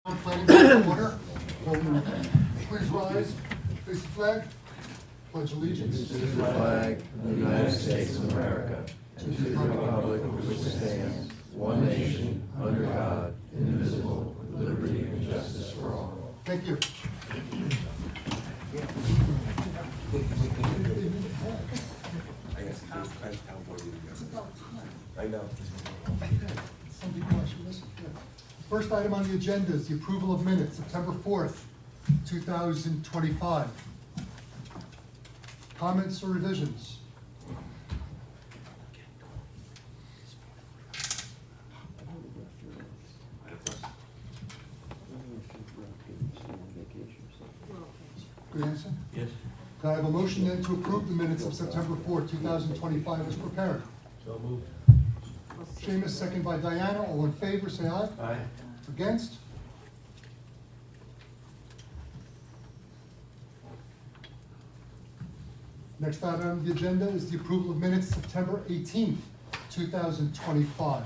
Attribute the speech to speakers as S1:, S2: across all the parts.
S1: Planning board order. Please rise, face the flag, pledge allegiance.
S2: To the flag of the United States of America, and to the republic which stands, one nation, under God, indivisible, with liberty and justice for all.
S1: Thank you.
S2: I know.
S1: Some people actually listen. Yeah. First item on the agenda is the approval of minutes, September 4th, 2025. Comments or revisions? Good answer?
S2: Yes.
S1: Can I have a motion then to approve the minutes of September 4th, 2025 as prepared?
S2: So moved.
S1: Seamus, second by Diana. All in favor, say aye.
S2: Aye.
S1: Against? Next item on the agenda is the approval of minutes September 18th, 2025.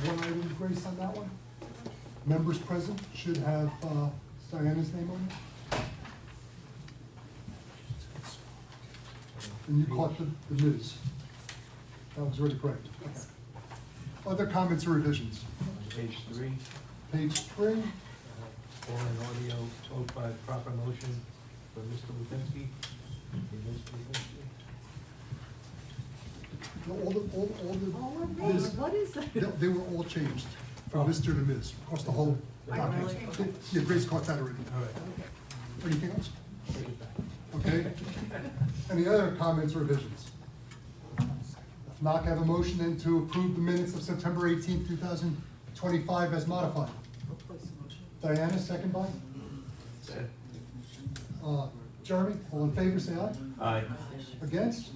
S1: One item, Grace, on that one? Members present should have Diana's name on it. And you caught the Ms. That was already correct. Okay. Other comments or revisions?
S3: Page 3,
S1: Page 3.
S3: all in audio, 205 proper motion for Mr. Lupinski.
S1: No, all the, Ms.
S4: What is that?
S1: They were all changed from Mr. to Ms. across the whole document. Yeah, Grace caught that already.
S3: All right,
S1: Anything else?
S3: take it back.
S1: Okay. Any other comments or revisions? If not, can I have a motion then to approve the minutes of September 18th, 2025 as modified? Diana, second by? Jeremy, all in favor, say aye.
S3: Aye.
S1: Against?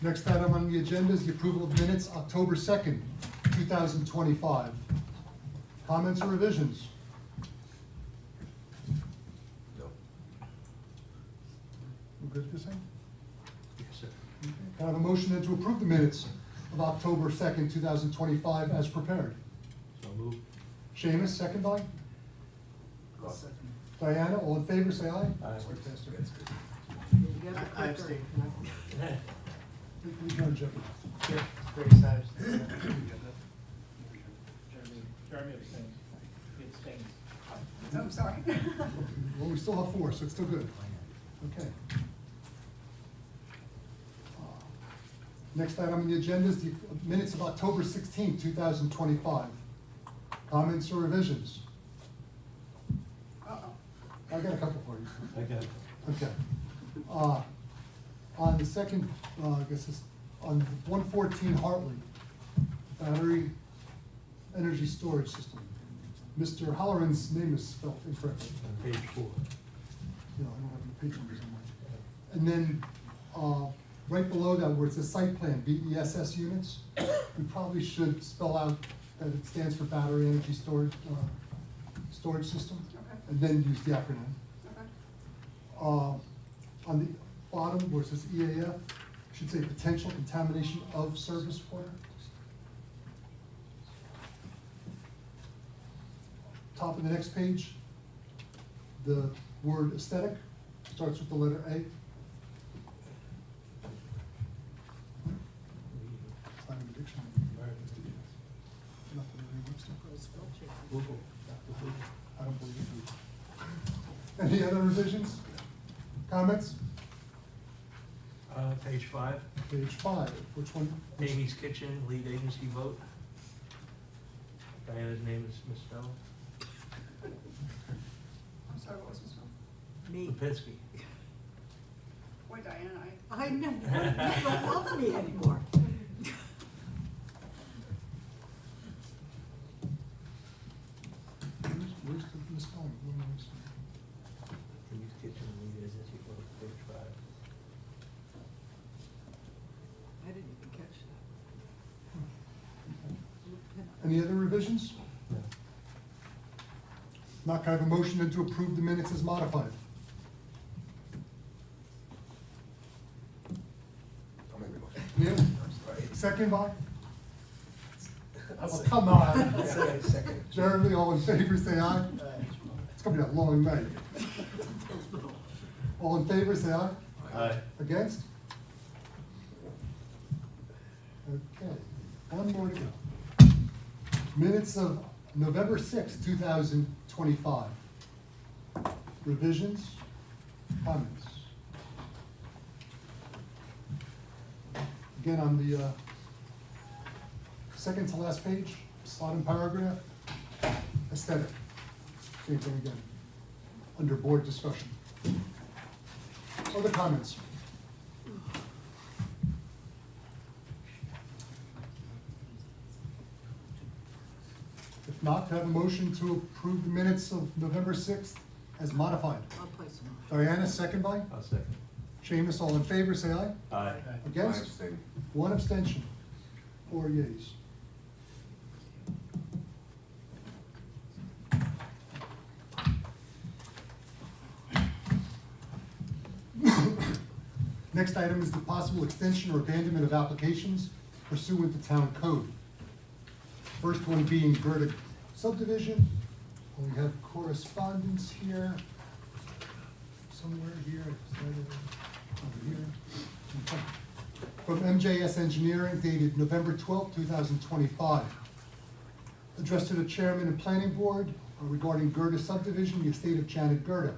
S1: Next item on the agenda is the approval of minutes, October 2nd, 2025. Comments or revisions?
S2: No.
S1: You good to say?
S3: Yes, sir.
S1: Can I have a motion then to approve the minutes of October 2nd, 2025 as prepared?
S3: So moved.
S1: Seamus, second by? Diana, all in favor, say aye.
S3: Aye.
S4: I abstain.
S1: We adjourn, Jeff.
S5: Jeremy abstains. He abstains.
S4: I'm sorry.
S1: Well, we still have four, so it's still good. Okay. Next item on the agenda is the minutes of October 16th, 2025. Comments or revisions? I got a couple for you.
S3: I got it.
S1: Okay. On the second, I guess it's on 114 Hartley, battery energy storage system. Mr. Halloran's name is spelled incorrectly.
S3: On page 4.
S1: No, I don't have any page numbers on mine. And then, right below that where it says site plan, BESS units, we probably should spell out that it stands for battery energy storage, storage system.
S4: Okay.
S1: And then use the acronym.
S4: Okay.
S1: On the bottom where it says EAF, should say potential contamination of service water. Top of the next page, the word aesthetic starts with the letter A. It's not in the dictionary. Not in the Webster.
S3: Google.
S1: I don't believe it. Any other revisions? Comments?
S3: Page 5,
S1: Page 5, which one?
S3: Amy's Kitchen, lead agency vote. Diana's name is misspelled.
S4: I'm sorry, what was this one? Me.
S3: Lupinski.
S4: Boy, Diana, I know, you don't love me anymore.
S1: Where's the misspelling? What am I missing?
S3: Amy's Kitchen, lead agency vote, page 5.
S4: I didn't even catch that.
S1: Any other revisions?
S3: No.
S1: Not, can I have a motion then to approve the minutes as modified?
S2: I'll make the motion.
S1: Neil? second by? Oh, come on.
S2: Second.
S1: Jeremy, all in favor, say aye. It's gonna be a long night. All in favor, say aye.
S3: Aye.
S1: Against? Okay, one more to go. Minutes of November sixth, 2025. Revisions, comments. Again, on the second to last page, bottom paragraph, aesthetic. Same thing again, under board discussion. Other comments? If not, to have a motion to approve the minutes of November sixth as modified.
S4: I'll place them.
S1: Diana, second by?
S3: I'll second.
S1: Seamus, all in favor, say aye.
S3: Aye.
S1: Against? One abstention, 4 yeas. Next item is the possible extension or abandonment of applications pursuant to town code. First one being Gerda subdivision. We have correspondence here, somewhere here, over here. Okay. From MJS Engineering dated November 12, 2025. Addressed to the chairman and planning board regarding Gerda subdivision, the estate of Janet Gerda.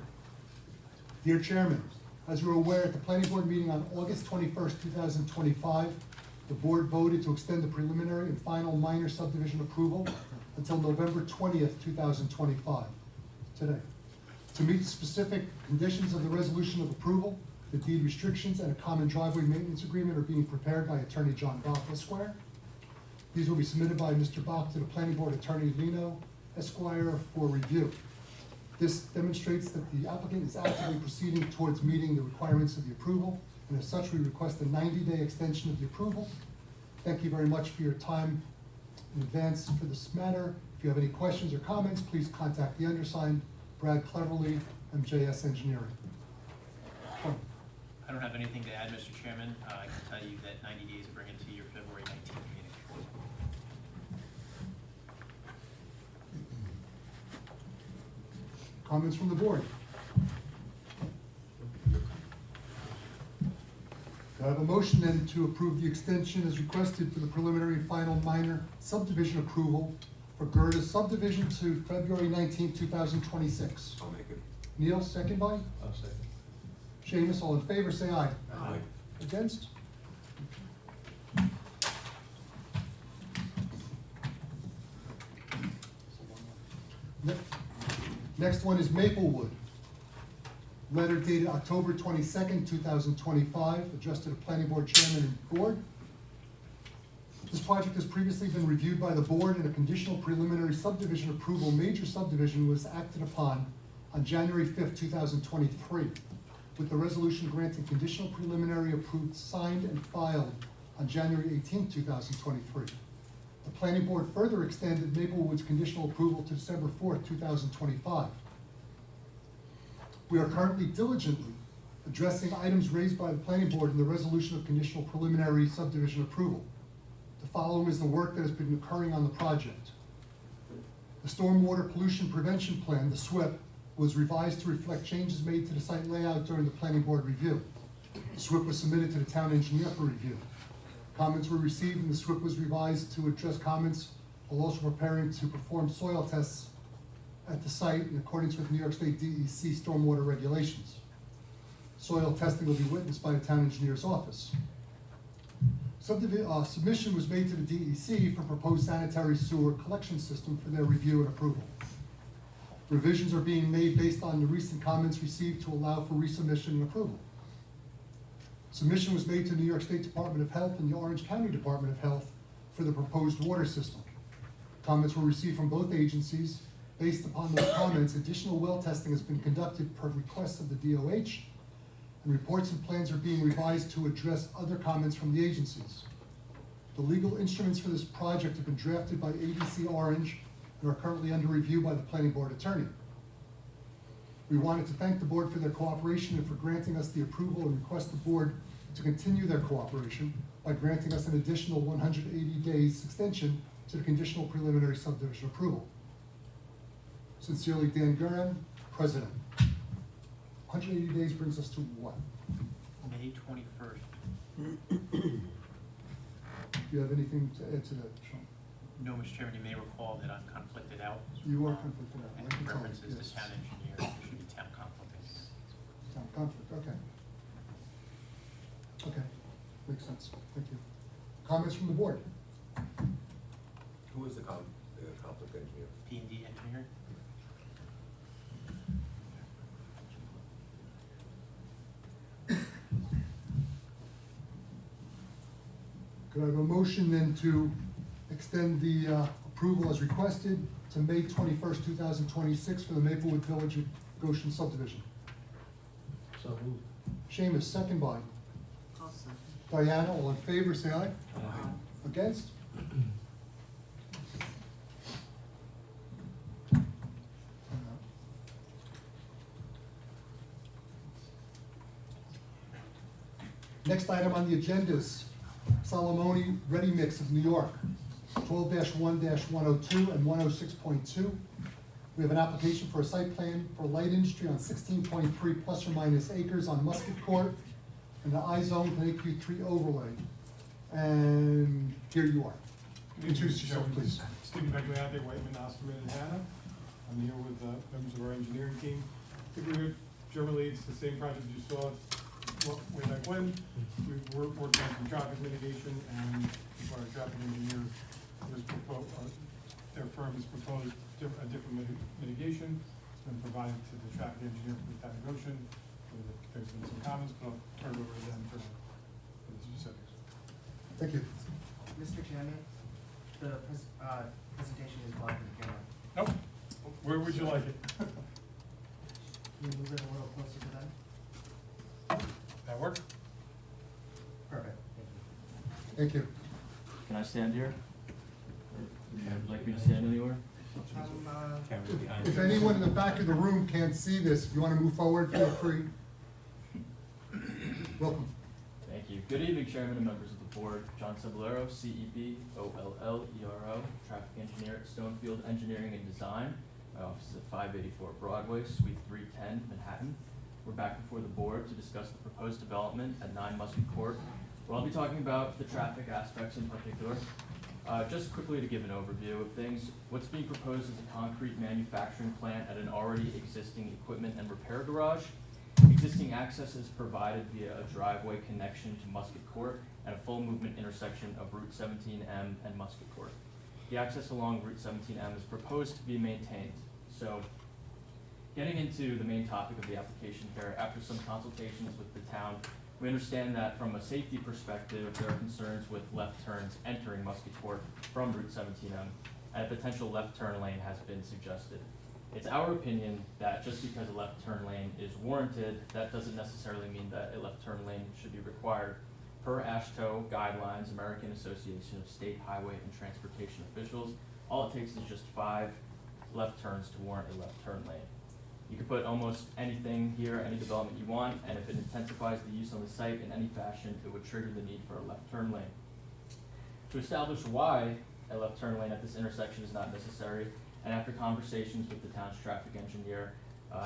S1: Dear Chairman, as you're aware, at the planning board meeting on August 21st, 2025, the board voted to extend the preliminary and final minor subdivision approval until November 20th, 2025, today. To meet the specific conditions of the resolution of approval, the deed restrictions and a common driveway maintenance agreement are being prepared by Attorney John Bach Esquire. These will be submitted by Mr. Bach to the planning board attorney Lino Esquire for review. This demonstrates that the applicant is actively proceeding towards meeting the requirements of the approval, and as such, we request a 90-day extension of the approval. Thank you very much for your time in advance for this matter. If you have any questions or comments, please contact the undersigned, Brad Cleverly, MJS Engineering.
S6: I don't have anything to add, Mr. Chairman. I can tell you that 90 days will bring it to your February 19th meeting.
S1: Comments from the board? Do I have a motion then to approve the extension as requested for the preliminary and final minor subdivision approval for Gerda subdivision to February 19th, 2026?
S2: I'll make it.
S1: Neil, second by?
S3: I'll second.
S1: Seamus, all in favor, say aye.
S2: Aye.
S1: Against? Next one is Maplewood. Letter dated October 22nd, 2025, addressed to the planning board chairman and board. This project has previously been reviewed by the board, and a conditional preliminary subdivision approval major subdivision was acted upon on January 5th, 2023, with the resolution granting conditional preliminary approved, signed and filed on January 18th, 2023. The planning board further extended Maplewood's conditional approval to December 4th, 2025. We are currently diligently addressing items raised by the planning board in the resolution of conditional preliminary subdivision approval. The following is the work that has been occurring on the project. The Stormwater Pollution Prevention Plan, the SWIP, was revised to reflect changes made to the site layout during the planning board review. The SWIP was submitted to the town engineer for review. Comments were received, and the SWIP was revised to address comments, while also preparing to perform soil tests at the site in accordance with New York State DEC stormwater regulations. Soil testing will be witnessed by the town engineer's office. Submission was made to the DEC for proposed sanitary sewer collection system for their review and approval. Revisions are being made based on the recent comments received to allow for resubmission and approval. Submission was made to New York State Department of Health and the Orange County Department of Health for the proposed water system. Comments were received from both agencies. Based upon those comments, additional well testing has been conducted per request of the DOH, and reports and plans are being revised to address other comments from the agencies. The legal instruments for this project have been drafted by ABC Orange and are currently under review by the planning board attorney. We wanted to thank the board for their cooperation and for granting us the approval, and request the board to continue their cooperation by granting us an additional 180 days extension to the conditional preliminary subdivision approval. Sincerely, Dan Gurin, President. 180 days brings us to what?
S6: May 21st.
S1: Do you have anything to add to that, Sean?
S6: No, Mr. Chairman, you may recall that I'm conflicted out.
S1: You are conflicted out. I
S6: And
S1: can tell,
S6: references
S1: yes.
S6: the town engineer, there should be town conflict.
S1: Town conflict, okay. Okay, makes sense, thank you. Comments from the board?
S2: Who is the conflict engineer?
S6: P&D engineer?
S1: Could I have a motion then to extend the approval as requested to May 21st, 2026 for the Maplewood Village of Goshen subdivision?
S3: So moved.
S1: Seamus, second by
S4: I'll second.
S1: Diana, all in favor, say aye. Against? Next item on the agenda is Solomoni Ready Mix of New York, 12-1-102 and 106.2. We have an application for a site plan for light industry on 16.3 plus or minus acres on Musket Court, and the I-zone with an AQ3 overlay. And here you are. Introduce yourself, please.
S7: Stephen Begliante, Whiteman, Osterman, and Hannah. I'm here with members of our engineering team. Typically, generally, it's the same project you saw way back when. We've worked on some traffic mitigation, and our traffic engineer was proposed, their firm has proposed a different mitigation. It's been provided to the traffic engineer for the town of Goshen. There's been some comments, but I'll turn it over to them for the specifics.
S1: Thank you.
S8: Mr. Chairman, the presentation is blocked in the camera.
S7: Nope. Where would you like it?
S8: Can you move it a little closer to them?
S7: That work?
S8: Perfect, thank you.
S1: Thank you.
S9: Can I stand here? Or would you like me to stand anywhere?
S1: If anyone in the back of the room can't see this, if you want to move forward, feel free. Welcome.
S9: Thank you. Good evening, Chairman and members of the board. John Cebollero, CEBOLLERO, traffic engineer at Stonefield Engineering and Design. My office is at 584 Broadway, Suite 310, Manhattan. We're back before the board to discuss the proposed development at 9 Musket Court, where I'll be talking about the traffic aspects in particular. Just quickly to give an overview of things, what's being proposed is a concrete manufacturing plant at an already existing equipment and repair garage. Existing access is provided via a driveway connection to Musket Court and a full movement intersection of Route 17M and Musket Court. The access along Route 17M is proposed to be maintained. So, getting into the main topic of the application here, after some consultations with the town, we understand that from a safety perspective, there are concerns with left turns entering Musket Court from Route 17M, and a potential left turn lane has been suggested. It's our opinion that just because a left turn lane is warranted, that doesn't necessarily mean that a left turn lane should be required. Per AASHTO guidelines, American Association of State Highway and Transportation Officials, all it takes is just 5 left turns to warrant a left turn lane. You can put almost anything here, any development you want, and if it intensifies the use on the site in any fashion, it would trigger the need for a left turn lane. To establish why a left turn lane at this intersection is not necessary, and after conversations with the town's traffic engineer,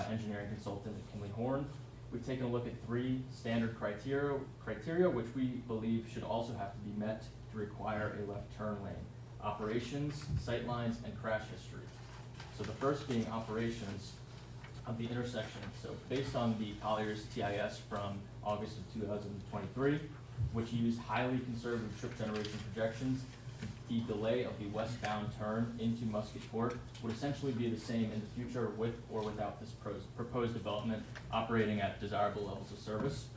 S9: engineering consultant at Kinley Horn, we've taken a look at 3 standard criteria which we believe should also have to be met to require a left turn lane: operations, sightlines, and crash history. So the first being operations of the intersection. So based on the Colliers TIS from August of 2023, which used highly conservative trip generation projections, the delay of the westbound turn into Musket Court would essentially be the same in the future with or without this proposed development operating at desirable levels of service.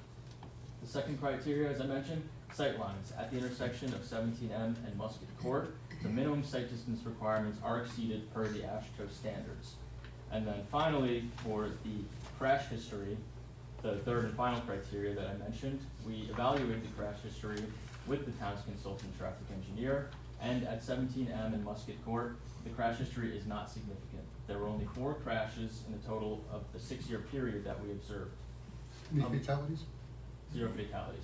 S9: The second criteria, as I mentioned, sightlines. At the intersection of 17M and Musket Court, the minimum sight distance requirements are exceeded per the AASHTO standards. And then finally, for the crash history, the third and final criteria that I mentioned, we evaluated the crash history with the town's consultant traffic engineer, and at 17M and Musket Court, the crash history is not significant. There were only 4 crashes in the total of the 6-year period that we observed.
S1: Any fatalities?
S9: 0 fatalities.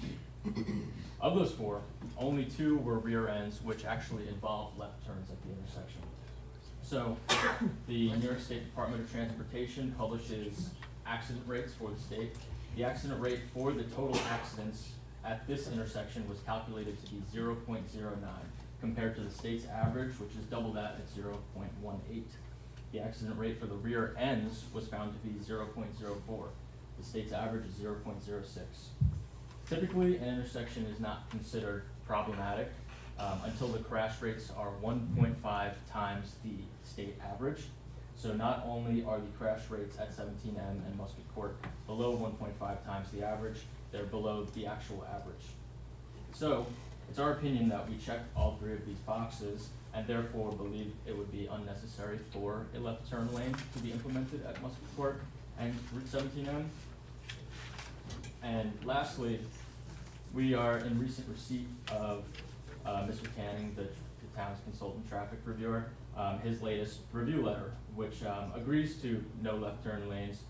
S9: Of those 4, only 2 were rear ends, which actually involved left turns at the intersection. So, the New York State Department of Transportation publishes accident rates for the state. The accident rate for the total accidents at this intersection was calculated to be 0.09, compared to the state's average, which is double that at 0.18. The accident rate for the rear ends was found to be 0.04. The state's average is 0.06. Typically, an intersection is not considered problematic until the crash rates are 1.5 times the state average. So not only are the crash rates at 17M and Musket Court below 1.5 times the average, they're below the actual average. So it's our opinion that we checked all 3 of these boxes and therefore believe it would be unnecessary for a left turn lane to be implemented at Musket Court and Route 17M. And lastly, we are in recent receipt of Mr. Canning, the town's consultant traffic reviewer, his latest review letter, which agrees to no left turn lanes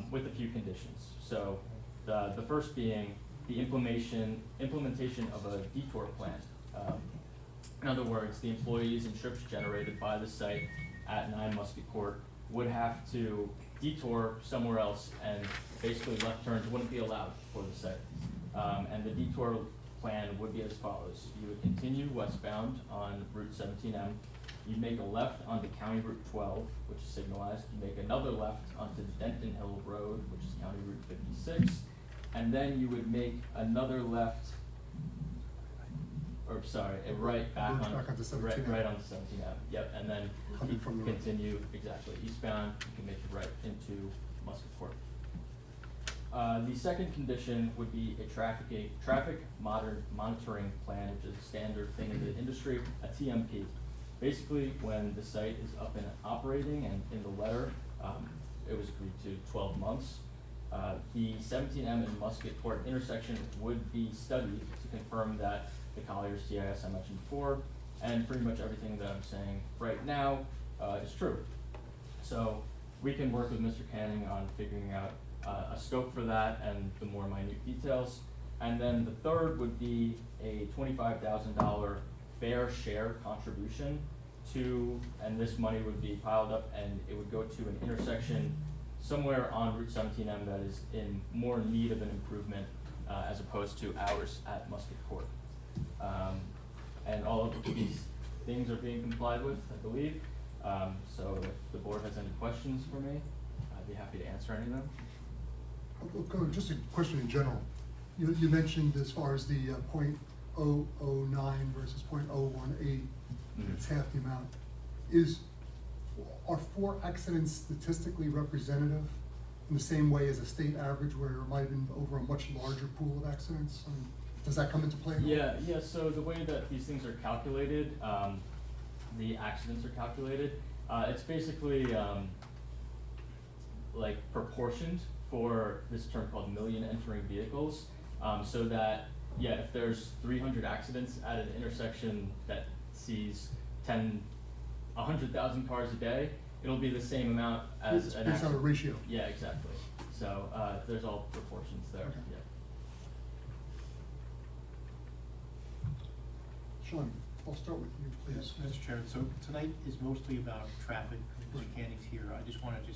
S9: with a few conditions. So the first being the implementation of a detour plan. In other words, the employees and trips generated by the site at 9 Musket Court would have to detour somewhere else, and basically left turns wouldn't be allowed for the site. And the detour plan would be as follows. You would continue westbound on Route 17M. You'd make a left onto County Route 12, which is signalized. You make another left onto Denton Hill Road, which is County Route 56. And then you would make another left, or sorry, a right back on,
S1: Back onto 17M.
S9: right onto 17M. Yep, and then
S1: Coming
S9: you
S1: from the right.
S9: continue exactly eastbound. You can make a right into Musket Court. The second condition would be a traffic monitoring plan, which is a standard thing in the industry, a TMP. Basically, when the site is up and operating, and in the letter, it was agreed to 12 months. The 17M and Musket Court intersection would be studied to confirm that the Collier's GIS I mentioned before, and pretty much everything that I'm saying right now is true. So we can work with Mr. Canning on figuring out a scope for that and the more minute details. And then the third would be a $25,000 fair share contribution to, and this money would be piled up and it would go to an intersection somewhere on Route 17M that is in more need of an improvement as opposed to ours at Musket Court. And all of these things are being complied with, I believe. So if the board has any questions for me, I'd be happy to answer any of them.
S1: Just a question in general. You mentioned as far as the .009 versus .018, it's half the amount. Are 4 accidents statistically representative in the same way as a state average, where it might have been over a much larger pool of accidents? I mean, does that come into play?
S9: Yeah, so the way that these things are calculated, the accidents are calculated, it's basically like proportioned for this term called million entering vehicles, so that, yeah, if there's 300 accidents at an intersection that sees 100,000 cars a day, it'll be the same amount as
S1: It's
S9: an
S1: based on a
S9: accident.
S1: ratio.
S9: Yeah, exactly. So there's all proportions there,
S1: Okay.
S9: yeah.
S1: Sean, I'll start with you,
S6: Yes,
S1: please.
S6: Mr. Chairman, so tonight is mostly about traffic. Mr. Canning's here. I just want to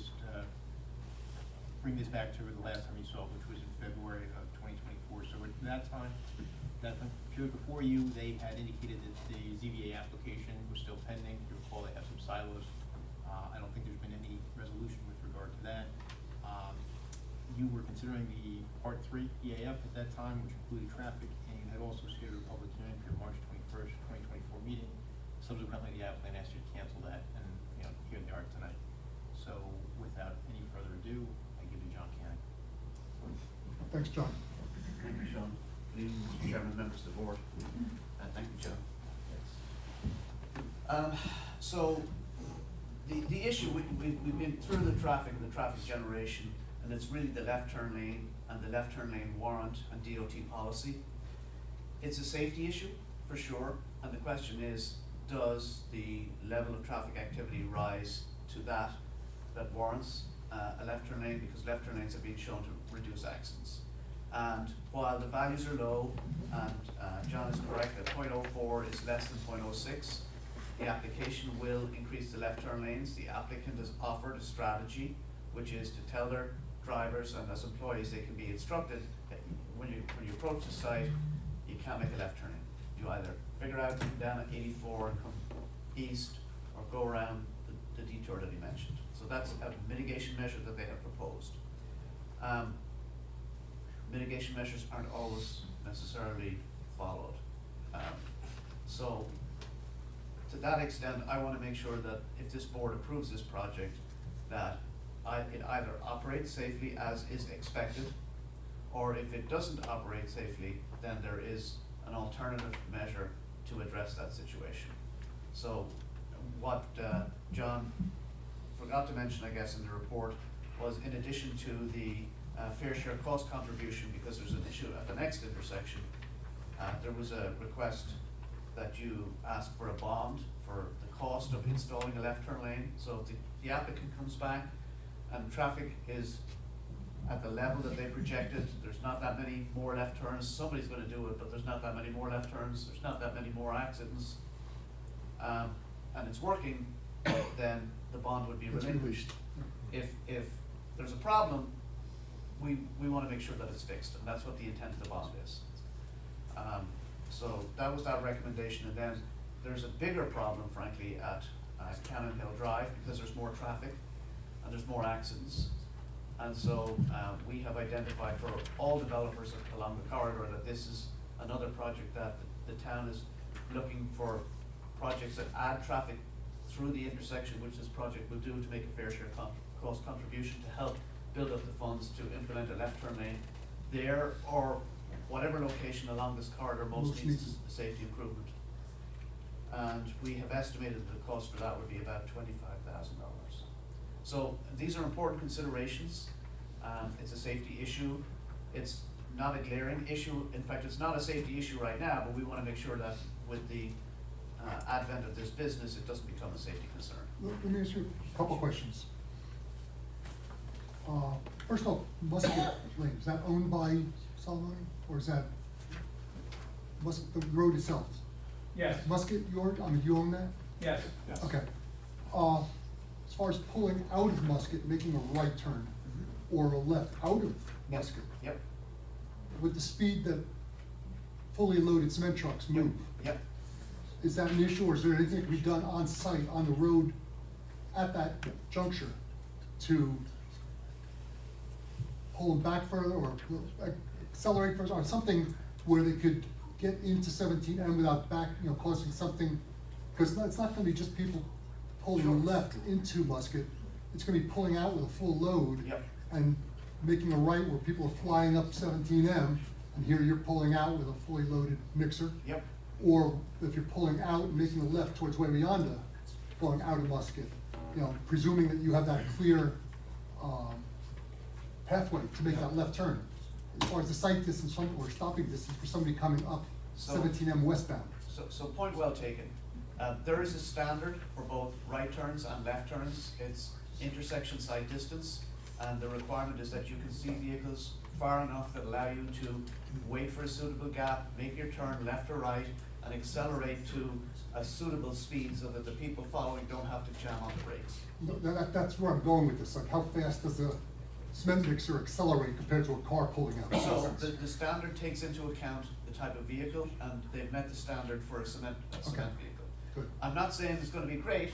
S6: bring this back to the last time you saw, which was in February of 2024. So at that time, that period before you, they had indicated that the ZBA application was still pending. You recall they have some silos. I don't think there's been any resolution with regard to that. You were considering the Part 3 EAF at that time, which included traffic, and you had also scheduled a public hearing for your March 21st, 2024 meeting. Subsequently, the applicant asked you to cancel that, and here they are tonight. So without any further ado, I give you John Canning.
S1: Thanks, John.
S2: Thank you, Sean. Good evening, Mr. Chairman, members of the board. Thank you, Joe. So the issue, we've been through the traffic generation, and it's really the left turn lane and the left turn lane warrant and DOT policy. It's a safety issue, for sure, and the question is, does the level of traffic activity rise to that warrants a left turn lane, because left turn lanes have been shown to reduce accidents. And while the values are low, and John is correct that 0.04 is less than 0.06, the application will increase the left turn lanes. The applicant has offered a strategy, which is to tell their drivers, and as employees they can be instructed, that when you approach the site, you can't make a left turn in. You either figure out to come down at 84 and come east, or go around the detour that he mentioned. So that's a mitigation measure that they have proposed. Mitigation measures aren't always necessarily followed. So to that extent, I want to make sure that if this board approves this project, that it either operates safely as is expected, or if it doesn't operate safely, then there is an alternative measure to address that situation. So what John forgot to mention, I guess, in the report was, in addition to the fair share cost contribution, because there's an issue at the next intersection, there was a request that you ask for a bond for the cost of installing a left turn lane. So if the applicant comes back and traffic is at the level that they projected, there's not that many more left turns, somebody's gonna do it, but there's not that many more left turns, there's not that many more accidents, and it's working, then the bond would be
S1: It's
S2: relinquished. If there's a problem, we wanna make sure that it's fixed, and that's what the intent of the bond is. So that was that recommendation, and then there's a bigger problem, frankly, at Cannon Hill Drive, because there's more traffic and there's more accidents. And so we have identified for all developers along the corridor that this is another project that the town is looking for, projects that add traffic through the intersection, which this project will do to make a fair share cost contribution to help build up the funds to implement a left turn lane there, or whatever location along this corridor most needs a safety improvement. And we have estimated that the cost for that would be about $25,000. So these are important considerations. It's a safety issue. It's not a glaring issue. In fact, it's not a safety issue right now, but we want to make sure that with the advent of this business, it doesn't become a safety concern.
S1: Let me ask you a couple questions. First off, Musket Lane, is that owned by Solomon, or is that the road itself?
S5: Yes,
S1: Musket, you own that?
S5: yes.
S1: Okay. As far as pulling out of Musket, making a right turn, or a left out of Musket,
S2: Yep,
S1: with the speed that fully loaded cement trucks move,
S2: yep.
S1: is that an issue, or is there anything that can be done on site, on the road, at that juncture, to pull them back further, or accelerate further, or something where they could get into 17M without causing something, because it's not gonna be just people pulling left into Musket, it's gonna be pulling out with a full load.
S2: Yep.
S1: And making a right where people are flying up 17M, and here you're pulling out with a fully loaded mixer.
S2: Yep.
S1: Or if you're pulling out and making a left towards Wayanda, going out of Musket, presuming that you have that clear pathway to make that left turn. As far as the sight distance or stopping distance for somebody coming up
S2: So-
S1: 17M westbound.
S2: So point well taken. There is a standard for both right turns and left turns. It's intersection side distance, and the requirement is that you can see vehicles far enough that allow you to wait for a suitable gap, make your turn left or right, and accelerate to a suitable speed so that the people following don't have to jam on the brakes.
S1: That's where I'm going with this, like how fast does a cement mixer accelerate compared to a car pulling out?
S2: So the standard takes into account the type of vehicle, and they've met the standard for a cement vehicle.
S1: Good.
S2: I'm not saying it's gonna be great,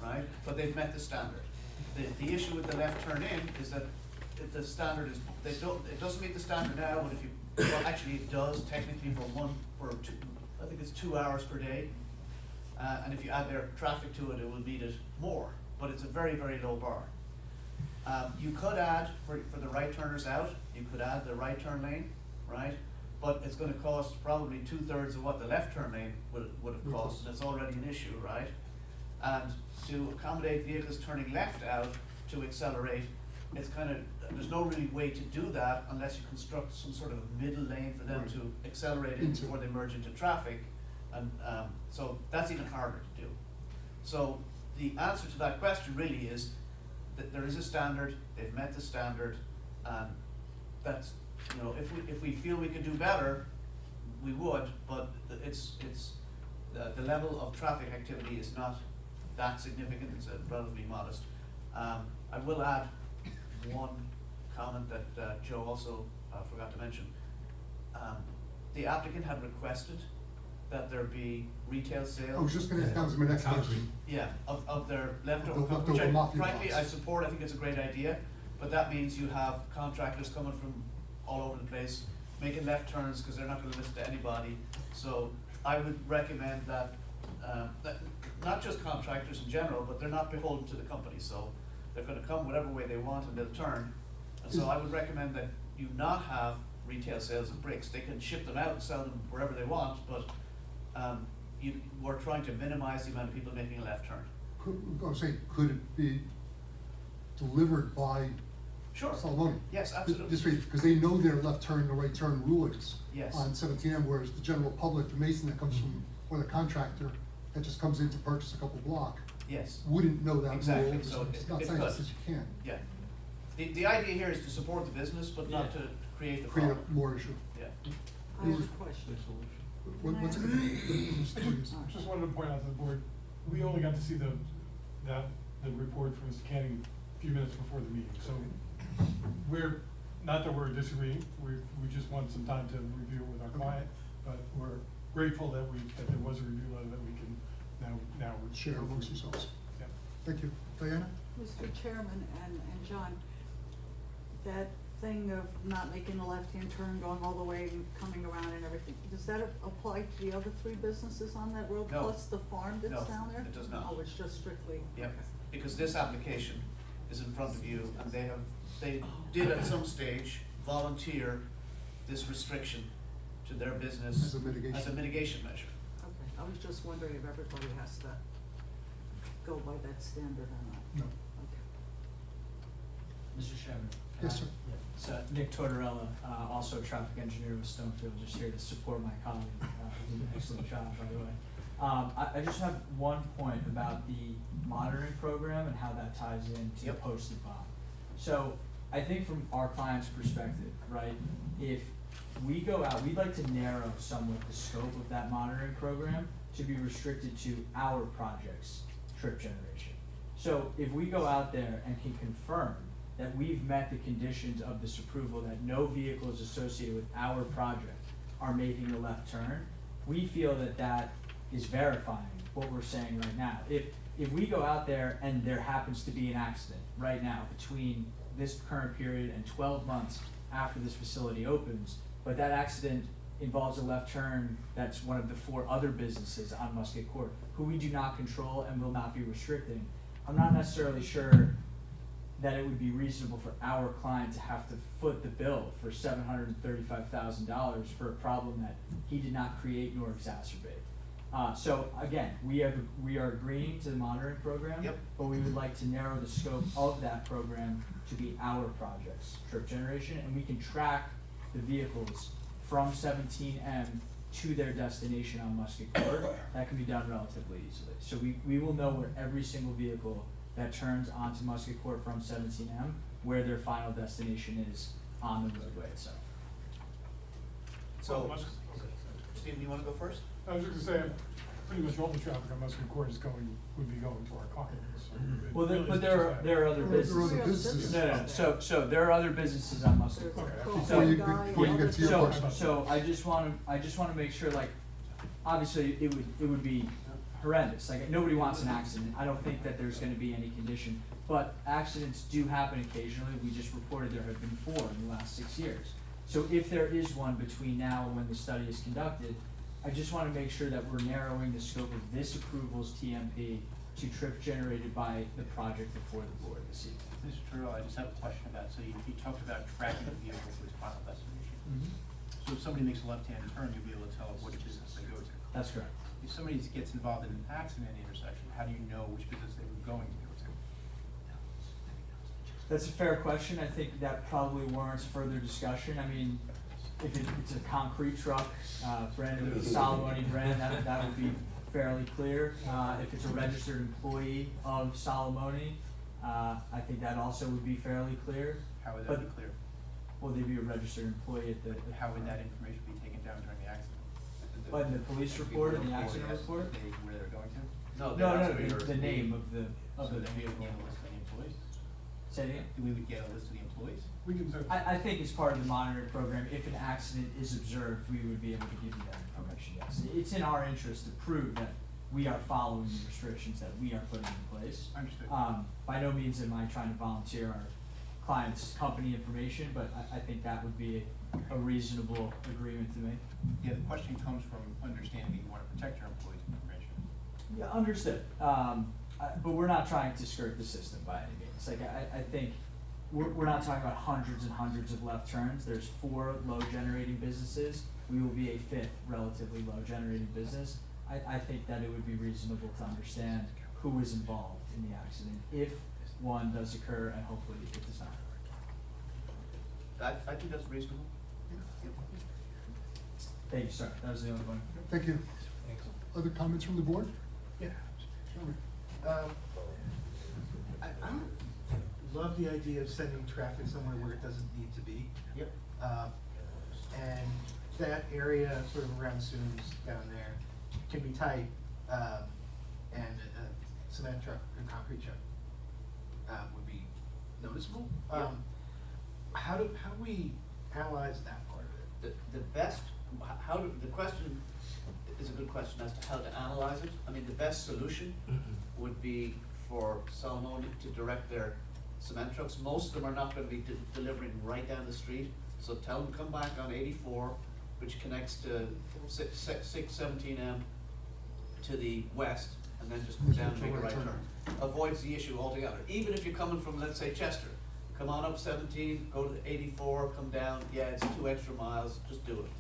S2: right, but they've met the standard. The issue with the left turn in is that if the standard is, it doesn't meet the standard now, but if you, well, actually it does technically I think it's 2 hours per day. And if you add their traffic to it, it will meet it more, but it's a very, very low bar. You could add, for the right turners out, you could add the right turn lane, right? But it's gonna cost probably 2/3 of what the left turn lane would have cost, and it's already an issue, right? And to accommodate vehicles turning left out to accelerate, it's there's no really way to do that unless you construct some sort of a middle lane for them to accelerate in before they merge into traffic. And so that's even harder to do. So the answer to that question really is that there is a standard, they've met the standard, and that's you know, if we feel we could do better, we would, but the level of traffic activity is not that significant, it's relatively modest. I will add one comment that Joe also forgot to mention. The applicant had requested that there be retail sales.
S1: I was just gonna, that was my next question.
S2: Yeah, of their leftover,
S1: Of the
S2: which
S1: leftover mafia
S2: frankly,
S1: box.
S2: I support, I think it's a great idea, but that means you have contractors coming from all over the place, making left turns, because they're not gonna listen to anybody. So I would recommend that, not just contractors in general, but they're not beholden to the company, so they're gonna come whatever way they want and they'll turn. And so I would recommend that you not have retail sales of bricks. They can ship them out and sell them wherever they want, but we're trying to minimize the amount of people making a left turn.
S1: Could it be delivered by
S2: Sure.
S1: Salomone?
S2: Yes, absolutely.
S1: This way, because they know their left turn, the right turn rulings.
S2: Yes.
S1: On 17M, whereas the general public, the mason that comes from, or the contractor that just comes in to purchase a couple block,
S2: Yes.
S1: wouldn't know that
S2: Exactly,
S1: rule.
S2: so
S1: It's not
S2: it
S1: saying that
S2: could.
S1: says you can.
S2: Yeah. The idea here is to support the business, but not to create the
S1: Create
S2: problem.
S1: a more issue.
S2: Yeah.
S4: I have a question.
S1: What's it?
S7: Just wanted to point out to the board, we only got to see the report from Mr. Canning a few minutes before the meeting, so not that we're disagreeing, we just want some time to review it with our client, but we're grateful that there was a review letter that we can now.
S1: Share amongst yourselves.
S7: Yeah.
S1: Thank you. Diana?
S4: Mr. Chairman and John, that thing of not making a left-hand turn, going all the way and coming around and everything, does that apply to the other three businesses on that road,
S2: No.
S4: plus the farm that's
S2: No,
S4: down there?
S2: it does not.
S4: Oh, it's just strictly?
S2: Yep,
S4: okay.
S2: because this application is in front of you, and they did at some stage volunteer this restriction to their business.
S1: As a mitigation.
S2: As a mitigation measure.
S4: Okay, I was just wondering if everybody has to go by that standard or not.
S1: No.
S4: Okay.
S10: Mr. Chairman.
S1: Yes, sir.
S10: So Nick Tortorella, also a traffic engineer with Stonefield, just here to support my colleague, who did an excellent job, by the way. I just have one point about the monitoring program and how that ties into the
S2: Yep.
S10: posted bond. So I think from our client's perspective, right, if we go out, we'd like to narrow somewhat the scope of that monitoring program to be restricted to our project's trip generation. So if we go out there and can confirm that we've met the conditions of this approval, that no vehicles associated with our project are making a left turn, we feel that that is verifying what we're saying right now. If we go out there and there happens to be an accident right now between this current period and 12 months after this facility opens, but that accident involves a left turn that's one of the 4 other businesses on Musket Court, who we do not control and will not be restricting, I'm not necessarily sure that it would be reasonable for our client to have to foot the bill for $735,000 for a problem that he did not create nor exacerbate. So again, we are agreeing to the monitoring program,
S2: Yep.
S10: but we would like to narrow the scope of that program to be our project's trip generation, and we can track the vehicles from 17M to their destination on Musket Court. That can be done relatively easily. So we will know where every single vehicle that turns onto Musket Court from 17M, where their final destination is on the roadway itself.
S2: So,
S7: Okay.
S2: Stephen, you wanna go first?
S7: I was just gonna say, pretty much all the traffic on Muscat Court would be going to our client, so. it
S10: Well,
S7: really
S10: but
S7: is
S10: there
S7: just
S10: are
S7: that.
S10: other
S1: There are other
S10: businesses.
S1: businesses.
S10: No, so there are other businesses on Musket
S4: There's
S10: Court.
S4: a
S7: Okay.
S1: Before you,
S4: guy,
S1: before you get to your
S10: So,
S1: question.
S10: so I just wanna make sure, like, obviously, it would be horrendous, like, nobody wants an accident, I don't think that there's gonna be any condition, but accidents do happen occasionally, we just reported there have been 4 in the last 6 years. So if there is one between now and when the study is conducted, I just wanna make sure that we're narrowing the scope of this approval's TMP to trips generated by the project before the board this evening.
S6: Mr. Turrell, I just have a question about, so you talked about tracking the vehicle to its final destination. So if somebody makes a left-hand turn, you'll be able to tell which business they go to.
S10: That's correct.
S6: If somebody gets involved in an accident at the intersection, how do you know which business they were going to go to?
S10: That's a fair question. I think that probably warrants further discussion. I mean, if it's a concrete truck, branded with the Solomoni brand, that would be fairly clear. If it's a registered employee of Solomoni, I think that also would be fairly clear.
S6: How would that be
S10: But-
S6: clear?
S10: will they be a registered employee at the?
S6: How would that information be taken down during the accident?
S10: But in the police report and the accident report?
S6: Where they're going to?
S2: No,
S10: No, the name of the,
S6: So
S10: of the
S6: then we would
S10: vehicle.
S6: get a list of the employees?
S10: Say it again?
S6: We would get a list of the employees?
S7: We can certainly.
S10: I think as part of the monitoring program, if an accident is observed, we would be able to give you that information, yes. It's in our interest to prove that we are following the restrictions that we are putting in place.
S6: Understood.
S10: By no means am I trying to volunteer our client's company information, but I think that would be a reasonable agreement to make.
S6: Yeah, the question comes from understanding that you want to protect your employees' information.
S10: Yeah, understood. But we're not trying to skirt the system by any means. Like, I think we're not talking about hundreds and hundreds of left turns. There's 4 low generating businesses. We will be a 5th relatively low generating business. I think that it would be reasonable to understand who is involved in the accident, if one does occur, and hopefully it does not.
S2: I think that's reasonable.
S10: Thank you, sir. That was the only one.
S1: Thank you. Other comments from the board?
S11: Yeah.
S1: Sure.
S11: I love the idea of sending traffic somewhere where it doesn't need to be.
S2: Yep.
S11: And that area sort of around Soones down there can be tight, and a cement truck, a concrete truck, would be noticeable.
S2: Yeah.
S11: How do we analyze that part of it?
S2: The best, the question is a good question as to how to analyze it. I mean, the best solution would be for Solomon to direct their cement trucks. Most of them are not gonna be delivering right down the street, so tell them to come back on 84, which connects to 617M to the west, and then just go down and make a right turn. Avoids the issue altogether. Even if you're coming from, let's say, Chester, come on up 17, go to 84, come down, yeah, it's 2 extra miles, just do it.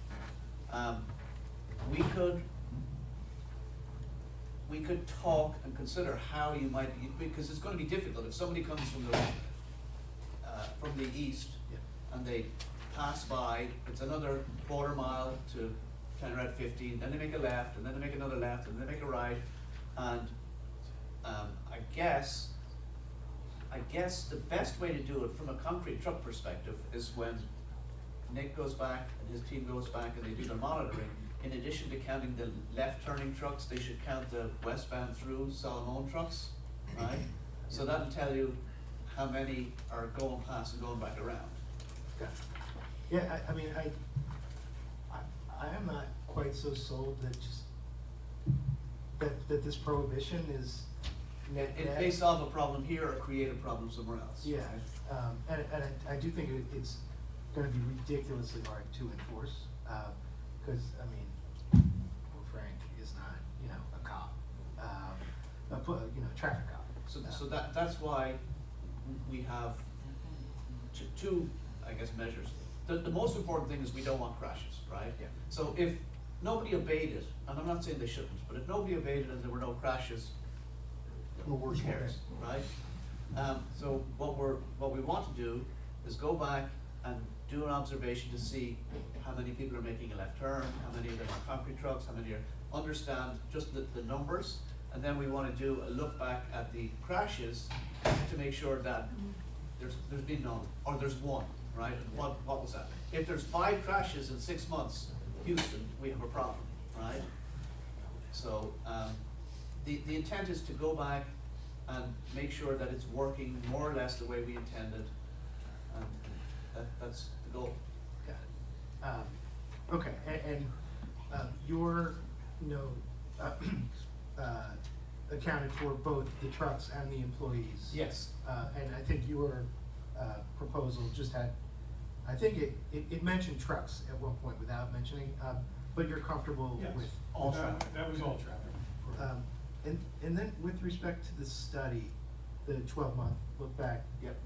S2: We could talk and consider how you might, because it's gonna be difficult, if somebody comes from the east, and they pass by, it's another quarter mile to County Route 15, then they make a left, and then they make another left, and then they make a right, and, I guess the best way to do it from a concrete truck perspective is when Nick goes back and his team goes back and they do their monitoring, in addition to counting the left turning trucks, they should count the westbound through Solomon trucks, right? So that'll tell you how many are going past and going back around.
S11: Yeah, I mean, I am not quite so sold that that this prohibition is net.
S2: It may solve a problem here or create a problem somewhere else.
S11: Yeah, and I do think it's gonna be ridiculously hard to enforce, cause I mean, well, Frank is not, a cop, traffic cop.
S2: So that's why we have two, I guess, measures. The most important thing is we don't want crashes, right?
S11: Yeah.
S2: So if nobody obeyed it, and I'm not saying they shouldn't, but if nobody obeyed it and there were no crashes,
S1: No worse.
S2: who cares, right? So what we want to do is go back and do an observation to see how many people are making a left turn, how many of them are concrete trucks, how many understand just the numbers, and then we want to do a look back at the crashes to make sure that there's been none, or there's one, right? What was that? If there's 5 crashes in 6 months, Houston, we have a problem, right? So the intent is to go back and make sure that it's working more or less the way we intended, and that's the goal.
S11: Got it. Okay, and you're, accounted for both the trucks and the employees.
S2: Yes.
S11: And I think your proposal just had, I think it mentioned trucks at one point without mentioning, but you're comfortable
S7: Yes.
S11: with
S7: All traffic. That was all traffic.
S11: And then with respect to the study, the 12-month look back.
S2: Yep.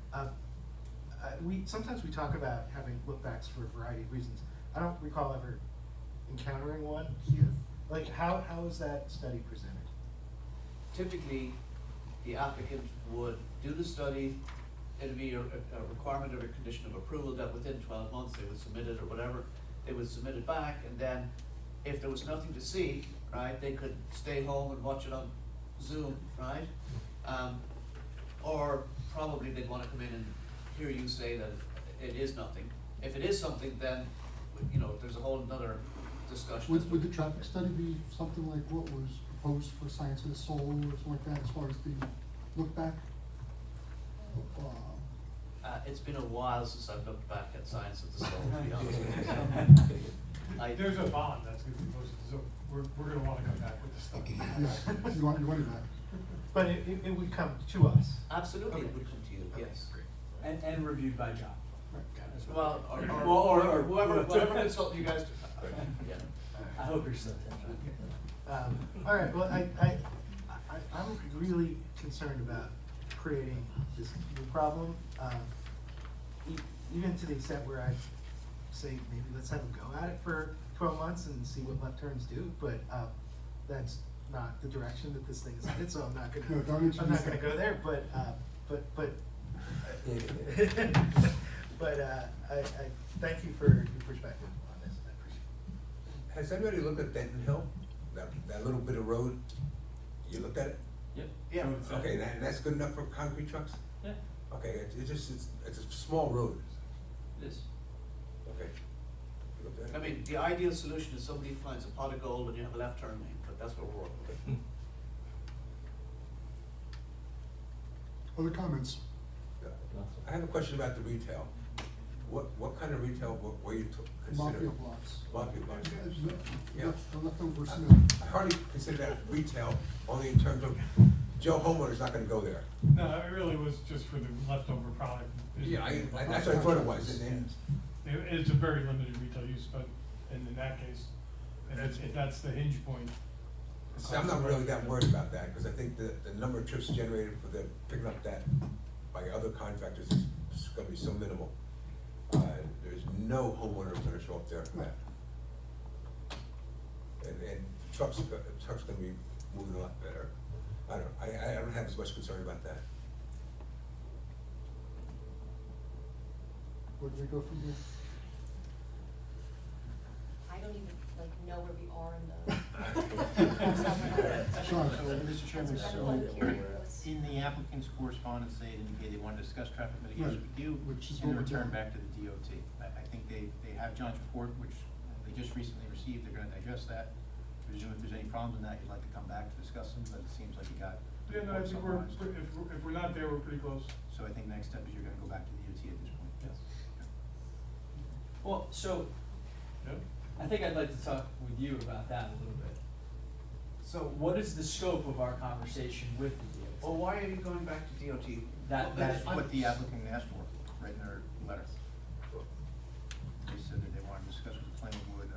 S11: Sometimes we talk about having look backs for a variety of reasons. I don't recall ever encountering one here. Like, how is that study presented?
S2: Typically, the applicant would do the study, it'd be a requirement or a condition of approval that within 12 months they would submit it or whatever, they would submit it back, and then if there was nothing to see, right, they could stay home and watch it on Zoom, right? Or probably they'd wanna come in and hear you say that it is nothing, If it is something, then, you know, there's a whole another discussion. as to-
S1: Would the traffic study be something like what was proposed for Science of the Soul or something like that, as far as the look back?
S2: It's been a while since I've looked back at Science of the Soul, to be honest with you.
S7: There's a bond that's gonna be posted, so we're gonna wanna come back with this stuff.
S1: Yeah, you want that?
S11: But it would come to us.
S2: Absolutely,
S11: Okay.
S2: it would come to you,
S11: Okay,
S2: yes.
S11: great.
S10: And reviewed by John. as
S2: Well,
S10: or
S2: whoever, whatever consultant you guys do.
S10: Yeah. I hope you're still attention.
S11: All right, well, I'm really concerned about creating this new problem. Even to the extent where I say, maybe let's have a go at it for 12 months and see what left turns do, but, that's not the direction that this thing is headed, so I'm not
S1: No, don't introduce
S11: I'm not gonna
S1: that.
S11: go there, but, I thank you for your perspective on this, I appreciate it.
S12: Has anybody looked at Denton Hill? That little bit of road? You looked at it?
S10: Yep.
S2: Yeah.
S12: Okay, and that's good enough for concrete trucks?
S10: Yeah,
S12: Okay, it's a small road.
S10: it is.
S12: Okay. You looked at it?
S2: I mean, the ideal solution is somebody finds a pot of gold and you have a left turn lane, but that's what we're working with.
S1: Other comments?
S12: I have a question about the retail. What kind of retail were you considering?
S1: Mafia blocks.
S12: Mafia blocks. Yeah.
S1: The leftover cement.
S12: I hardly consider that retail, only in terms of Joe Homeowner's not gonna go there.
S7: No, it really was just for the leftover product.
S12: Yeah, that's what I thought it was, and
S7: It's a very limited retail use, but in that case, and if that's the hinge point.
S12: see, I'm not really that worried about that, because I think the number of trips generated for the picking up that by other contractors is gonna be so minimal. There's no homeowner who's gonna show up there for that. And trucks gonna be moving a lot better. I don't have as much concern about that.
S1: Where do we go from here?
S13: I don't even know where we are in the.
S1: Sean,
S6: Mr. Chairman,
S13: That's
S6: so
S13: what I'm hearing was-
S6: in the applicant's correspondence, they indicated they wanted to discuss traffic mitigation
S1: Right,
S6: with you
S1: which is
S6: and
S1: what we're
S6: return
S1: doing.
S6: back to the DOT. I think they have John's report, which they just recently received, they're gonna digest that. Presume if there's any problems in that, you'd like to come back to discuss them, but it seems like you got.
S7: Yeah, no, I think if we're not there, we're pretty close.
S6: So I think next step is you're gonna go back to the DOT at this point.
S7: Yes.
S10: Well, so
S7: Yep.
S10: I think I'd like to talk with you about that a little bit. So what is the scope of our conversation with the DOT?
S2: Well, why are you going back to DOT?
S10: That-
S6: That's what the applicant asked for, right in their letter. They said that they wanted to discuss with the planning board,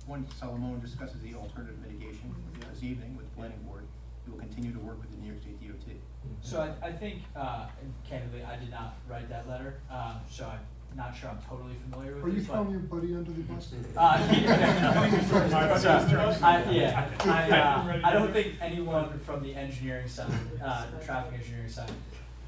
S6: once Solomon discusses the alternative mitigation this evening with the planning board, he will continue to work with the New York State DOT.
S10: So I think, and candidly, I did not write that letter, so I'm not sure I'm totally familiar with
S1: Are
S10: it,
S1: you
S10: but.
S1: throwing your buddy under the bus?
S10: I don't think anyone from the engineering side, the traffic engineering side,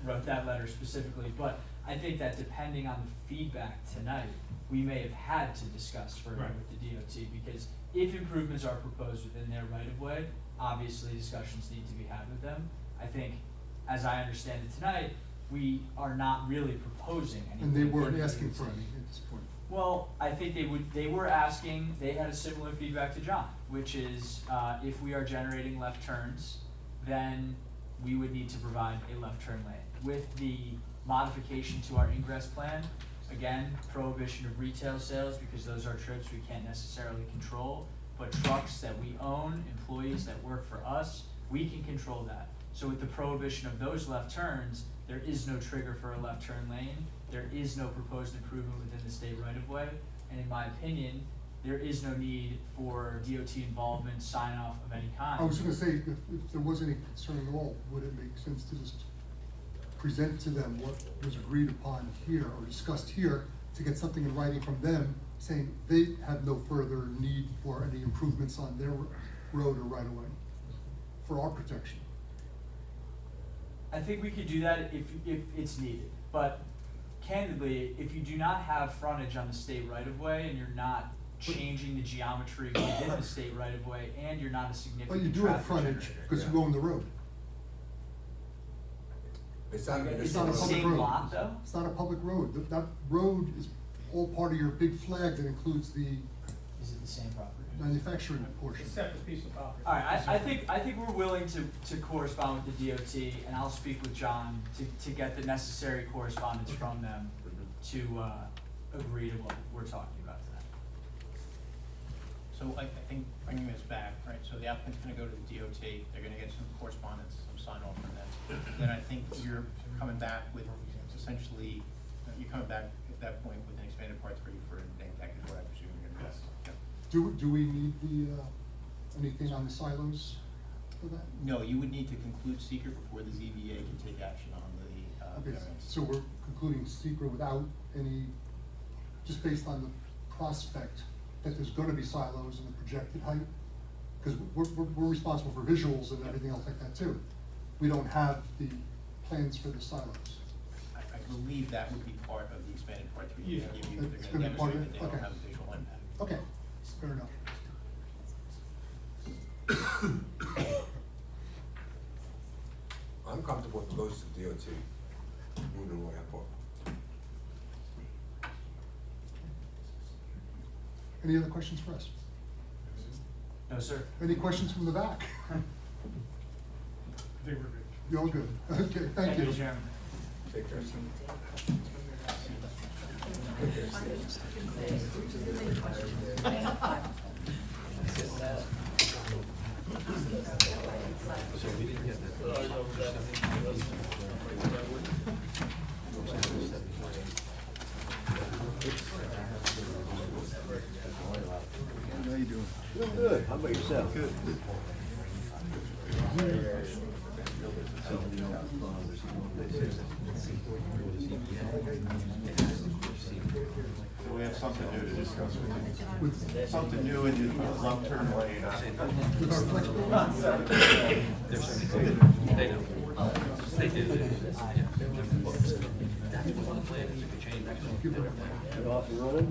S10: wrote that letter specifically, but I think that depending on the feedback tonight, we may have had to discuss further
S7: Right.
S10: with the DOT, because if improvements are proposed within their right of way, obviously discussions need to be had with them. I think, as I understand it tonight, we are not really proposing anything.
S1: And they weren't
S10: in the
S1: asking
S10: DOT.
S1: for any at this point.
S10: Well, I think they were asking, they had a similar feedback to John, which is, if we are generating left turns, then we would need to provide a left turn lane. With the modification to our ingress plan, again, prohibition of retail sales, because those are trips we can't necessarily control, but trucks that we own, employees that work for us, we can control that. So with the prohibition of those left turns, there is no trigger for a left turn lane, there is no proposed improvement within the state right of way, and in my opinion, there is no need for DOT involvement, sign off of any kind.
S1: I was gonna say, if there was any concern at all, would it make sense to just present to them what was agreed upon here or discussed here, to get something in writing from them, saying they have no further need for any improvements on their road or right of way, for our protection?
S10: I think we could do that if it's needed, but candidly, if you do not have frontage on the state right of way and you're not changing the geometry within the state right of way and you're not a
S1: But
S10: significant
S1: you do have
S10: traffic
S1: frontage,
S10: generator.
S1: because you own the road.
S12: It's not,
S10: Is
S12: it's
S10: it
S12: not
S10: the
S12: a
S10: same
S12: public road.
S10: lot though?
S1: It's not a public road. That road is all part of your big flag that includes the
S10: Is it the same property?
S1: manufacturing portion?
S5: It's a separate piece of property.
S10: Alright, I think we're willing to correspond with the DOT, and I'll speak with John to get the necessary correspondence from them to, agree to what we're talking about tonight.
S6: So I think bringing this back, right, so the applicant's gonna go to the DOT, they're gonna get some correspondence, some sign off from them. Then I think you're coming back with essentially, you're coming back at that point with an expanded part 3 for name tag is what I presume you're gonna do.
S1: Do we need the, anything on the silos for that?
S6: No, you would need to conclude secret before the ZBA can take action on the,
S1: Okay,
S6: variance.
S1: so we're concluding secret without any, just based on the prospect that there's gonna be silos and the projected height? Because we're responsible for visuals and everything else like that too. We don't have the plans for the silos.
S6: I believe that would be part of the expanded part 3.
S7: Yeah.
S6: They're gonna
S1: It's gonna be part of
S6: demonstrate that
S1: it?
S6: they don't
S1: Okay.
S6: have a visual impact.
S1: Okay, fair enough.
S12: I'm comfortable if it goes to DOT, moving what I put.
S1: Any other questions for us?
S10: No, sir.
S1: Any questions from the back?
S7: They were good.
S1: You're all good. Okay, thank you.
S10: Chairman.
S12: Take care.
S14: How you doing? Good. How about yourself? Good.
S15: We have something new to discuss with you. Something new in the left turn lane.
S1: With our flexible.
S14: They do. They do. Off and running?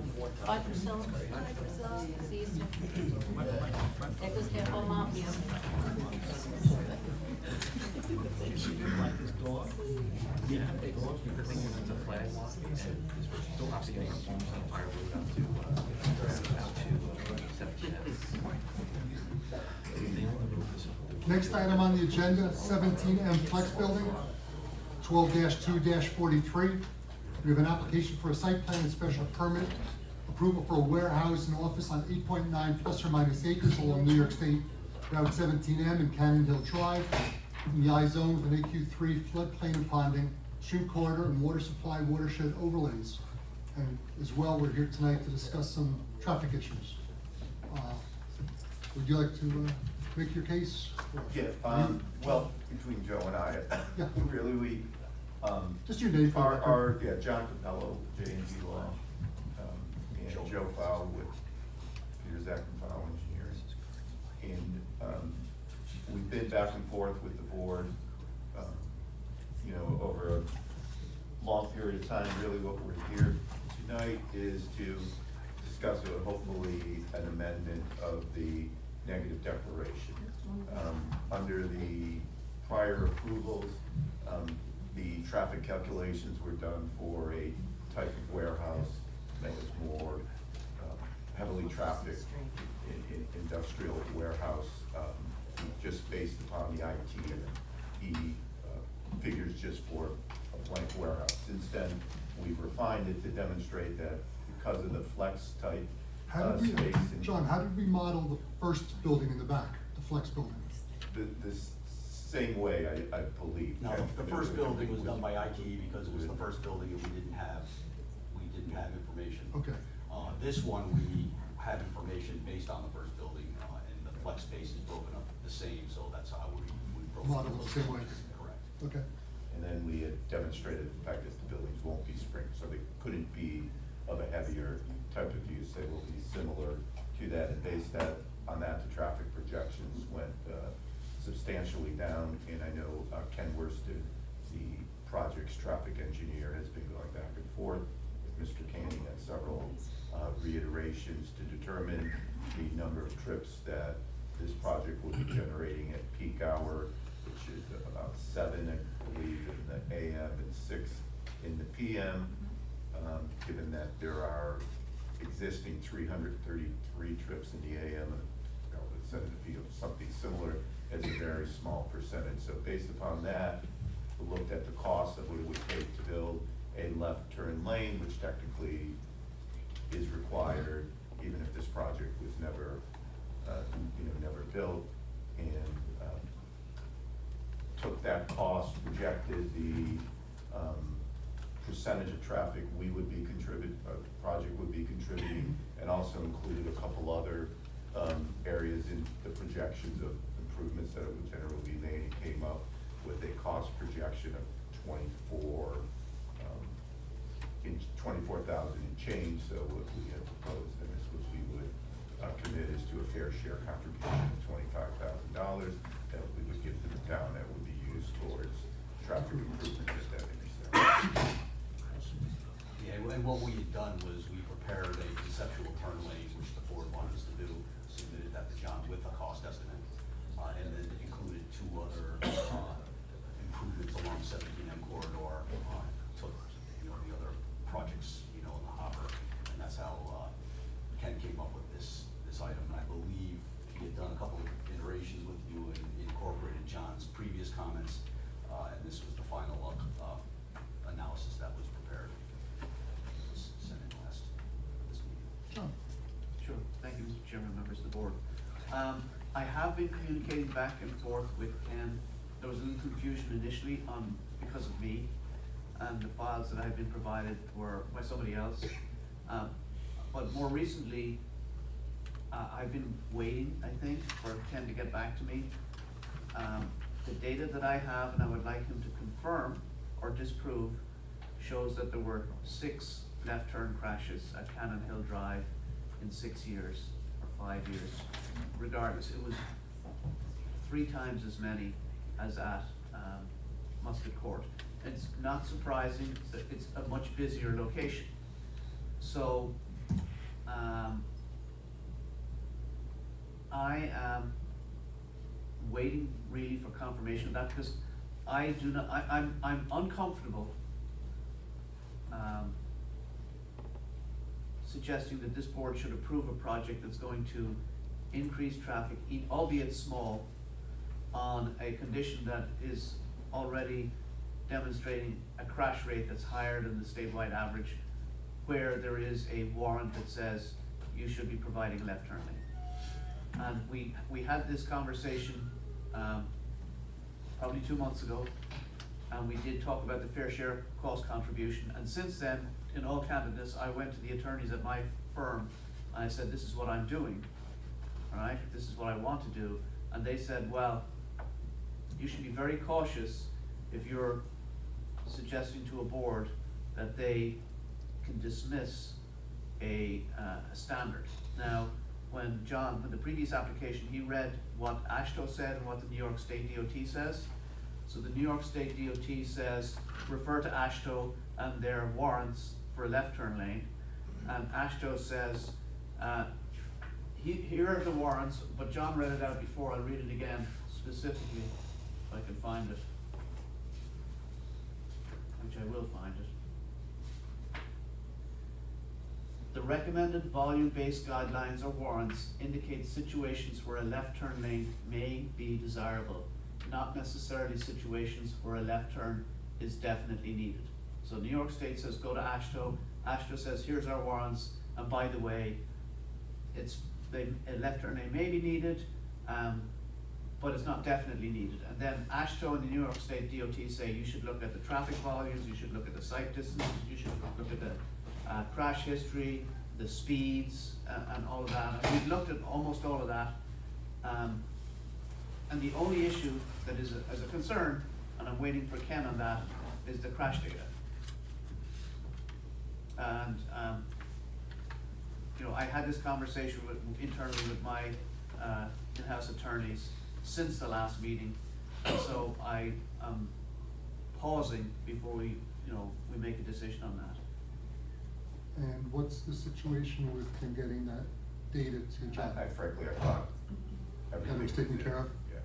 S16: Yeah, the thing is, it's a flag lot, and still not being almost the entire road out to 17
S1: Next item on the agenda, 17M Flex Building, 12-2-43. We have an application for a site plan and special permit, approval for a warehouse and office on 8.9 plus or minus acres along New York State Route 17M and Cannon Hill Drive, in the I-zone with an AQ3 floodplain and ponding, stream corridor and water supply watershed overlays. And as well, we're here tonight to discuss some traffic issues. Would you like to make your case?
S15: Yeah, well, between Joe and I,
S1: Yeah.
S15: really,
S1: Just your name for the record.
S15: yeah, John Capello, J&G Law, and Joe Fowl with Peter Zach and Fowl Engineering. And, we've been back and forth with the board, over a long period of time. Really what we're here tonight is to discuss hopefully an amendment of the negative declaration. Under the prior approvals, the traffic calculations were done for a type of warehouse that was more heavily trafficked industrial warehouse, just based upon the IT and the figures just for a blank warehouse. Since then, we've refined it to demonstrate that because of the flex type
S1: How did we,
S15: space.
S1: John, how did we model the first building in the back, the flex building?
S15: The same way, I believe.
S14: No, the first building was done by IT because it was the first building and we didn't have information.
S1: Okay.
S14: This one, we have information based on the first building, and the flex space is broken up the same, so that's how we broke it.
S1: Model the same way.
S14: Correct.
S1: Okay.
S15: And then we had demonstrated the fact that the buildings won't be sprinkled, so they couldn't be of a heavier type of use. They will be similar to that, and based on that, the traffic projections went substantially down. And I know Ken Worsted, the project's traffic engineer, has been going back and forth with Mr. Canning at several reiterations to determine the number of trips that this project will be generating at peak hour, which is about 7, I believe, in the AM and 6 in the PM. given that there are existing 333 trips in the AM, and it's said to be something similar as a very small percentage. So based upon that, we looked at the cost of what it would take to build a left turn lane, which technically is required, even if this project was never, never built, and took that cost, projected the percentage of traffic we would be project would be contributing, and also included a couple other areas in the projections of improvements that it would generally be made. It came up with a cost projection of 24,000 and change. So what we had proposed, and this was we would commit is to a fair share contribution of $25,000 that we would give to the town that would be used towards traffic improvement at that intersection.
S14: Yeah, and what we had done was we prepared a conceptual turn lane, which the board wanted us to do, submitted that to John with a cost estimate, and then included two other improvements along 17M corridor, took the other projects in the hopper, and that's how Ken came up with this item. And I believe he had done a couple of iterations with you and incorporated John's previous comments, and this was the final analysis that was prepared. It was sent in last for this meeting.
S1: John?
S2: Sure, thank you, Mr. Chairman, members of the board. I have been communicating back and forth with Ken. There was a little confusion initially because of me, and the files that I had been provided were by somebody else. But more recently, I've been waiting, I think, for Ken to get back to me. The data that I have, and I would like him to confirm or disprove, shows that there were 6 left turn crashes at Cannon Hill Drive in 6 years or 5 years. Regardless, it was 3 times as many as at Musket Court. It's not surprising that it's a much busier location. So I am waiting really for confirmation of that, because I'm uncomfortable suggesting that this board should approve a project that's going to increase traffic, albeit small, on a condition that is already demonstrating a crash rate that's higher than the statewide average, where there is a warrant that says you should be providing a left turn lane. And we had this conversation probably 2 months ago, and we did talk about the fair share cost contribution. And since then, in all candidness, I went to the attorneys at my firm and I said, this is what I'm doing, all right? This is what I want to do. And they said, well, you should be very cautious if you're suggesting to a board that they can dismiss a standard. Now, when the previous application, he read what AASHTO said and what the New York State DOT says. So the New York State DOT says, refer to AASHTO and their warrants for a left turn lane. And AASHTO says, here are the warrants, but John read it out before. I'll read it again specifically, if I can find it, which I will find it. The recommended volume-based guidelines or warrants indicate situations where a left turn lane may be desirable, not necessarily situations where a left turn is definitely needed. So New York State says go to AASHTO. AASHTO says here's our warrants, and by the way, a left turn lane may be needed, but it's not definitely needed. And then AASHTO and the New York State DOT say you should look at the traffic volumes, you should look at the site distances, you should look at the crash history, the speeds, and all of that. And we've looked at almost all of that. And the only issue that is as a concern, and I'm waiting for Ken on that, is the crash data. And I had this conversation internally with my in-house attorneys since the last meeting, so I am pausing before we make a decision on that.
S1: And what's the situation with Ken getting that data to John?
S15: I frankly, I thought everything
S1: was taken care of?
S15: Yeah.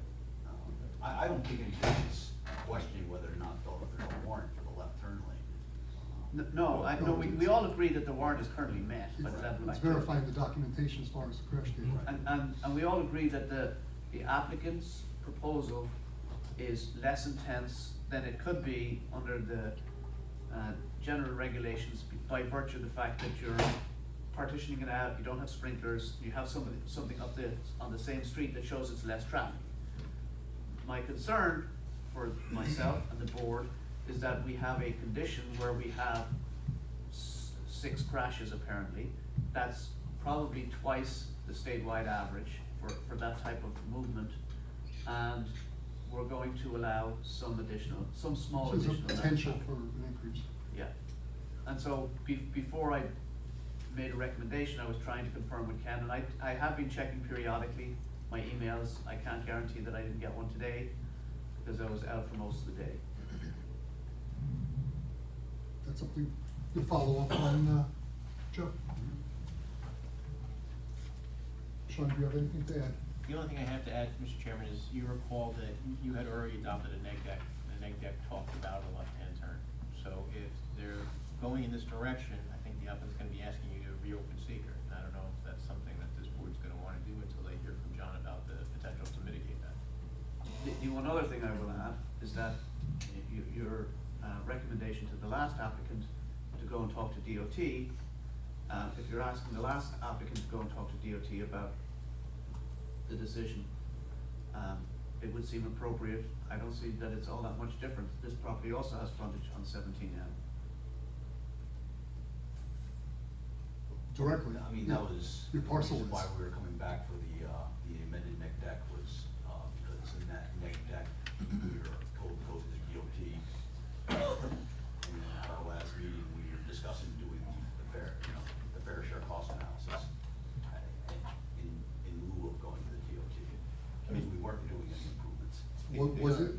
S14: I don't think anybody is questioning whether or not there's a warrant for the left turn lane.
S2: No, no, we all agree that the warrant is currently met by the level of
S1: It's
S2: activity.
S1: verifying the documentation as far as the crash data.
S2: And we all agree that the applicant's proposal is less intense than it could be under the general regulations by virtue of the fact that you're partitioning it out, you don't have sprinklers, you have something up on the same street that shows it's less traffic. My concern for myself and the board is that we have a condition where we have 6 crashes apparently. That's probably twice the statewide average for that type of movement. And we're going to allow some small
S1: So there's
S2: additional.
S1: a potential for an increase.
S2: Yeah. And so before I made a recommendation, I was trying to confirm with Ken, and I have been checking periodically my emails. I can't guarantee that I didn't get one today because I was out for most of the day.
S1: That's something to follow up on, Joe. Sean, do you have anything to add?
S6: The only thing I have to add, Mr. Chairman, is you recall that you had already adopted a neg deck. The neg deck talked about a left-hand turn. So if they're going in this direction, I think the applicant's gonna be asking you to reopen seeker. And I don't know if that's something that this board's gonna wanna do until they hear from John about the potential to mitigate that.
S2: The one other thing I will add is that your recommendation to the last applicant to go and talk to DOT, if you're asking the last applicant to go and talk to DOT about the decision, it would seem appropriate. I don't see that it's all that much different. This property also has frontage on 17M.
S1: Directly.
S14: I mean,
S1: Yeah.
S14: that was,
S1: Your parcel
S14: the reason why
S1: is.
S14: we were coming back for the amended neg deck was, because in that neg deck, we were told to go to the DOT. And at our last meeting, we were discussing doing the fair share cost analysis in lieu of going to the DOT. I mean, we weren't doing any improvements.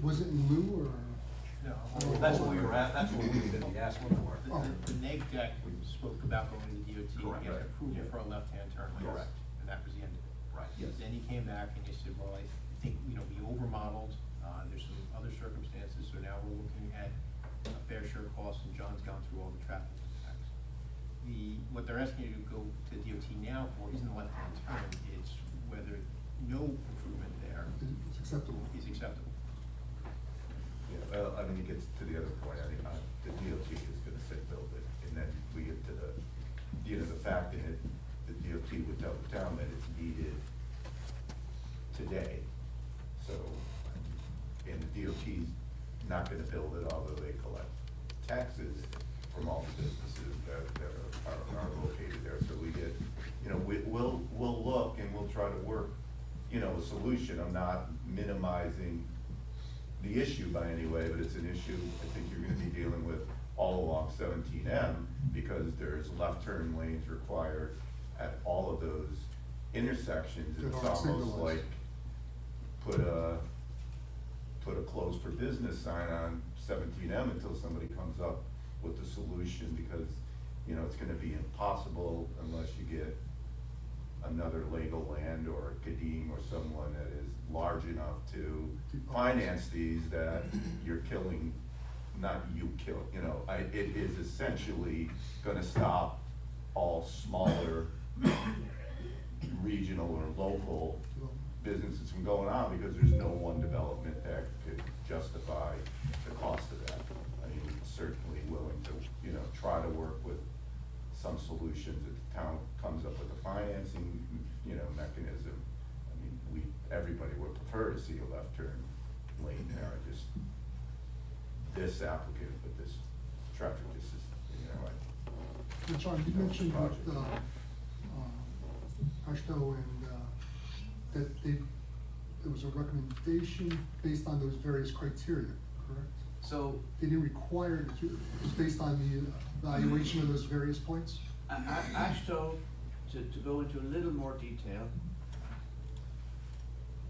S1: Was it in lieu or?
S6: No.
S14: That's what we were that's what we were gonna be asking for.
S6: The neg deck spoke about going to DOT to
S14: Correct.
S6: get approval for a left-hand turn lane.
S14: Correct.
S6: And that was the end of it.
S14: Right.
S6: Yes. Then he came back and he said, well, I think, we over-modeled, there's some other circumstances, so now we're looking at a fair share cost, and John's gone through all the traffic impacts. What they're asking you to go to DOT now for isn't a left-hand turn, it's whether no improvement there
S1: It's acceptable.
S6: is acceptable.
S15: Yeah, well, I mean, it gets to the other point, I mean, the DOT is gonna say build it, and then we get to the fact that the DOT would tell the town that it's needed today. So, and the DOT's not gonna build it, although they collect taxes from all the businesses that are located there. So we get, we'll look and we'll try to work, a solution. I'm not minimizing the issue by any way, but it's an issue I think you're gonna be dealing with all along 17M, because there's left turn lanes required at all of those intersections.
S1: That
S15: It's
S1: aren't
S15: almost
S1: signalized.
S15: like put a closed for business sign on 17M until somebody comes up with the solution, because, it's gonna be impossible unless you get another legal land or Kadim or someone that is large enough to finance these, that you're killing, not you kill, it is essentially gonna stop all smaller regional or local businesses from going on, because there's no one development that could justify the cost of that. I mean, certainly willing to, try to work with some solutions if the town comes up with a financing, mechanism. I mean, everybody would prefer to see a left turn lane there, this applicant, but this traffic just is,
S1: And John, you mentioned with, Ashto and, that there was a recommendation based on those various criteria, correct?
S2: So
S1: They didn't require it it was based on the evaluation of those various points?
S2: AASHTO, to go into a little more detail,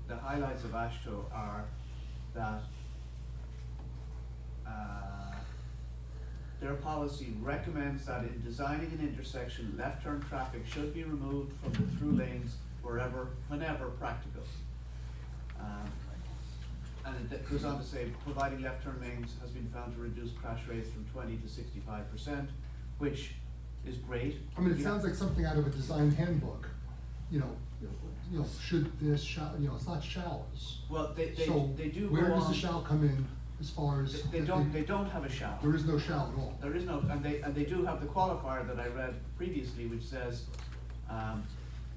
S2: the highlights of AASHTO are that their policy recommends that in designing an intersection, left turn traffic should be removed from the through lanes whenever practical. And it goes on to say, providing left turn lanes has been found to reduce crash rates from 20 to 65%, which is great.
S1: I mean, it sounds like something out of a design handbook, you know, should this, it's not shallows.
S2: Well, they
S1: So
S2: do
S1: where
S2: go
S1: does the
S2: on-
S1: shall come in as far as?
S2: They don't have a shall.
S1: There is no shall at all.
S2: There is no, and they do have the qualifier that I read previously, which says,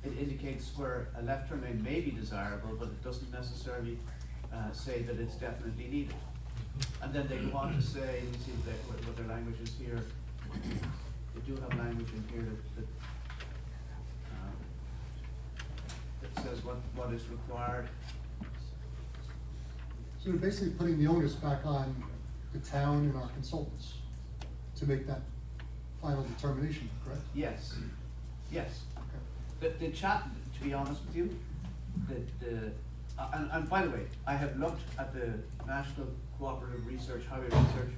S2: it indicates where a left turn lane may be desirable, but it doesn't necessarily, say that it's definitely needed. And then they go on to say, let me see what their language is here. They do have language in here that says what is required.
S1: So they're basically putting the onus back on the town and our consultants to make that final determination, correct?
S2: Yes, yes.
S1: Okay.
S2: The chat, to be honest with you, and by the way, I have looked at the National Cooperative Research, Highway Research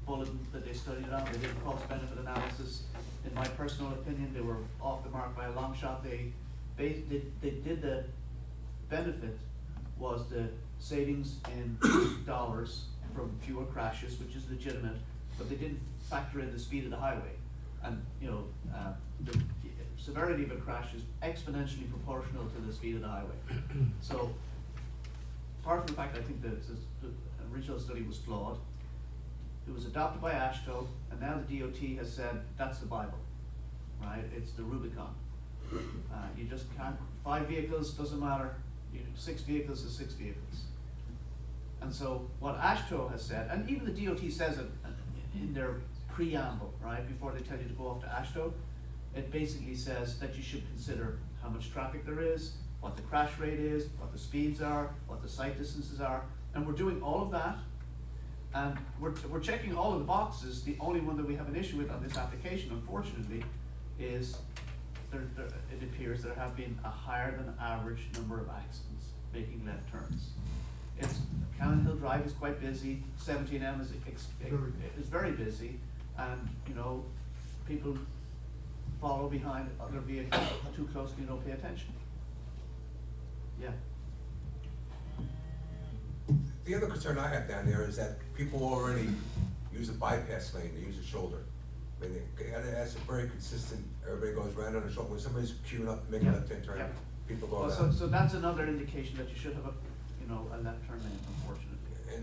S2: bulletin that they studied on. They did cost benefit analysis. In my personal opinion, they were off the mark by a long shot. They did the benefit was the savings in dollars from fewer crashes, which is legitimate, but they didn't factor in the speed of the highway. And, the severity of a crash is exponentially proportional to the speed of the highway. So, apart from the fact I think that the original study was flawed, it was adopted by AASHTO, and now the DOT has said that's the Bible, right? It's the Rubicon. You just can't, 5 vehicles, doesn't matter, 6 vehicles is 6 vehicles. And so what AASHTO has said, and even the DOT says it in their preamble, right, before they tell you to go off to AASHTO, it basically says that you should consider how much traffic there is, what the crash rate is, what the speeds are, what the sight distances are, and we're doing all of that, and we're checking all of the boxes. The only one that we have an issue with on this application, unfortunately, is it appears there have been a higher than average number of accidents making left turns. Cannon Hill Drive is quite busy, 17M is very busy, and, people follow behind other vehicles too closely and don't pay attention. Yeah.
S12: The other concern I have down there is that people already use a bypass lane, they use a shoulder. I mean, that's a very consistent, everybody goes around on the shoulder, when somebody's queuing up to make a left-hand turn, people go
S2: Well,
S12: around.
S2: so that's another indication that you should have a left turn lane, unfortunately.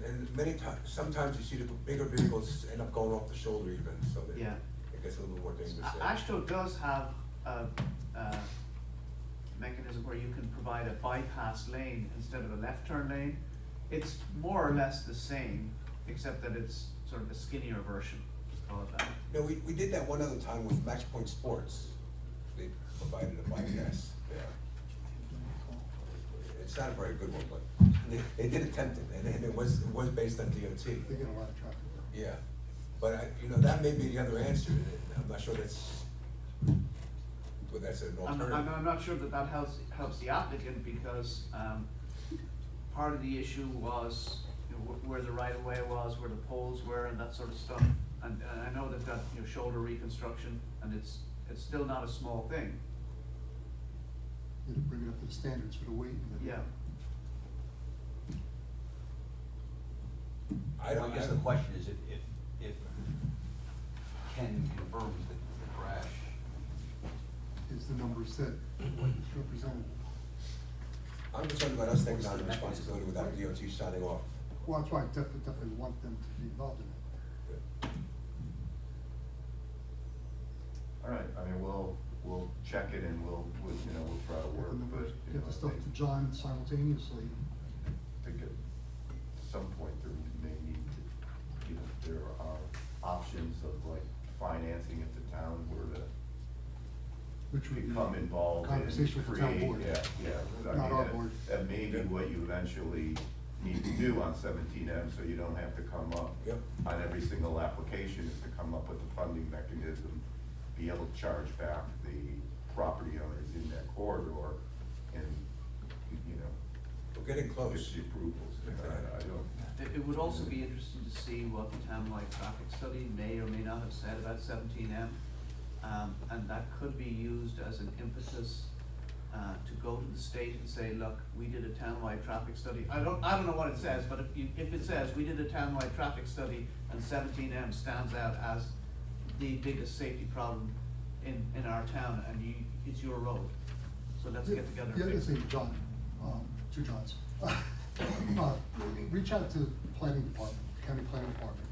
S12: And many times, sometimes you see the bigger vehicles end up going off the shoulder even, so that
S2: Yeah.
S12: it gets a little bit more dangerous there.
S2: AASHTO does have a mechanism where you can provide a bypass lane instead of a left turn lane. It's more or less the same, except that it's sort of a skinnier version, let's call it that.
S12: No, we did that one other time with Match Point Sports. They provided a bypass there. It's not a very good one, but they did attempt it, and it was based on DOT.
S1: They get a lot of traffic there.
S12: Yeah, but that may be the other answer. I'm not sure that's an alternative.
S2: I'm not sure that helps the applicant, because part of the issue was where the right of way was, where the poles were, and that sort of stuff. And I know they've got shoulder reconstruction, and it's still not a small thing.
S1: You know, bring it up to the standards for the weight. And the-
S2: Yeah.
S14: I guess the question is if Ken confirms the crash,
S1: Is the numbers that is represented.
S12: I'm concerned about us taking on the responsibility without DOT signing off.
S1: Well, that's why I definitely want them to be involved in it.
S15: All right, I mean, we'll check it and we'll try to work, but,
S1: Get the stuff to John simultaneously.
S15: I think at some point there may need to, there are options of like financing if the town were to
S1: Which would be
S15: become involved in
S1: conversation with the town
S15: create,
S1: board.
S15: yeah. I
S1: Not
S15: mean,
S1: our
S15: that-
S1: board.
S15: That may be what you eventually need to do on 17M, so you don't have to come up on every single application, is to come up with a funding mechanism, be able to charge back the property owners in that corridor, and,
S12: We're getting close.
S15: get the approvals. I don't.
S2: It would also be interesting to see what the townwide traffic study may or may not have said about 17M. And that could be used as an impetus to go to the state and say, look, we did a townwide traffic study. I don't know what it says, but if it says, we did a townwide traffic study and 17M stands out as the biggest safety problem in our town, and it's your road, so let's get together.
S1: The other thing, John, two Johns, reach out to the planning department, county planning department,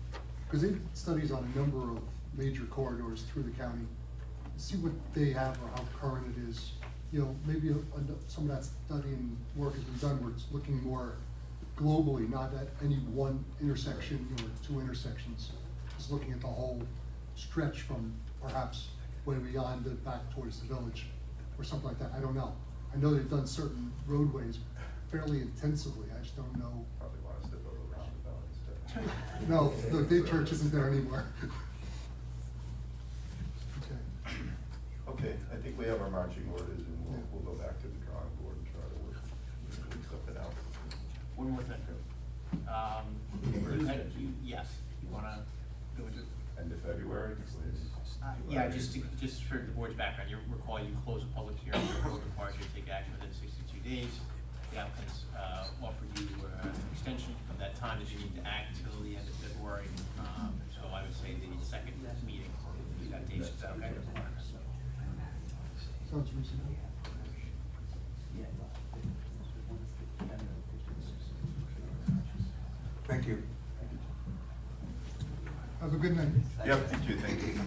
S1: because they did studies on a number of major corridors through the county. See what they have or how current it is. You know, maybe some of that study and work has been done where it's looking more globally, not at any one intersection or two intersections. Just looking at the whole stretch from perhaps way beyond it back towards the village or something like that. I don't know. I know they've done certain roadways fairly intensively. I just don't know.
S15: Probably want us to build a roundabout instead.
S1: No, the Dave Church isn't there anymore. Okay.
S15: Okay, I think we have our marching orders, and we'll go back to the drawing board and try to work something out.
S6: One more thing. Yes, you wanna go into?
S15: End of February, please.
S6: Yeah, just for the board's background, you recall you closed a public hearing, your code requires you to take action within 62 days. The applicants offered you an extension of that time that you need to act till the end of February. So I would say the second meeting, you got dates, is that okay?
S1: Sounds reasonable.
S12: Thank you.
S1: Have a good night.
S15: Yep, you too, thank you.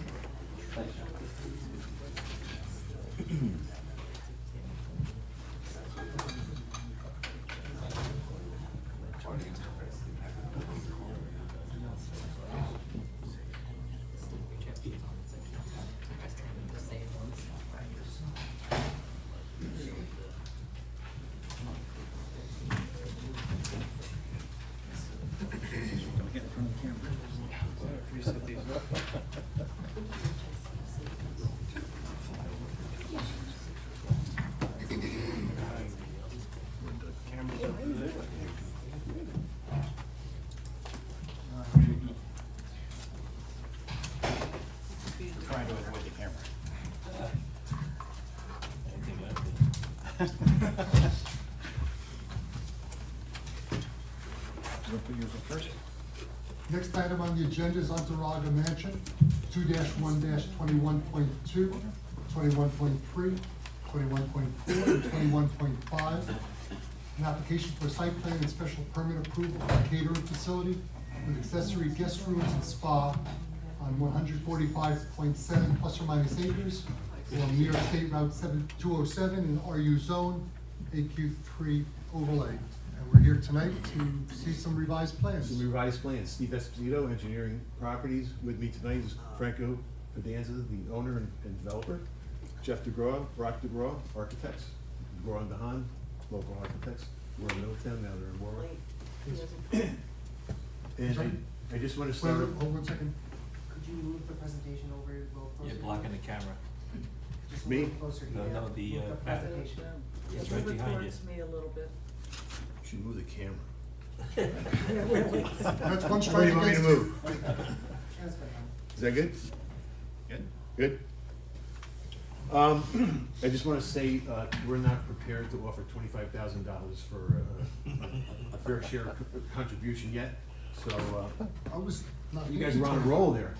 S6: Trying to avoid the camera.
S1: Next item on the agenda is Ontoraga Mansion, 2-1-21.2, 21.3, 21.4, and 21.5. An application for site plan and special permit approval for a catering facility with accessory guest rooms and spa on 145.7 plus or minus acres along New York State Route 207 in RU zone, AQ3 overlay. And we're here tonight to see some revised plans.
S3: Some revised plans. Steve Esposito, Engineering Properties. With me tonight is Franco Fidanza, the owner and developer. Jeff DeGraw, Brock DeGraw, architects. DeGraw and DeHaan, local architects. We're in Middletown, now they're in Warwick. And I just want to
S1: Wait,
S3: start.
S1: hold 1 second.
S8: Could you move the presentation over a little closer?
S16: You're blocking the camera.
S8: Just a
S3: Me?
S8: little closer.
S16: No,
S8: yeah.
S16: no, the,
S8: Move
S16: back.
S8: presentation.
S16: It's right behind you.
S4: Towards me a little bit.
S3: Should move the camera.
S1: That's one
S3: Where do
S1: strike
S3: you want me to
S1: against you.
S3: move?
S8: That's good, huh?
S3: Is that good?
S6: Good?
S3: Good? I just want to say, we're not prepared to offer $25,000 for a fair share contribution yet, so,
S1: I was not.
S3: you guys are on a roll there.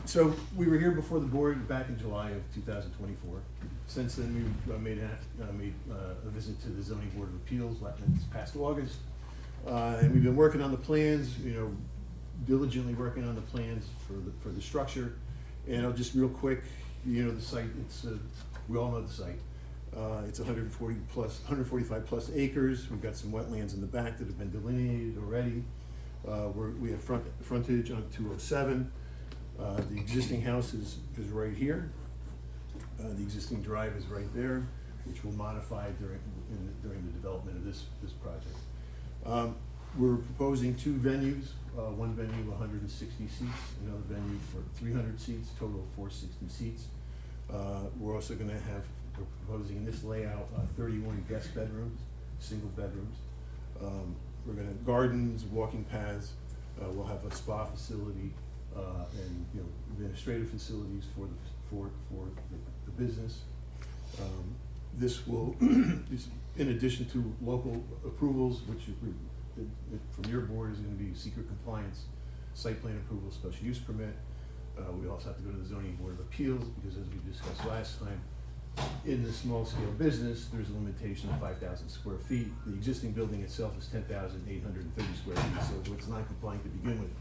S3: So we were here before the board back in July of 2024. Since then, we've made a visit to the Zoning Board of Appeals this past August. And we've been working on the plans, diligently working on the plans for the structure. And I'll just real quick, the site, we all know the site. It's 145 plus acres. We've got some wetlands in the back that have been delineated already. We have frontage on 207. The existing house is right here. The existing drive is right there, which we'll modify during the development of this project. We're proposing two venues, one venue 160 seats, another venue for 300 seats, total of 460 seats. We're also we're proposing in this layout 31 guest bedrooms, single bedrooms. We're gonna have gardens, walking paths. We'll have a spa facility and administrative facilities for the business. This will, is in addition to local approvals, which from your board is gonna be secret compliance, site plan approval, special use permit. We also have to go to the zoning board of appeals, because as we discussed last time, in the small scale business, there's a limitation of 5,000 square feet. The existing building itself is 10,830 square feet, so it's not compliant to begin with.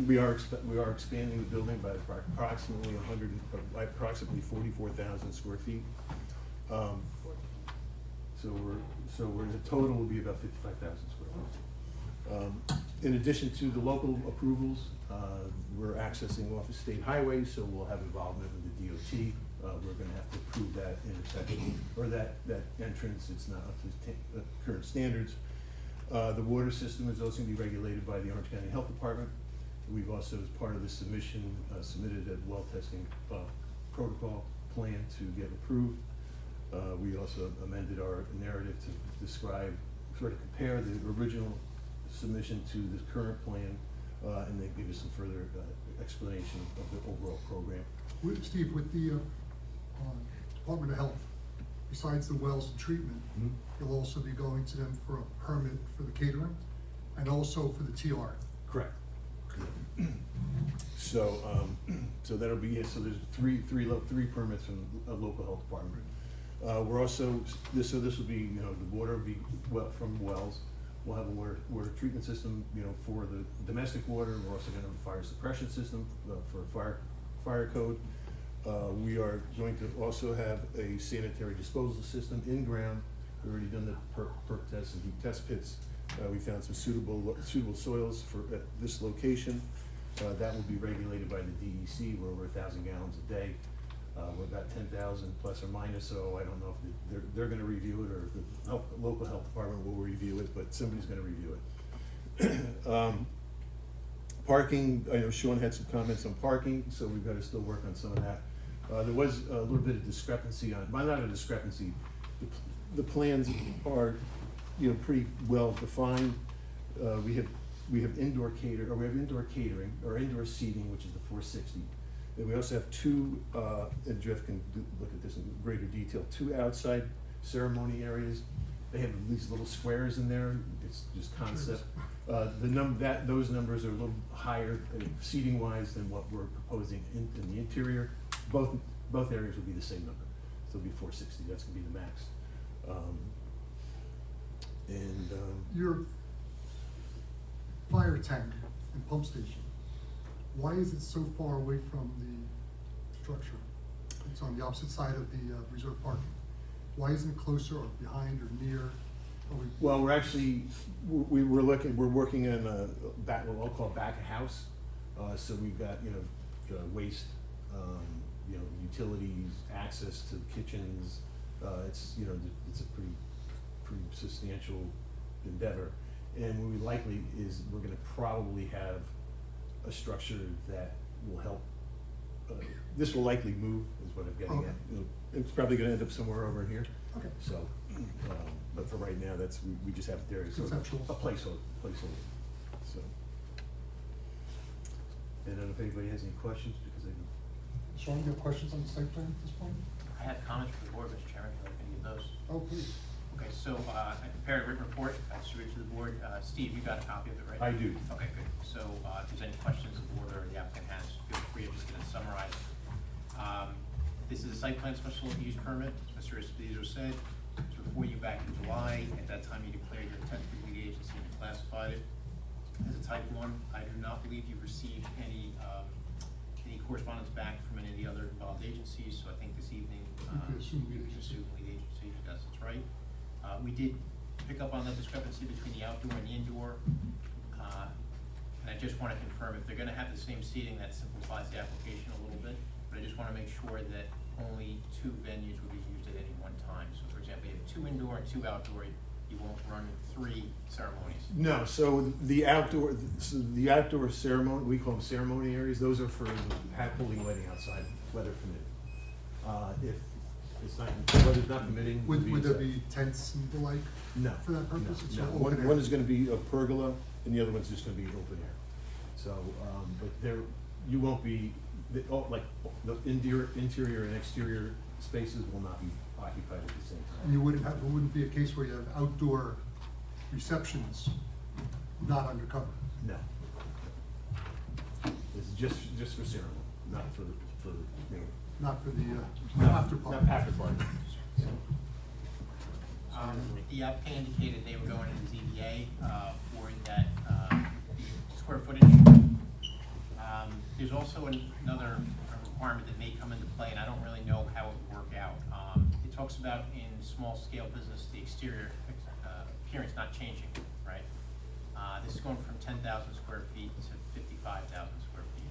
S3: We are expanding the building by approximately 44,000 square feet. So the total will be about 55,000 square feet. In addition to the local approvals, we're accessing off of state highways, so we'll have involvement with the DOT. We're gonna have to approve that intersection, or that entrance. It's not up to current standards. The water system is also gonna be regulated by the Orange County Health Department. We've also, as part of the submission, submitted a well testing protocol plan to get approved. We also amended our narrative to describe, sort of compare the original submission to the current plan, and then give us some further explanation of the overall program.
S1: Steve, with the Department of Health, besides the wells and treatment, you'll also be going to them for a permit for the catering and also for the TR.
S3: Correct. So, so that'll be it. So there's three permits from a local health department. We're also, so this will be, the water will be from wells. We'll have a water treatment system, for the domestic water. We're also gonna have a fire suppression system for fire code. We are going to also have a sanitary disposal system in ground. We've already done the perk tests and deep test pits. We found some suitable soils for at this location. That will be regulated by the DEC. We're over 1,000 gallons a day. We're about 10,000 plus or minus, so I don't know if they're gonna review it, or if the local health department will review it, but somebody's gonna review it. Parking, I know Sean had some comments on parking, so we've got to still work on some of that. There was a little bit of discrepancy on, well, not a discrepancy, the plans are, pretty well defined. We have indoor catering, or indoor seating, which is the 460. And we also have two, and Jeff can look at this in greater detail, two outside ceremony areas. They have these little squares in there. It's just concept. Those numbers are a little higher seating wise than what we're proposing in the interior. Both areas will be the same number. So it'll be 460. That's gonna be the max.
S1: Your fire tank and pump station, why is it so far away from the structure? It's on the opposite side of the reserve parking. Why isn't it closer or behind or near?
S3: Well, we're actually, we're working on what I'll call back of house. So we've got, waste, utilities, access to kitchens. It's a pretty substantial endeavor. And what we likely is we're gonna probably have a structure that will help. This will likely move, is what I'm getting at. It's probably gonna end up somewhere over here.
S1: Okay.
S3: So, but for right now, we just have it there as sort of a placeholder. So, I don't know if anybody has any questions, because
S1: Sean, you have questions on the site plan at this point?
S6: I have comments for the board, Mr. Chairman, if you'd like any of those.
S1: Oh, please.
S6: Okay, so I prepared a written report, I distributed to the board. Steve, you got a copy of it, right?
S3: I do.
S6: Okay, good. So if there's any questions the board or the applicant has, feel free. I'm just gonna summarize. This is a site plan special use permit, as Mr. Esposito said. It was before you back in July. At that time, you declared your intent to lead agency and classified it as a type 1. I do not believe you've received any correspondence back from any of the other involved agencies, so I think this evening,
S1: You can assume lead agency.
S6: lead agency, yes, that's right. We did pick up on that discrepancy between the outdoor and the indoor. And I just wanna confirm, if they're gonna have the same seating, that simplifies the application a little bit. But I just wanna make sure that only 2 venues will be used at any one time. So for example, you have 2 indoor and 2 outdoor, you won't run 3 ceremonies.
S3: No, so the outdoor ceremony, we call them ceremony areas, those are for holding a wedding outside, weather permitting. If it's not, weather's not permitting.
S1: Would there be tents and the like?
S3: No.
S1: For that purpose?
S3: No,
S1: It's
S3: no.
S1: all open air?
S3: One is gonna be a pergola, and the other one's just gonna be open air. So, but you won't be, like, the interior and exterior spaces will not be occupied at the same time.
S1: And you wouldn't have, it wouldn't be a case where you have outdoor receptions not undercover.
S3: No. It's just for ceremony, not for, you know.
S1: Not for the,
S3: not-
S1: after party.
S3: Not after party.
S6: The applicant indicated they were going to the ZBA, for that, square footage. There's also another requirement that may come into play, and I don't really know how it would work out. It talks about in small scale business, the exterior, appearance not changing, right? This is going from 10,000 square feet to 55,000 square feet.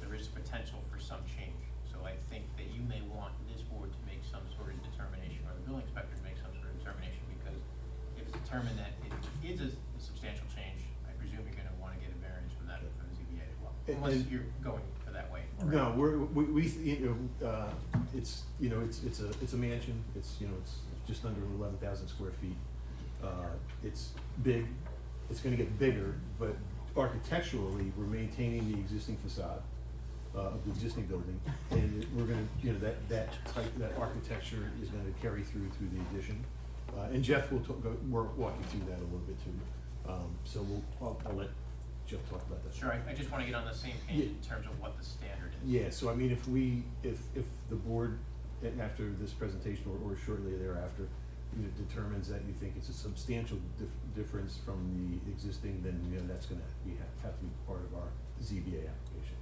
S6: There is potential for some change. So I think that you may want this board to make some sort of determination, or the building inspector to make some sort of determination, because if it's determined that it is a substantial change, I presume you're gonna wanna get a variance from that, from the ZBA as well, unless you're going for that way.
S3: No, it's, you know, it's a mansion, it's just under 11,000 square feet. It's big, it's gonna get bigger, but architecturally, we're maintaining the existing facade of the existing building, and we're gonna, you know, that architecture is gonna carry through the addition. And Jeff will walk you through that a little bit too. So I'll let Jeff talk about that.
S6: Sure, I just wanna get on the same page in terms of what the standard is.
S3: Yeah, so I mean, if the board, after this presentation or shortly thereafter, you know, determines that you think it's a substantial difference from the existing, then, you know, that's gonna have to be part of our ZBA application.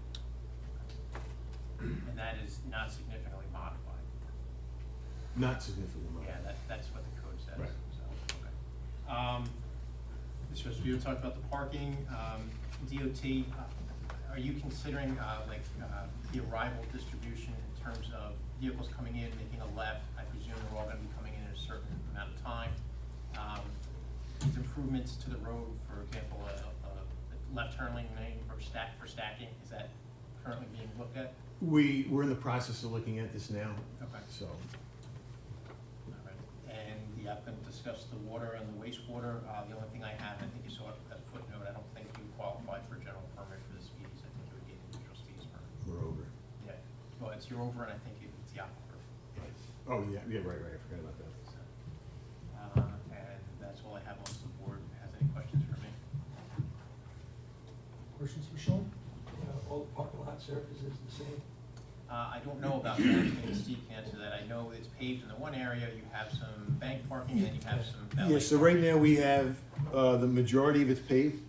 S6: And that is not significantly modified.
S3: Not significantly modified.
S6: Yeah, that's what the code says,
S3: Right.
S6: so, okay. Mr. Esposito talked about the parking, DOT, are you considering, the arrival distribution in terms of vehicles coming in, making a left? I presume they're all gonna be coming in at a certain amount of time. These improvements to the road, for example, a left turn lane for stacking, is that currently being looked at?
S3: We're in the process of looking at this now.
S6: Okay.
S3: So,
S6: All right. And the applicant discussed the water and the wastewater. The only thing I have, I think you saw it at a footnote, I don't think you qualified for a general permit for the speeds. I think you would get an individual speeds permit.
S3: we're over.
S6: Yeah, well, you're over, and I think it's the aquifer.
S3: Oh, yeah, right, I forgot about that.
S6: And that's all I have unless the board has any questions for me.
S1: Questions for Sean?
S17: All the parking lot surface is the same?
S6: I don't know about that, I think Steve can answer that. I know it's paved in the one area, you have some bank parking, and then you have some valet.
S3: Yeah, so right now we have, the majority of it's paved.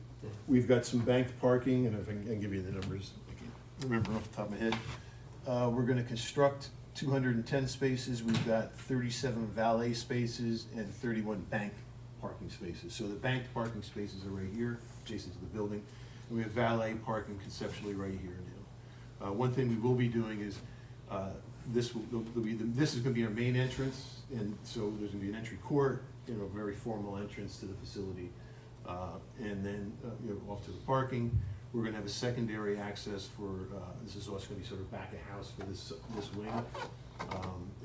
S3: We've got some banked parking, and if I can give you the numbers, I can't remember off the top of my head. We're gonna construct 210 spaces, we've got 37 valet spaces and 31 bank parking spaces. So the banked parking spaces are right here, adjacent to the building, and we have valet parking conceptually right here now. One thing we will be doing is, this is gonna be our main entrance, and so there's gonna be an entry court, you know, very formal entrance to the facility. And then, you know, off to the parking, we're gonna have a secondary access for, this is also gonna be sort of back of house for this wing.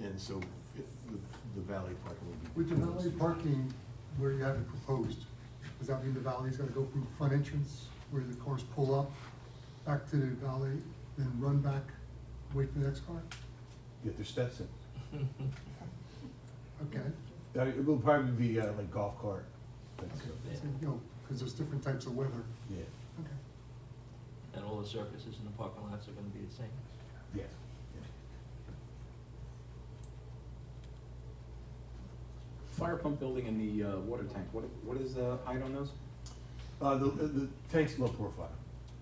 S3: And so the valet parking will be.
S1: With the valet parking where you have it proposed, does that mean the valet's gonna go from the front entrance where the cars pull up, back to the valet, then run back, wait for the next car?
S3: Get their steps in.
S1: Okay.
S3: It will probably be like golf cart. Like, so.
S1: So, you know, because there's different types of weather.
S3: Yeah.
S1: Okay.
S17: And all the surfaces in the parking lots are gonna be the same?
S3: Yes.
S18: Fire pump building and the water tank, what is the height on those?
S3: The tank's low profile.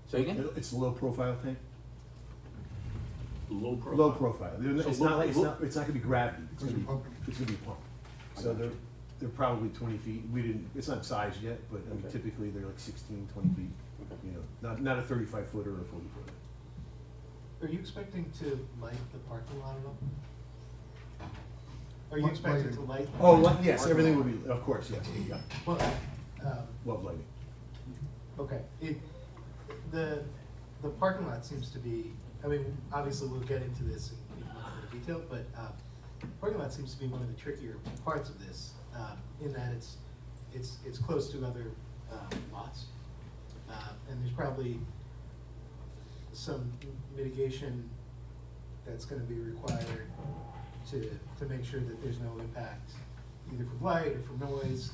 S18: Say again?
S3: It's a low profile tank.
S18: Low profile?
S3: Low profile.
S18: So
S3: It's
S18: low-
S3: not like,
S18: low-
S3: it's not gonna be gravity. It's gonna be
S1: pumping.
S3: It's gonna be pumped. So they're probably 20 feet. It's not sized yet, but I mean,
S18: Okay.
S3: typically they're like 16, 20 feet. You know, not a 35 footer or a 40 footer.
S11: Are you expecting to light the parking lot at all? Are you
S1: What
S11: expecting
S1: lighting?
S11: to light?
S3: Oh,
S11: the
S3: yes,
S11: parking
S3: everything
S11: lot?
S3: will be, of course, yes, yeah.
S11: Well,
S3: Love lighting.
S11: okay, the parking lot seems to be, I mean, obviously we'll get into this in a little bit of detail, but, parking lot seems to be one of the trickier parts of this, in that it's close to other, lots. And there's probably some mitigation that's gonna be required to make sure that there's no impact either from light or from noise.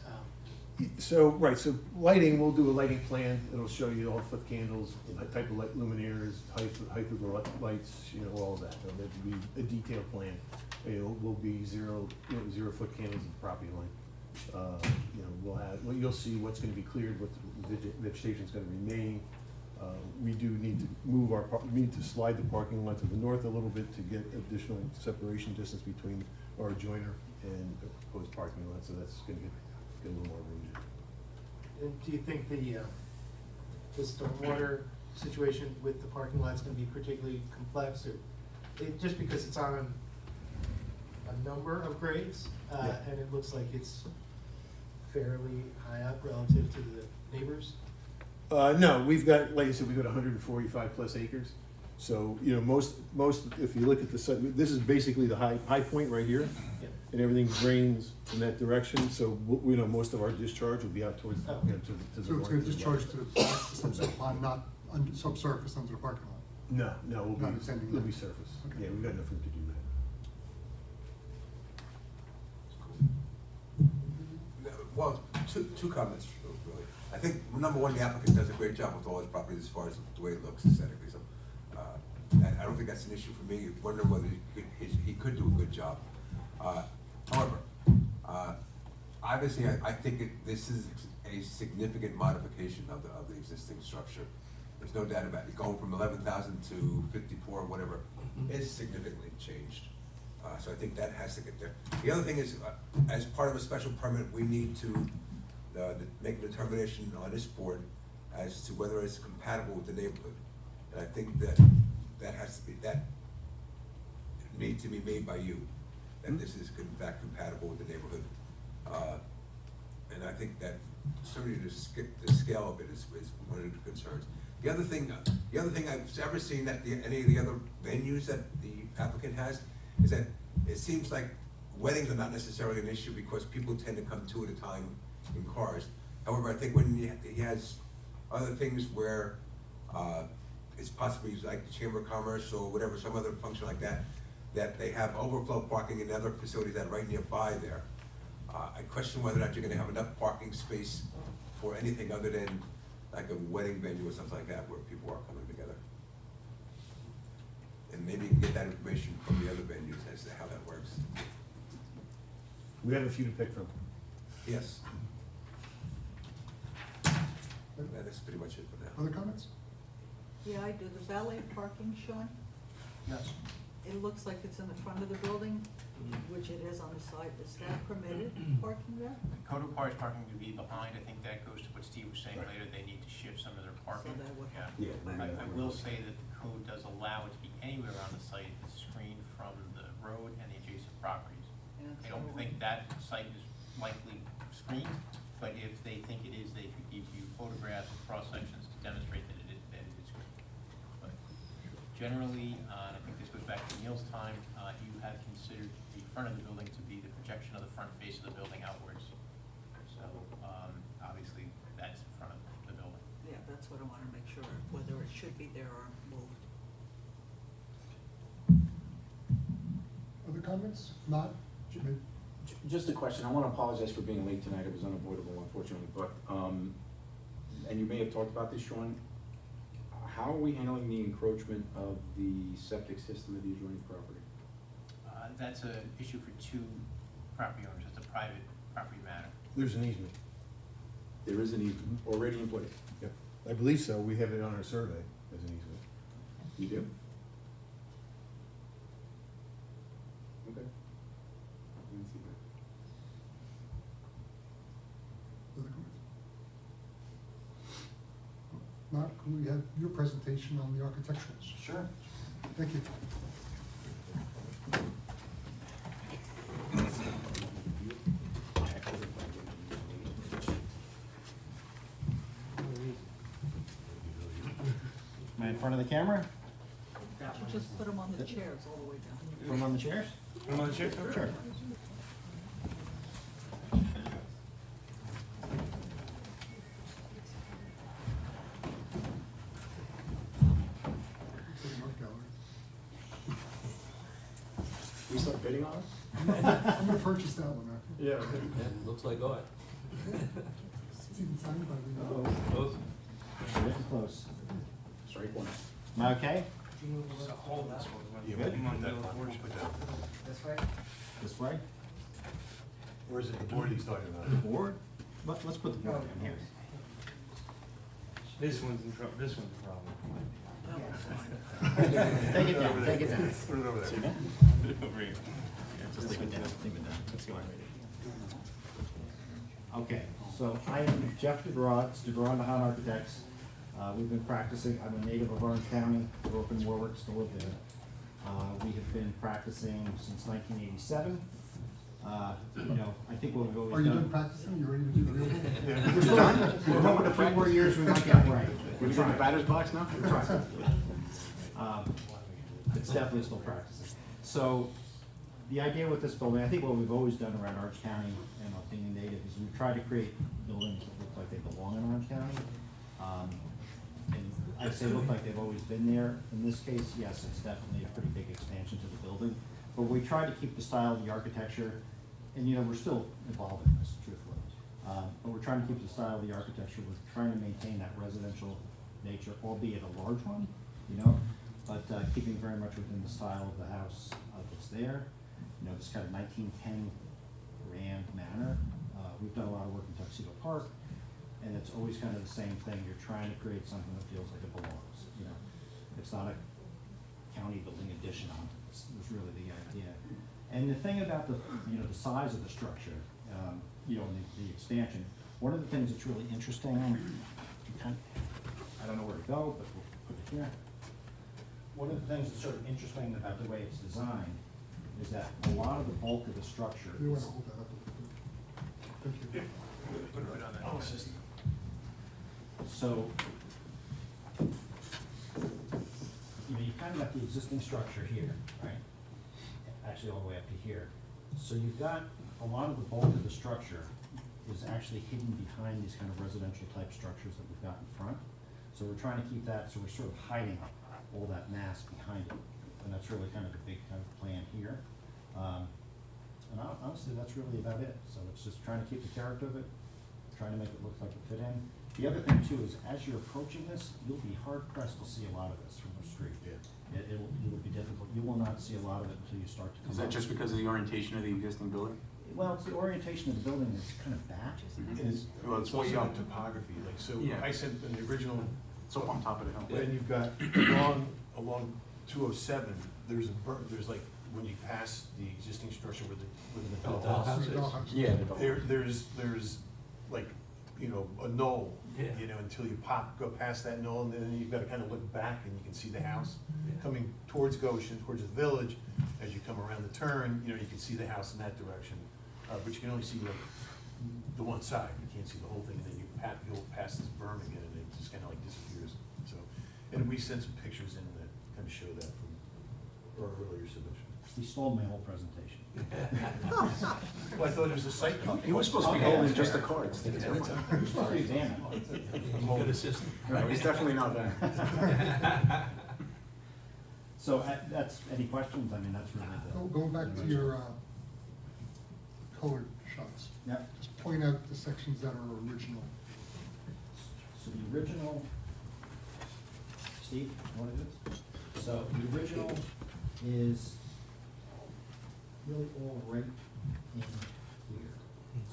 S3: So, right, so lighting, we'll do a lighting plan, it'll show you all foot candles, the type of light luminaires, height of the lights, you know, all of that. That'll be a detailed plan. It will be 0 foot candles at the property line. You know, we'll have, well, you'll see what's gonna be cleared, what vegetation's gonna remain. We do need to move we need to slide the parking lot to the north a little bit to get additional separation distance between our joiner and the proposed parking lot, so that's gonna get a little more room.
S11: And do you think the stormwater situation with the parking lot is gonna be particularly complex, or just because it's on a number of grades, and it looks like it's fairly high up relative to the neighbors?
S3: No, we've got, like I said, we've got 145 plus acres. So, you know, most, if you look at the site, this is basically the high point right here. And everything drains in that direction, so, you know, most of our discharge will be out towards, you know, to the.
S1: So it's gonna discharge to some sort of pond, not subsurface under the parking lot?
S3: No, we'll
S1: Not extending
S3: be
S1: that.
S3: surface.
S1: Okay.
S3: Yeah, we've got enough room to do that.
S12: Well, two comments, really. I think, number one, the applicant does a great job with all his properties as far as the way it looks aesthetically, so, I don't think that's an issue for me, wondering whether he could do a good job. However, obviously, I think this is a significant modification of the existing structure. There's no doubt about it, going from 11,000 to 54, whatever, is significantly changed. So I think that has to get there. The other thing is, as part of a special permit, we need to make a determination on this board as to whether it's compatible with the neighborhood. And I think that needs to be made by you, that this is in fact compatible with the neighborhood. And I think that certainly the scale of it is one of the concerns. The other thing I've ever seen that any of the other venues that the applicant has is that it seems like weddings are not necessarily an issue because people tend to come 2 at a time in cars. However, I think when he has other things where it's possibly like the Chamber of Commerce or whatever, some other function like that, that they have overflow parking in other facilities that are right nearby there. I question whether or not you're gonna have enough parking space for anything other than like a wedding venue or something like that where people are coming together. And maybe you can get that information from the other venues as to how that works.
S3: We have a few to pick from.
S12: Yes. That's pretty much it for now.
S1: Other comments?
S4: Yeah, I do. The valet parking, Sean,
S6: Yes.
S4: it looks like it's in the front of the building, which it is on the side. Is that permitted parking there?
S6: Code requires parking to be behind. I think that goes to what Steve was saying later. They need to shift some of their parking.
S4: So that would have
S6: Yeah.
S4: to go back.
S6: I will say that the code does allow it to be anywhere on the site that's screened from the road and the adjacent properties.
S4: And
S6: I don't
S4: so-
S6: think that site is likely screened, but if they think it is, they could give you photographs and cross-sections to demonstrate that it is screened. But generally, and I think this goes back to Neil's time, you have considered the front of the building to be the projection of the front face of the building outwards. So, obviously, that's in front of the building.
S4: Yeah, that's what I want to make sure, whether it should be there or moved.
S1: Other comments? Not? Jimmy?
S18: Just a question, I wanna apologize for being late tonight, it was unavoidable unfortunately, but, and you may have talked about this, Sean, how are we handling the encroachment of the septic system of the adjoining property?
S6: That's an issue for 2 property owners. It's a private property matter.
S3: There's an easement.
S18: There is an easement already in place?
S3: Yep. I believe so. We have it on our survey as an easement.
S18: You do? Okay. I didn't see that.
S1: Other comments? Not, can we have your presentation on the architecturals?
S6: Sure.
S1: Thank you.
S6: Am I in front of the camera?
S4: Just put them on the chairs all the way down.
S6: Put them on the chairs? Put them on the chairs? Sure.
S1: Looks like an art gallery.
S18: We start bidding on it?
S1: I'm gonna purchase that one,
S18: Yeah.
S17: Yeah, looks like art.
S1: It's even signed by the.
S17: Both.
S18: Getting close. Strike one. Am I okay?
S3: Yeah,
S18: Good?
S3: we'll put that on. We'll put that on.
S8: This way?
S18: This way?
S3: Or is it the board he's talking about?
S18: The board? Let's put the board in here.
S5: This one's in trouble, this one's a problem.
S18: Take it down, take it down.
S3: Put it over there.
S18: See that?
S3: Over here.
S18: Just take it down, take it down. Let's go. Okay, so I am Jeff DeGraw, it's DeGraw and DeHaan Architects. We've been practicing, I'm a native of Orange County, grew up in Warwick, still live there. We have been practicing since 1987. You know, I think what we've always
S1: Are you
S18: done.
S1: done practicing? You ready to do the real thing?
S18: We're still done. We're hoping a few more years we might get it right. We're in the batter's box now? We're trying. It's definitely still practicing. So, the idea with this building, I think what we've always done around Orange County and being native is we've tried to create buildings that look like they belong in Orange County. And I'd say look like they've always been there. In this case, yes, it's definitely a pretty big expansion to the building. But we tried to keep the style of the architecture, and you know, we're still evolving this, truthfully. But we're trying to keep the style of the architecture, we're trying to maintain that residential nature, albeit a large one, you know, but keeping very much within the style of the house that's there. You know, this kind of 1910 grand manor. We've done a lot of work in Tuxedo Park, and it's always kind of the same thing. You're trying to create something that feels like it belongs, you know. It's not a county building addition on it. It's really the idea. And the thing about the, you know, the size of the structure, you know, and the expansion, one of the things that's really interesting, I don't know where to go, but we'll put it here. One of the things that's sort of interesting about the way it's designed is that a lot of the bulk of the structure
S1: You wanna
S18: is,
S1: hold that up a little bit? Thank you.
S3: Put it right on that. Oh, it's just.
S18: so, you know, you kind of got the existing structure here, right? Actually, all the way up to here. So you've got a lot of the bulk of the structure is actually hidden behind these kind of residential type structures that we've got in front. So we're trying to keep that, so we're sort of hiding all that mass behind it. And that's really kind of the big kind of plan here. And honestly, that's really about it. So it's just trying to keep the character of it, trying to make it look like it fit in. The other thing too is as you're approaching this, you'll be hard pressed to see a lot of this from the street.
S3: Yeah.
S18: It will be difficult. You will not see a lot of it until you start to come Is up. that just because of the orientation of the existing building?
S1: Well, it's the orientation of the building that's kind of back.
S3: It's, well, it's also the topography, like, so
S18: Yeah.
S3: I said in the original.
S18: It's up on top of the hill.
S3: And you've got along 207, there's there's like, when you pass the existing structure with the dollhouse is.
S18: Yeah, the dollhouse.
S3: There's like, you know, a knoll,
S17: Yeah.
S3: you know, until you go past that knoll, and then you've gotta kind of look back and you can see the house coming towards Goshen, towards the village. As you come around the turn, you know, you can see the house in that direction, but you can only see like the one side, you can't see the whole thing, and then you'll pass this berm again, and it just kind of like disappears, so. And we sent some pictures in that kind of show that from our earlier submission.
S1: He stole my whole presentation.
S3: Well, I thought it was a site.
S18: He was supposed to be holding just the cards.
S1: He was supposed to be examined.
S17: Good assistant.
S18: No, he's definitely not that.
S1: So that's, any questions? I mean, that's really the.
S7: Going back to your colored shots.
S1: Yeah.
S7: Just point out the sections that are original.
S1: So the original, Steve, what is it? So the original is really all right in here.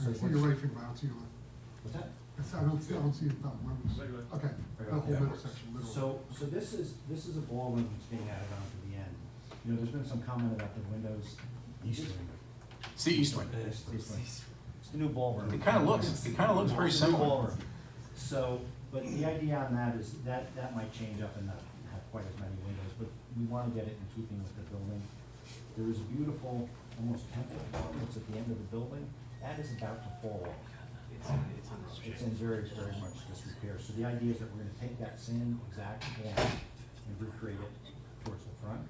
S7: I see your right finger, but I don't see your left.
S1: What's that?
S7: I don't see it, no, okay, the whole middle section, middle.
S1: So this is a ballroom that's being added on to the end. You know, there's been some comment about the windows.
S18: East wing. It's the east wing.
S1: It's the new ballroom.
S18: It kinda looks very
S1: It's the new
S18: similar.
S1: ballroom. So, but the idea on that is that might change up and not have quite as many windows, but we wanna get it in keeping with the building. There is a beautiful, almost temple that's at the end of the building. That is about to fall off. It's in very, very much disrepair. So the idea is that we're gonna take that same exact form and recreate it towards the front,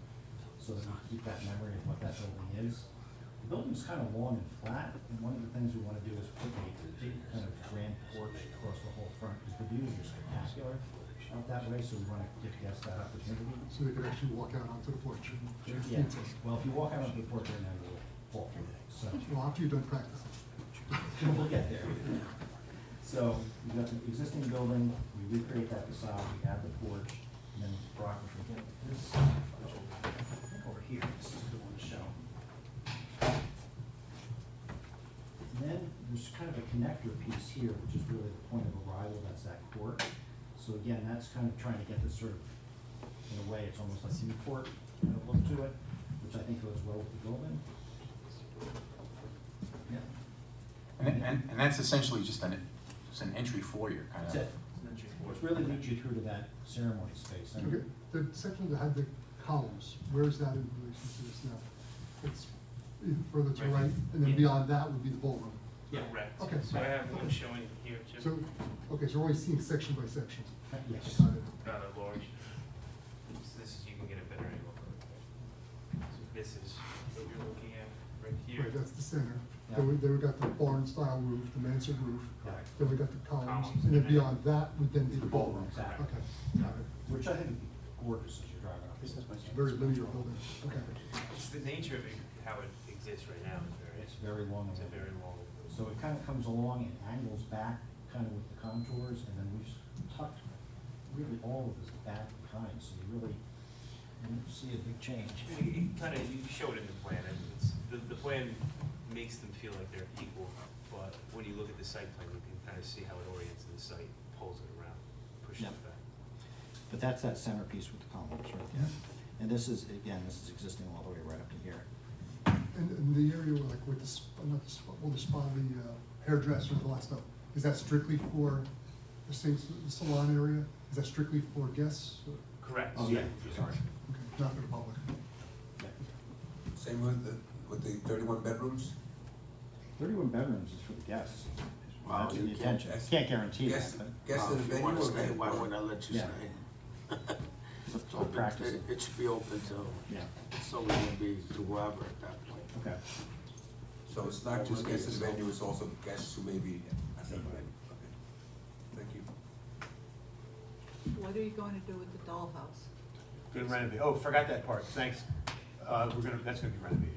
S1: so that we keep that memory of what that building is. The building's kind of long and flat, and one of the things we wanna do is put a big kind of grand porch across the whole front, because the views are spectacular out that way, so we wanna give guests that opportunity.
S7: So they could actually walk out onto the porch.
S1: Sure. if
S19: Yeah,
S1: need to.
S19: well, if you walk out onto the porch right now, you'll fall through it, so.
S1: Well, after you're done practicing.
S19: We'll get there. So, we've got the existing building, we recreate that facade, we add the porch, and then Brock, if we get this, which will, I think over here, this is the one to show. And then there's kind of a connector piece here, which is really the point of arrival, that's that court. So again, that's kind of trying to get this sort of, in a way, it's almost like a court kind of look to it, which I think goes well with the building. Yeah.
S18: And that's essentially just an entry foyer, kind of.
S19: That's it. Which really leads you through to that ceremony space. And
S1: Okay, the section that had the columns, where is that in relation to this now? It's either further to right, and then beyond that would be the ballroom.
S19: Yeah.
S5: Correct.
S1: Okay.
S5: So I have one showing here too.
S1: So, okay, so we're only seeing section by section.
S19: Yes.
S1: Got it.
S5: Not a large. So this is, you can get a better angle from it. So this is what you're looking at right here.
S1: Right, that's the center.
S19: Yeah.
S1: Then we got the barn style roof, the mansard roof.
S19: Correct.
S1: Then we got the columns,
S5: Columns,
S1: and then
S5: and then-
S1: beyond that would then be the ballroom.
S19: Exactly.
S1: Okay, got it.
S19: Which I think would be gorgeous as you're driving up.
S11: This is my
S1: It's a very linear building, okay.
S5: It's the nature of it, how it exists right now is very.
S19: It's very long.
S5: It's a very long.
S19: So it kind of comes along and angles back, kind of with the contours, and then we've tucked really all of this back behind, so you really, you see a big change.
S5: It kind of, you show it in the plan, and it's, the plan makes them feel like they're equal, but when you look at the site plan, you can kind of see how it orients the site, pulls it around, pushes
S19: Yeah.
S5: it back.
S19: But that's that centerpiece with the columns right there. And this is, again, this is existing all the way right up to here.
S1: And the area where, like, with the, not the spa, well, the spa, the hairdressers, all that stuff, is that strictly for the same, the salon area? Is that strictly for guests? Or-
S5: Correct.
S19: Oh, yeah, sorry.
S1: Okay, not for the public.
S12: Same with the 31 bedrooms?
S19: 31 bedrooms is for the guests.
S20: Wow,
S19: That's the
S20: you can't-
S19: intention. Can't guarantee that,
S12: Guests,
S19: but.
S12: guests in the
S20: If you
S12: venue
S20: wanna
S12: or
S20: stay, why
S12: or-
S20: wouldn't I let you
S19: Yeah.
S20: stay?
S19: For
S20: So
S19: practice.
S20: it should be open to,
S19: Yeah,
S20: it's only gonna be to whoever at that point.
S19: okay.
S12: So it's not just guests in the venue, it's also guests who may be at the venue. Okay. Thank you.
S4: What are you going to do with the dollhouse?
S3: Gonna renovate, oh, forgot that part, thanks. That's gonna be renovated.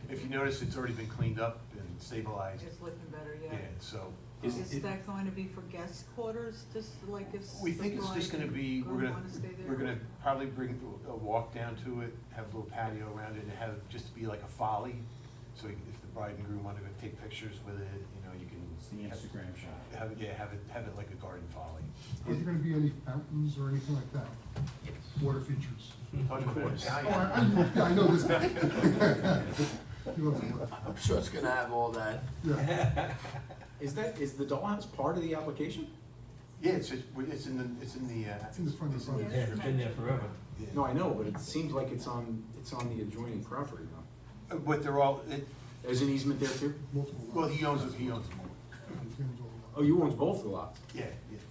S3: If you notice, it's already been cleaned up and stabilized.
S4: It's looking better, yeah.
S3: Yeah, so.
S4: Is that going to be for guest quarters, just like if
S3: We
S4: the
S3: think it's just
S4: bride
S3: gonna be,
S4: and groom wanna stay there?
S3: we're gonna probably bring a walk down to it, have a little patio around it, and have it just be like a folly. So if the bride and groom wanna go take pictures with it, you know, you can.
S19: It's the Instagram shot.
S3: Have it, yeah, have it like a garden folly.
S1: Are there gonna be any fountains or anything like that?
S3: Yes.
S1: Water features?
S3: Of course.
S1: Oh, I know this guy. He loves water.
S20: I'm sure it's gonna have all that.
S1: Yeah.
S18: Is the dollhouse part of the application?
S3: Yeah, it's in the.
S1: It's in the front of the
S5: Yeah, it's been there forever.
S3: Yeah.
S18: No, I know, but it seems like it's on the adjoining property though.
S3: But they're all,
S18: There's an easement there too?
S1: Multiple lots.
S3: well, he owns them all.
S1: He owns all the
S18: Oh, you own both the lots?
S3: Yeah,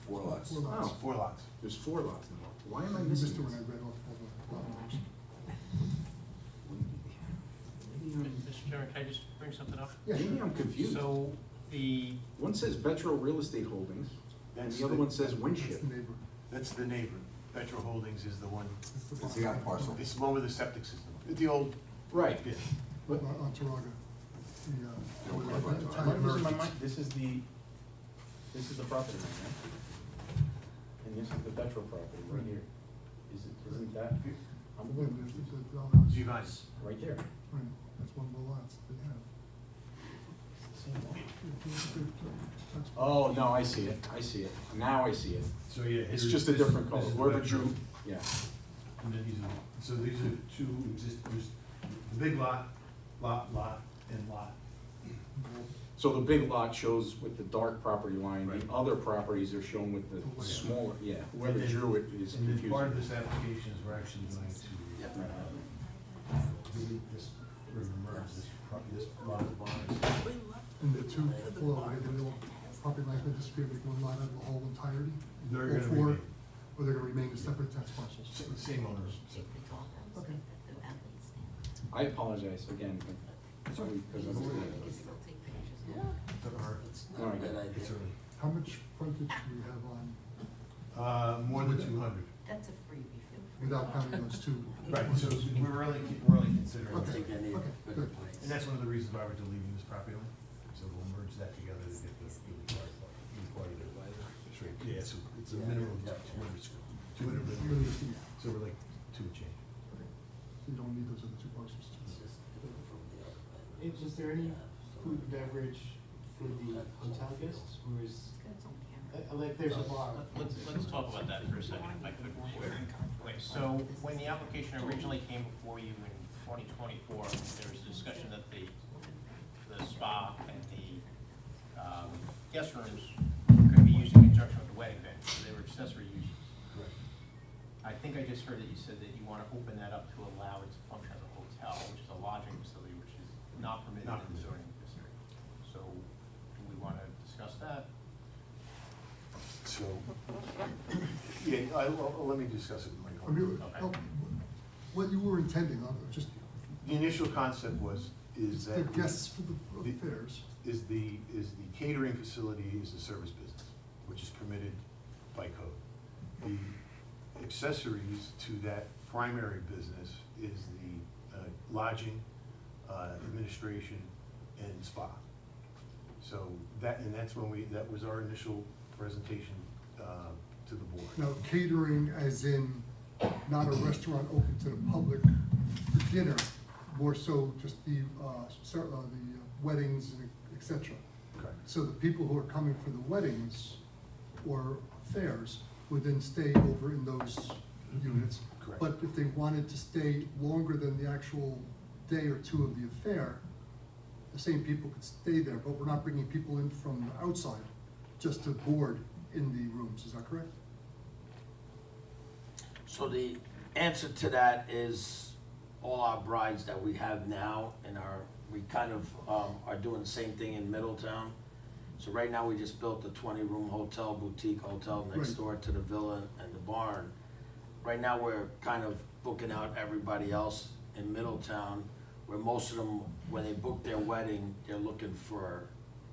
S12: 4 lots.
S1: Four lots.
S18: Oh.
S3: 4 lots.
S18: There's 4 lots involved. Why am I
S1: I
S18: missing
S1: missed it when I
S18: this?
S1: read off all the lot numbers.
S6: Mr. Chairman, can I just bring something up?
S1: Yeah,
S18: Maybe
S1: sure.
S18: I'm confused.
S6: So, the,
S18: One says Betro Real Estate Holdings, and
S3: That's
S18: the other
S3: the-
S18: one says
S1: That's
S18: Winship.
S1: the neighbor.
S3: That's the neighbor. Petro Holdings is the one,
S1: That's the
S12: It's the out
S1: bottom.
S12: parcel.
S3: it's the one with the septic system. The old,
S18: Right.
S3: yeah.
S1: On Taraga.
S12: Yeah, we're
S1: The,
S12: right.
S1: Italian
S18: What was in my
S1: Americans.
S18: mind? This is the property line, right? And this is the Betro property right here. Isn't that? I'm
S1: And then there's the dollhouse.
S3: Giovanni's.
S18: right there.
S1: Right, that's one of the lots they have.
S18: Oh, no, I see it. Now I see it.
S3: So, yeah.
S18: It's
S3: here's-
S18: just a
S3: this is-
S18: different color.
S3: this is
S18: Whoever
S3: Petro.
S18: drew, yeah.
S3: And then these are two there's the big lot, and lot.
S18: So the big lot shows with the dark property line,
S3: Right.
S18: the other properties are shown with the smaller, yeah. Whoever
S3: And then-
S18: drew it is
S3: And then part of
S18: confusing.
S3: this application is we're actually going to delete this, we're gonna merge this lot of barns.
S1: And the two below, are they gonna all property lines gonna disappear, make one lot out of the whole entirety?
S3: They're
S1: All
S3: gonna
S1: four?
S3: remain.
S1: Or they're gonna remain as separate tax parcels?
S3: Same owners.
S1: Okay.
S18: I apologize again, because I'm. No, I get it.
S3: It's early.
S1: How much frontage do you have on,
S3: More than 200.
S13: That's a freebie, feel free.
S1: without counting those two?
S3: Right, so we're only And that's one of the reasons why we're deleting this property line, so we'll merge that together to get the required part, straight, yeah, so it's a minimum of 200 linear feet, so we're like 2 and change.
S1: So you don't need those other two parcels.
S11: Is there any food and beverage for the hotel guests, or is, like, there's a bar?
S6: Let's talk about that for a second, if I could. Wait, so when the application originally came before you in 2024, there was a discussion that the spa and the guest rooms could be used in conjunction with the wedding venue, so they were accessory uses.
S3: Correct.
S6: I think I just heard that you said that you want to open that up to allow it to function as a hotel, which is a lodging facility, which is not permitted in the zoning district. So, do we want to discuss that?
S3: So, yeah, let me discuss it with Mike.
S1: I mean, what you were intending on, just
S3: The initial concept is
S1: the
S3: that.
S1: guests for the affairs.
S3: Is the catering facility is a service business, which is permitted by code. The accessories to that primary business is the lodging, administration, and spa. So that's when that was our initial presentation to the board.
S1: Now, catering as in not a restaurant open to the public for dinner, more so just the weddings and et cetera.
S3: Correct.
S1: So the people who are coming for the weddings or affairs would then stay over in those units.
S3: Correct.
S1: But if they wanted to stay longer than the actual day or two of the affair, the same people could stay there, but we're not bringing people in from the outside just to board in the rooms, is that correct?
S20: So the answer to that is all our brides that we have now we kind of are doing the same thing in Middletown. So right now, we just built a 20-room hotel, boutique hotel next
S1: Right.
S20: door to the villa and the barn. Right now, we're kind of booking out everybody else in Middletown, where most of them, when they book their wedding, they're looking for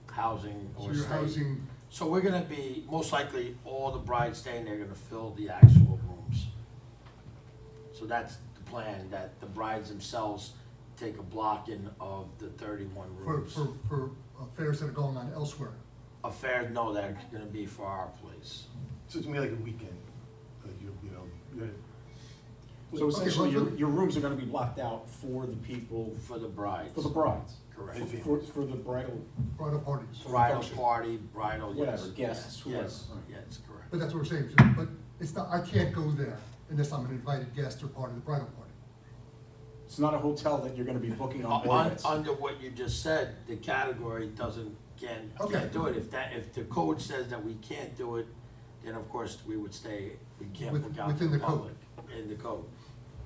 S20: housing
S1: So
S20: or
S1: you're
S20: stay.
S1: housing,
S20: So we're gonna be, most likely, all the brides staying there are gonna fill the actual rooms. So that's the plan, that the brides themselves take a block in of the 31 rooms.
S1: for affairs that are going on elsewhere.
S20: Affairs, no, they're gonna be for our place.
S3: So it's gonna be like a weekend,
S18: So essentially,
S1: well,
S18: your rooms are gonna be blocked out for the people,
S20: For the brides.
S18: for the brides.
S20: Correct.
S18: For the bridal,
S1: Bridal parties.
S20: Bridal
S18: function.
S20: party, bridal,
S18: Whatever,
S20: yes.
S18: guests, whoever.
S20: Yes,
S18: Right.
S20: yes, correct.
S1: But that's what we're saying, but it's not, I can't go there unless I'm an invited guest or part of the bridal party.
S18: it's not a hotel that you're gonna be booking on board.
S20: Under what you just said, the category can't
S1: Okay.
S20: do it. If the code says that we can't do it, then of course we would we can't book out to
S1: Within
S20: the
S1: the code.
S20: public. In the code.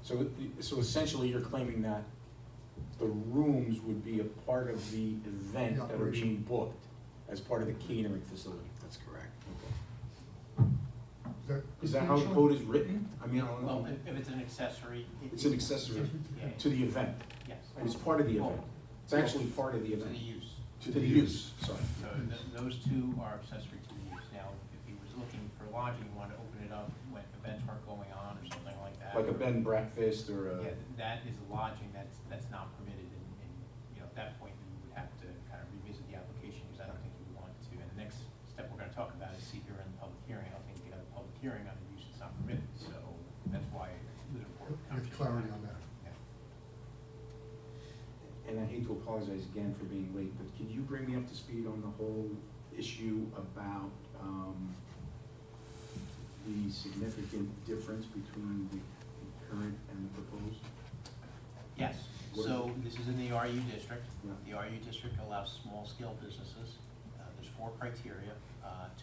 S18: So essentially, you're claiming that the rooms would be a part of the event
S1: The
S18: that are
S1: operation.
S18: being booked as part of the catering facility.
S20: That's correct.
S18: Is that how the code is written? I mean, I don't
S6: Well,
S18: know.
S6: if it's an accessory.
S18: It's an accessory
S6: Yeah.
S18: to the event.
S6: Yes.
S18: It's part of the event. It's actually part of the
S6: To the
S18: event.
S6: use.
S18: To the use, sorry.
S6: So those two are accessory to the use. Now, if he was looking for lodging, you want to open it up when events weren't going on or something like that.
S18: Like a bed and breakfast or a.
S6: Yeah, that is lodging, that's not permitted and, at that point, you would have to kind of revisit the application, because I don't think you would want to. And the next step we're gonna talk about is seeker and public hearing. I don't think you have a public hearing on a use that's not permitted, so that's why it was important.
S1: Get clarity on that.
S18: And I hate to apologize again for being late, but could you bring me up to speed on the whole issue about, the significant difference between the current and the proposed?
S6: Yes,
S18: What
S6: so
S18: is it?
S6: this is in the RU district.
S18: Yeah.
S6: The RU district allows small-scale businesses. There's 4 criteria.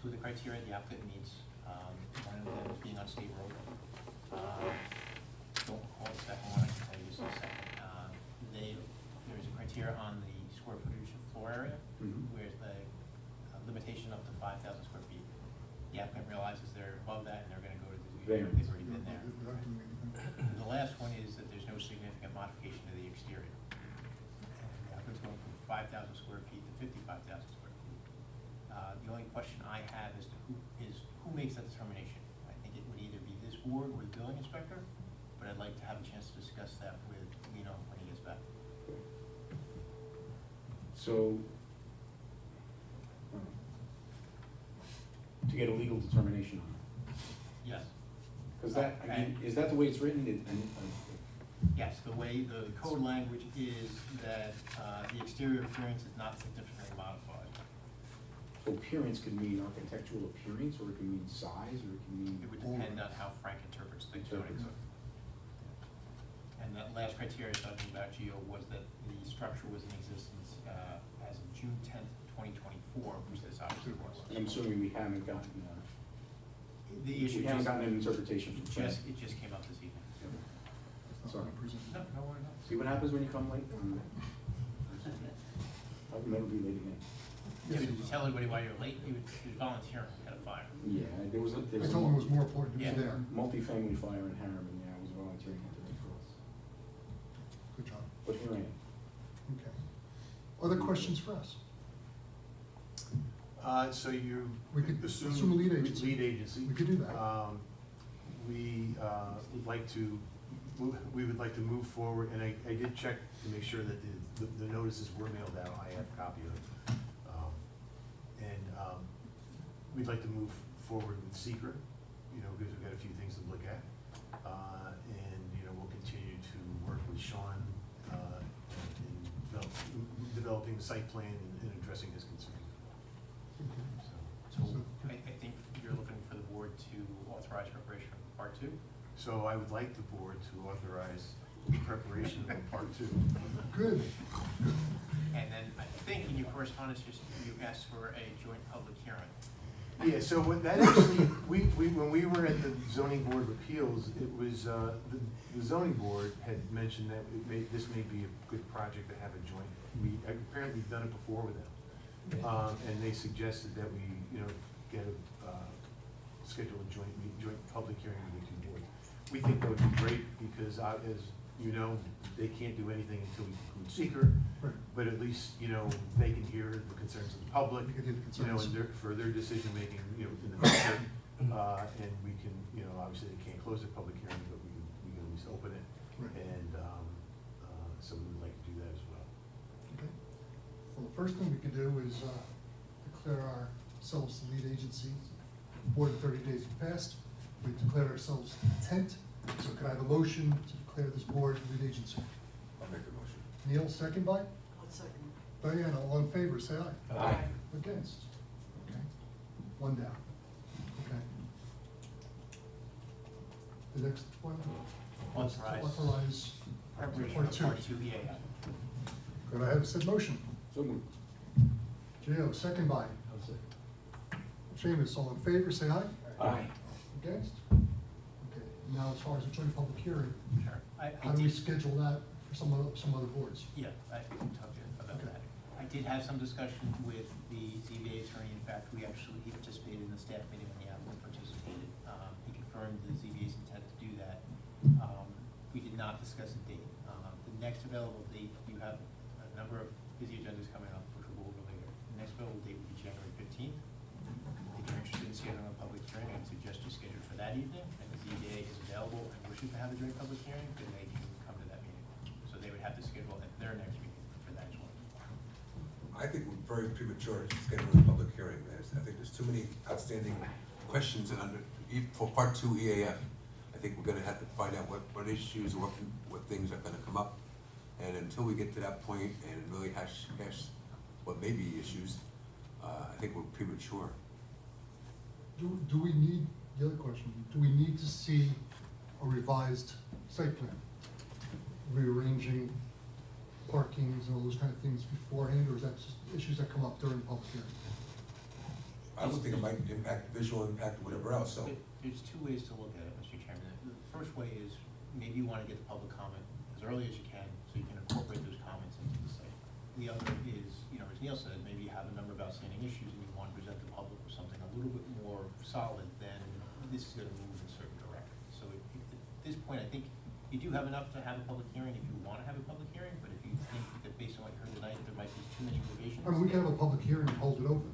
S6: 2 of the criteria the applicant meets. One of them is being on state road. Don't recall the second one, I can tell you just in a second. There's a criteria on the square footage of floor area,
S18: Mhm.
S6: where the limitation up to 5,000 square feet. The applicant realizes they're above that and they're gonna go to the,
S18: Variance.
S6: they've already been there.
S1: They're not doing anything.
S6: The last one is that there's no significant modification to the exterior. And the applicant's going from 5,000 square feet to 55,000 square feet. The only question I have is who makes that determination? I think it would either be this board or the building inspector, but I'd like to have a chance to discuss that with Lino when he gets back.
S18: So, to get a legal determination on it.
S6: Yes.
S18: Because that, I mean, is that the way it's written?
S6: Yes, the way the code language is that the exterior appearance is not significantly modified.
S18: So appearance can mean architectural appearance, or it can mean size, or it can mean.
S6: It would depend on how Frank interprets the zoning code. And that last criteria I was talking about, Gio, was that the structure was in existence as of June 10th, 2024, which this obviously was.
S18: And I'm assuming we haven't gotten,
S6: The issue
S18: we haven't
S6: just-
S18: gotten an interpretation from Frank.
S6: It just came up this evening.
S18: Sorry.
S6: No worry, no.
S18: See what happens when you come late? I'll never be late again.
S6: Yeah, but did you tell everybody why you're late? He was volunteering at a fire.
S18: Yeah, there was a.
S1: I told him it was more important to
S6: Yeah.
S1: be there.
S18: Multi-family fire in Harriman, yeah, I was volunteering at the Red Cross.
S1: Good job.
S18: But here I am.
S1: Okay. Other questions for us?
S3: So you
S1: We could
S3: assume.
S1: assume a lead agency.
S3: Lead agency.
S1: We could do that.
S3: We would like to, we would like to move forward, and I did check to make sure that the notices were mailed out. I have a copy of it. We'd like to move forward with SECRET, because we've got a few things to look at. We'll continue to work with Sean in developing the site plan and addressing his concerns.
S6: So I think you're looking for the board to authorize preparation of part 2?
S3: So I would like the board to authorize preparation of part 2.
S1: Good.
S6: And then I think in your correspondence, you asked for a joint public hearing.
S3: Yeah, so what that actually, when we were at the zoning board of appeals, it was, the zoning board had mentioned that this may be a good project to have a joint. Apparently we've done it before with them. And they suggested that we, get schedule a joint public hearing with the two boards. We think that would be great because, as you know, they can't do anything until we conclude SECRET.
S1: Right.
S3: But at least, they can hear the concerns of the public,
S1: We could hear the concerns.
S3: and for their decision-making, in the future. And we can, obviously they can't close the public hearing, but we can at least open it.
S1: Right.
S3: And, so we would like to do that as well.
S1: Okay. Well, the first thing we could do is declare ourselves the lead agency. More than 30 days have passed. We declared ourselves intent. So could I have a motion to declare this board lead agency?
S12: I'll make the motion.
S1: Neil, second by?
S4: I'll second.
S1: Diana, all in favor, say aye.
S18: Aye.
S1: Against? Okay. One down. Okay. The next one?
S6: Authorize.
S1: Authorize.
S6: Preparation
S1: Part
S6: of
S1: two.
S6: part 2 EAF.
S1: Could I have said motion?
S18: So moved.
S1: J.O., second by? Seamus, all in favor, say aye.
S18: Aye.
S1: Against? Okay, now as far as the joint public hearing,
S6: Sure.
S1: how do we schedule that for some other boards?
S6: Yeah, I can talk to you about
S1: Okay.
S6: that. I did have some discussion with the ZBA attorney. In fact, he participated in the staff meeting when the applicant participated. He confirmed the ZBA's intent to do that. We did not discuss a date. The next available date, you have a number of busy agendas coming up, which we'll go over later. The next available date would be January 15th. If you're interested in scheduling a public hearing, I would suggest you schedule for that evening, and the ZBA is available and wishes to have a joint public hearing, then they can come to that meeting. So they would have to schedule at their next meeting for that as well.
S12: I think we're very premature to schedule a public hearing. I think there's too many outstanding questions for part 2 EAF. I think we're gonna have to find out what issues or what things are gonna come up. And until we get to that point and really hash what may be issues, I think we're premature.
S1: Do we need, the other question, do we need to see a revised site plan? Rearranging parkings and all those kind of things beforehand, or is that just issues that come up during the public hearing?
S12: I don't think it might impact, visual impact or whatever else, so.
S6: There's two ways to look at it, Mr. Chairman. The first way is maybe you want to get the public comment as early as you can, so you can incorporate those comments into the site. The other is, as Neil said, maybe you have a number of outstanding issues and you want to present the public with something a little bit more solid than this is going to move in a certain direction. So at this point, I think you do have enough to have a public hearing if you want to have a public hearing, but if you think that based on what you heard tonight, there might be too many revisions.
S1: I mean, we can have a public hearing and hold it open,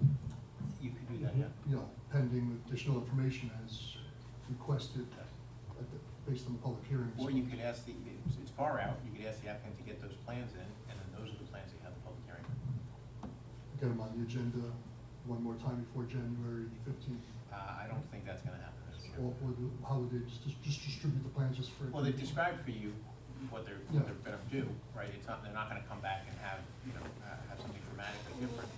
S6: You could do that, yeah.
S1: Pending additional information as requested based on the public hearing.
S6: Or you could ask it's far out, you could ask the applicant to get those plans in, and then those are the plans that you have the public hearing.
S1: get them on the agenda one more time before January 15th?
S6: I don't think that's gonna happen this year.
S1: Or how would they just distribute the plans just for?
S6: Well, they described for you what they're
S1: Yeah.
S6: gonna do, right? It's not, they're not gonna come back and have, have something dramatically different.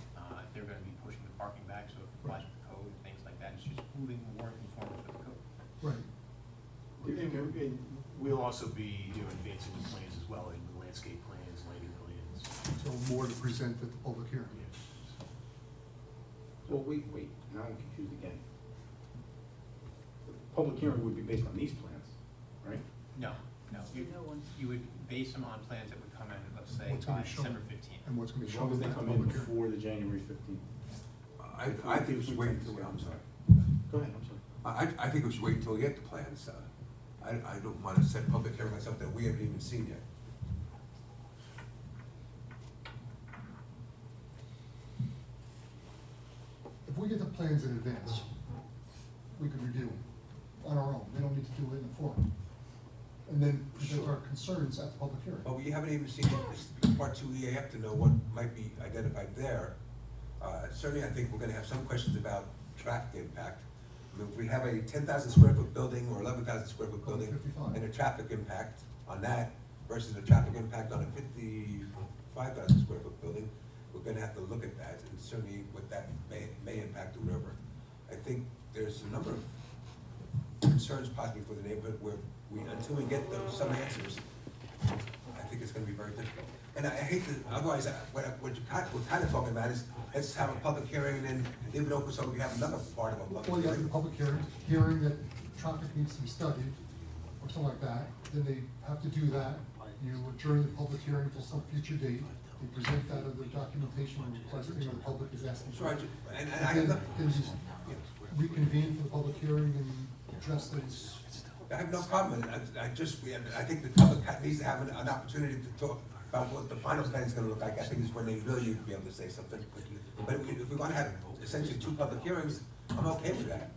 S6: They're gonna be pushing the parking back, so it complies with the code and things like that. It's just moving more in conformity with the code.
S1: Right.
S3: And we'll also be, advancing the plans as well, in the landscape plans, lighting plans.
S1: So more to present at the public hearing?
S18: Well, wait, now I'm confused again. The public hearing would be based on these plans, right?
S6: No. You would base them on plans that would come in, let's say,
S1: What's gonna
S6: by
S1: be shown?
S6: December 15th.
S1: And what's gonna be
S18: As long
S1: shown
S18: as they
S1: at the
S18: come in
S1: public hearing?
S18: before the January 15th.
S12: I think we should wait until, I'm sorry.
S18: Go ahead, I'm sorry.
S12: I think we should wait until we get the plans. I don't wanna set public hearing on something that we haven't even seen yet.
S1: If we get the plans in advance, we could review them on our own. We don't need to do it in a forum. And then present our concerns at the public hearing.
S12: But we haven't even seen this part two EAF to know what might be identified there. Certainly, I think we're gonna have some questions about traffic impact. I mean, if we have a 10,000 square foot building or 11,000 square foot building
S1: 55.
S12: and a traffic impact on that versus a traffic impact on a 55,000 square foot building, we're gonna have to look at that and certainly what that may impact or whatever. I think there's a number of concerns possibly for the neighborhood where until we get some answers, I think it's gonna be very difficult. And I hate to, otherwise, what we're kind of talking about is, let's have a public hearing and then leave it open so we have another part of a
S1: Well,
S12: public
S1: you have the
S12: hearing.
S1: public hearing that traffic needs to be studied, or something like that. Then they have to do that. You adjourn the public hearing until some future date. They present that of the documentation requesting, or the public is asking for.
S12: Sure, and I
S1: then
S12: have
S1: you reconvene for the public hearing and address those.
S12: I have no problem, I think the public needs to have an opportunity to talk about what the final plan is gonna look like. I think is when they really need to be able to say something. But if we wanna have essentially two public hearings, I'm okay with that.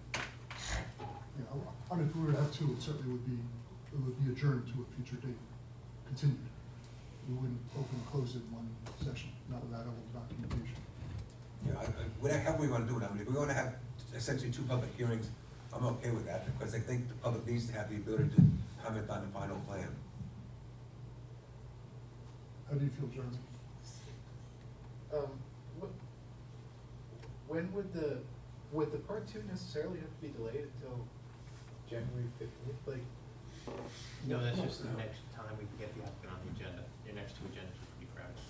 S1: Yeah, I mean, if we were to have two, it certainly would be adjourned to a future date, continued. We wouldn't open and close it in one session, not without all the documentation.
S12: However we wanna do it, I mean, if we wanna have essentially two public hearings, I'm okay with that, because I think the public needs to have the ability to comment on the final plan.
S1: How do you feel, Jeremy?
S11: When would the part two necessarily have to be delayed until January 15th? Like,
S6: No, that's just the next time we can get the applicant on the agenda. Your next two agendas would be crowded.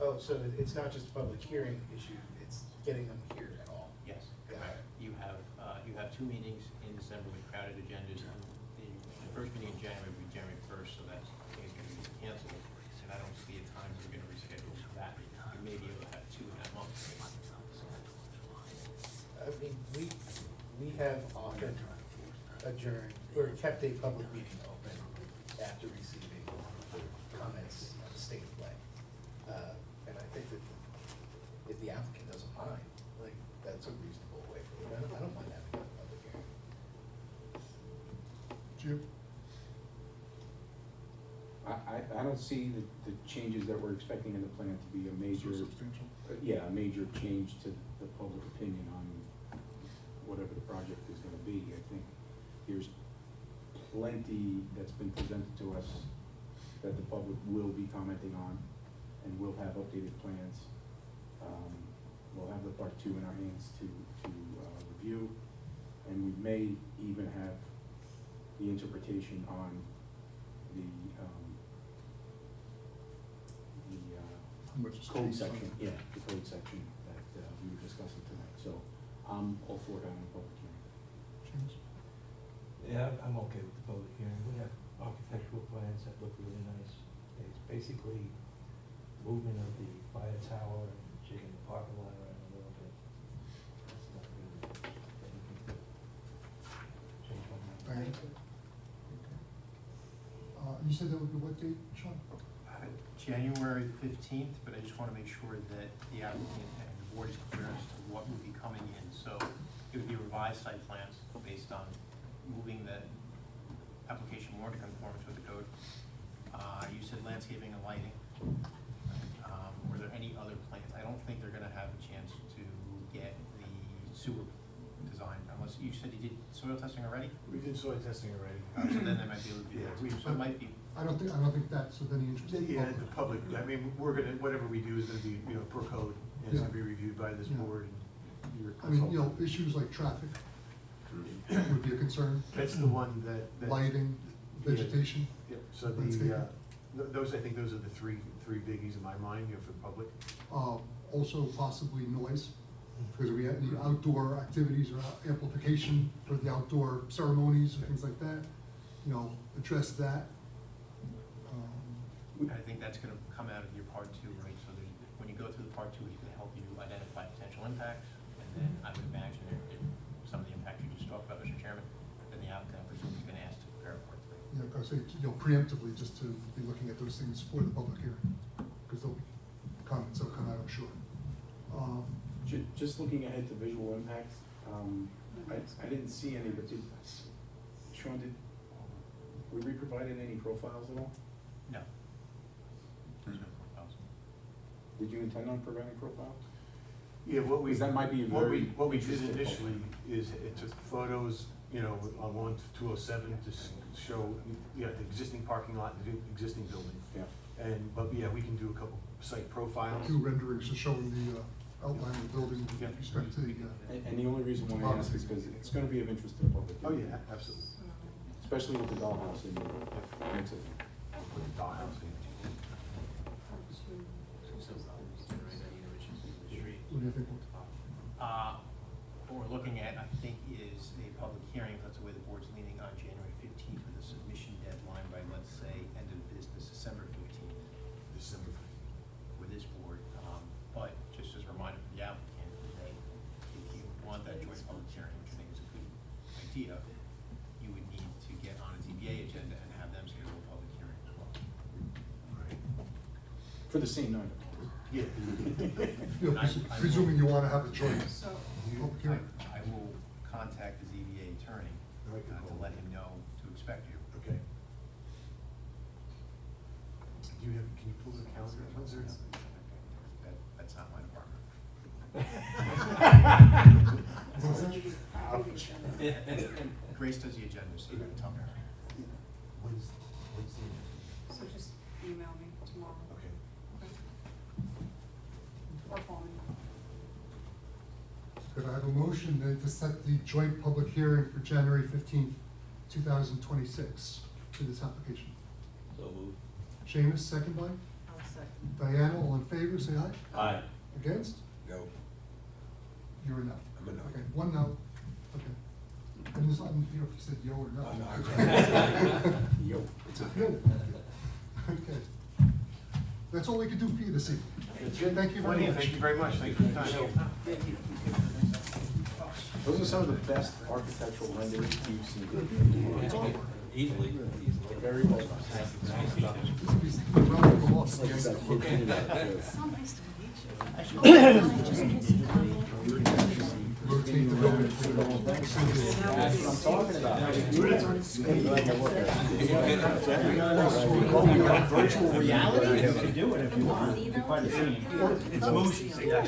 S11: oh, so it's not just a public hearing issue, it's getting them here at all?
S6: Yes,
S11: Got
S6: correct.
S11: it.
S6: You have two meetings in December with crowded agendas, and the first meeting in January will be January 1st, so that's, I think it's gonna be canceled. And I don't see a time we're gonna reschedule that. We may be able to have two in that month.
S11: I mean, we have often adjourned, or kept a public meeting open after receiving comments on the state of play. And I think that if the applicant doesn't mind, like, that's a reasonable way for it. I don't mind having a public hearing.
S1: Jim?
S18: I don't see the changes that we're expecting in the plan to be a major.
S1: Substantial?
S18: Yeah, a major change to the public opinion on whatever the project is gonna be. I think there's plenty that's been presented to us that the public will be commenting on, and we'll have updated plans. We'll have the part two in our hands to review, and we may even have the interpretation on the code section, the code section that we were discussing tonight. So I'm all for it on the public hearing.
S1: James?
S17: Yeah, I'm okay with the public hearing. We have architectural plans that look really nice. It's basically movement of the fire tower and jigging the parking lot around a little bit. That's not really anything to change my mind.
S1: Diane? Okay. You said that would be what date, Sean?
S6: January 15th, but I just want to make sure that the applicant and the board is clear as to what would be coming in. So it would be revised site plans based on moving the application more to conformance with the code. You said landscaping and lighting. Were there any other plans? I don't think they're gonna have a chance you said you did soil testing already?
S3: We did soil testing already.
S6: So then there might be a little bit, so it might be,
S1: I don't think that's of any interest. to the
S3: Yeah,
S1: public.
S3: the public, I mean, we're gonna, whatever we do is gonna be, you know, per code, and it's gonna be reviewed by this
S1: Yeah.
S3: board and your
S1: I mean, you know,
S3: consultant.
S1: issues like traffic would be a concern.
S3: That's the one that.
S1: Lighting, vegetation.
S3: Yeah, so
S1: landscaping.
S3: those, I think those are the three biggies in my mind, you know, for the public.
S1: Also possibly noise, because we have the outdoor activities or amplification for the outdoor ceremonies and things like that, you know, address that.
S6: I think that's gonna come out of your part two, right? So there's, when you go through the part two, it's gonna help you identify potential impacts, and then I would imagine if some of the impacts you just talked about, Mr. Chairman, then the applicant, I presume, is gonna ask to prepare part three.
S1: You know, I say, you know, preemptively, just to be looking at those things for the public hearing, because there'll be comments that'll come out, I'm sure.
S18: Just looking ahead to visual impacts, I didn't see any, but Sean, were we provided any profiles at all?
S6: No. There's no profiles.
S18: Did you intend on providing profiles?
S3: Yeah, what we.
S18: Because that might be
S3: what we-
S18: very
S3: What we did
S18: interesting.
S3: initially is it took photos, you know, on 207 to show, yeah, the existing parking lot, the existing building.
S18: Yeah.
S3: But yeah, we can do a couple site profiles.
S1: Two renderings just showing the outline of the building with respect to the.
S18: And the only reason why I ask is because it's gonna be of interest to the public.
S3: Oh, yeah, absolutely.
S18: Especially with the dollhouse in the mix of it.
S3: With the dollhouse.
S1: What do you think?
S6: What we're looking at, I think, is a public hearing, that's the way the board's leaning, on January 15th with a submission deadline by, let's say, end of business December 15th.
S3: December 15th.
S6: For this board, but just as a reminder for the applicant, that if you want that joint public hearing, which I think is a good idea, you would need to get on a ZBA agenda and have them schedule a public hearing as well.
S18: For the same night.
S3: Yeah.
S1: You know, presuming you wanna have a joint
S6: So,
S1: public hearing.
S6: I will contact the ZBA attorney to let him know to expect you.
S3: Okay. Do you have, can you pull the calendar? When's there?
S6: That's not my department. Grace does the agenda, so you gotta tell her.
S3: When's the?
S4: So just email me tomorrow.
S3: Okay.
S4: Or call me.
S1: Could I have a motion then to set the joint public hearing for January 15th, 2026 for this application?
S14: So moved.
S1: Seamus, second by?
S4: I'll second.
S1: Diana, all in favor, say aye.
S14: Aye.
S1: Against?
S12: No,
S1: You're a no.
S12: I'm a no.
S1: Okay, one no. Okay. And this, I'm here if you said yo or no.
S12: Oh, no, I'm
S18: Yo.
S1: Yo. Okay. That's all we can do for you this evening. Thank you very
S3: Wendy,
S1: much.
S3: thank you very much. Thank you for your time.
S18: Those are some of the best architectural renderings you've seen.
S14: Easily.
S18: Very well done.
S1: It's
S18: Like that kid painted that, too.
S4: So nice to meet you.
S1: Rotate the building.
S18: That's what I'm talking about.
S11: Virtual reality? You can do it if you want. You can find a scene.
S5: It's motion.
S1: Or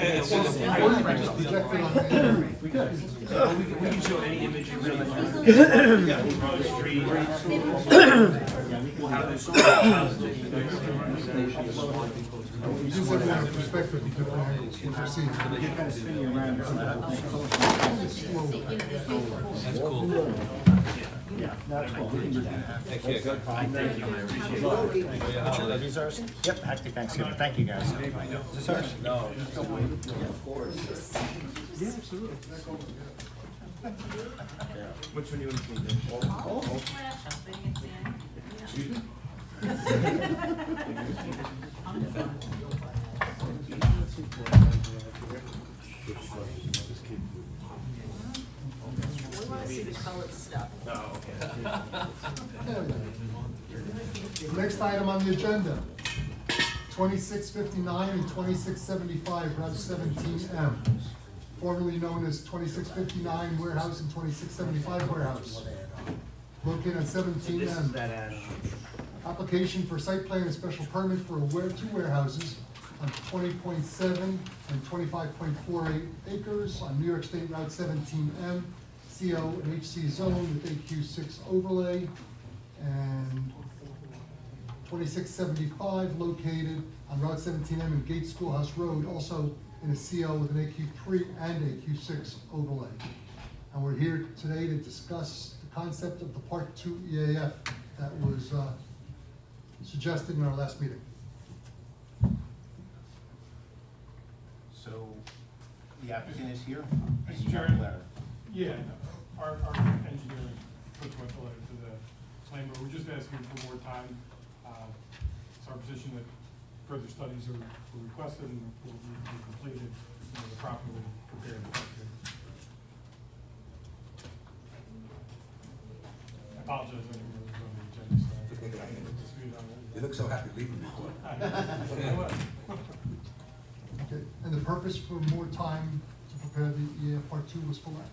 S1: just project it on the internet.
S11: We could.
S5: We can show any image you really want. Street. We'll have this.
S1: You just have to have perspective of different angles, what you're seeing.
S11: You're kind of spinning around.
S5: That's cool.
S11: Yeah, that's cool. We can do that.
S5: Thank you. Thank you, I appreciate it.
S11: These ours? Yep, happy Thanksgiving. Thank you, guys. Is this ours?
S14: No. Of course.
S1: Yeah, absolutely.
S5: Which one do you want to see?
S1: Excuse me?
S4: We wanna see the colored stuff.
S5: Oh,
S1: The next item on the agenda, 2659 and 2675 Route 17M, formerly known as 2659 Warehouse and 2675 Warehouse, located on 17M. Application for site plan and special permit for two warehouses on 20.7 and 25.48 acres on New York State Route 17M, CO and HC zone with AQ6 overlay, and 2675 located on Route 17M and Gates Schoolhouse Road, also in a CO with an AQ3 and AQ6 overlay. And we're here today to discuss the concept of the Part 2 EAF that was suggested in our last meeting.
S6: So, the applicant is here, and
S7: Mr.
S6: you have a
S7: Chairman?
S6: letter.
S7: Yeah, no, our engineer put forth a letter to the plan, but we're just asking for more time. It's our position that further studies are requested and will be completed in a properly prepared document. I apologize, I didn't really go on the agenda, so I didn't get to speed on it.
S12: You look so happy leaving before.
S1: Okay, and the purpose for more time to prepare the EAF Part 2 was for what?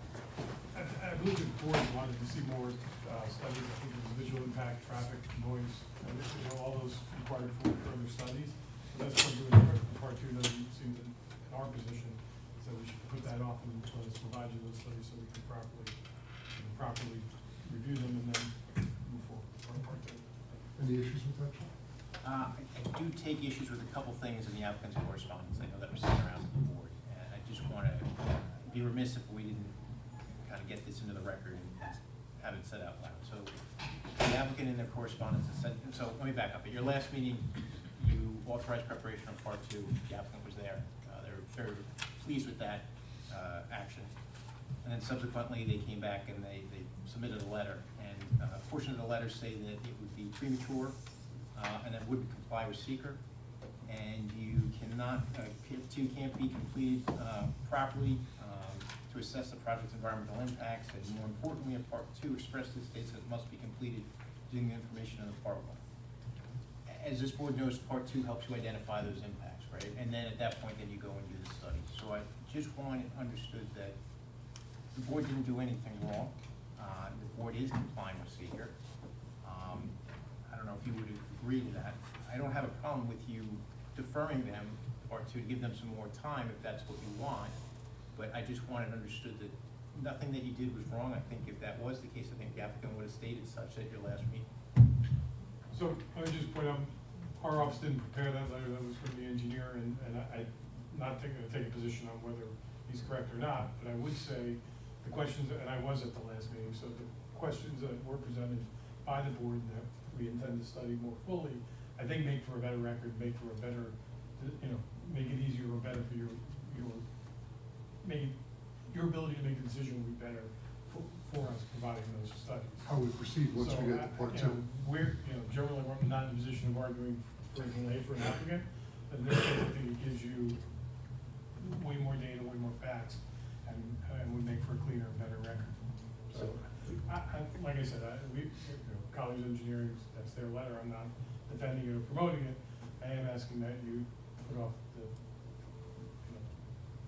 S7: I believe the board wanted to see more studies. I think it was visual impact, traffic, noise, and all those required for further studies. So that's what we're doing. Part 2 doesn't seem to, in our position, so we should put that off and let us provide you those studies so we can properly review them and then move forward for Part 2.
S1: Any issues with that, John?
S6: I do take issues with a couple things in the applicant's correspondence. I know that we're sitting around the board, and I just want to be remiss if we didn't kind of get this into the record and have it said out loud. So the applicant in their correspondence has said, so let me back up. At your last meeting, you authorized preparation of Part 2. The applicant was there. They're very pleased with that action. And then subsequently, they came back and they submitted a letter. And a portion of the letter say that it would be premature and that wouldn't comply with seeker. And you cannot, Part 2 can't be completed properly to assess the project's environmental impacts. And more importantly, in Part 2 expressly states that it must be completed using the information in the Part 1. As this board knows, Part 2 helps you identify those impacts, right? And then at that point, then you go and do the study. So I just want it understood that the board didn't do anything wrong. The board is complying with seeker. I don't know if you would agree to that. I don't have a problem with you deferring them or to give them some more time if that's what you want. But I just want it understood that nothing that you did was wrong. I think if that was the case, I think the applicant would have stated such at your last meeting.
S7: So let me just point out, our office didn't prepare that letter. That was from the engineer, and I'm not going to take a position on whether he's correct or not, but I would say the questions, and I was at the last meeting, so the questions that were presented by the board that we intend to study more fully, I think make for a better record, make for a better, make it easier or better for your ability to make a decision will be better for us providing those studies.
S1: How we proceed once we get to Part 2.
S7: We're, generally we're not in a position of arguing for an applicant, but in this case, I think it gives you way more data, way more facts, and would make for a cleaner and better record. So, like I said, College Engineering, that's their letter. I'm not defending it or promoting it. I am asking that you put off the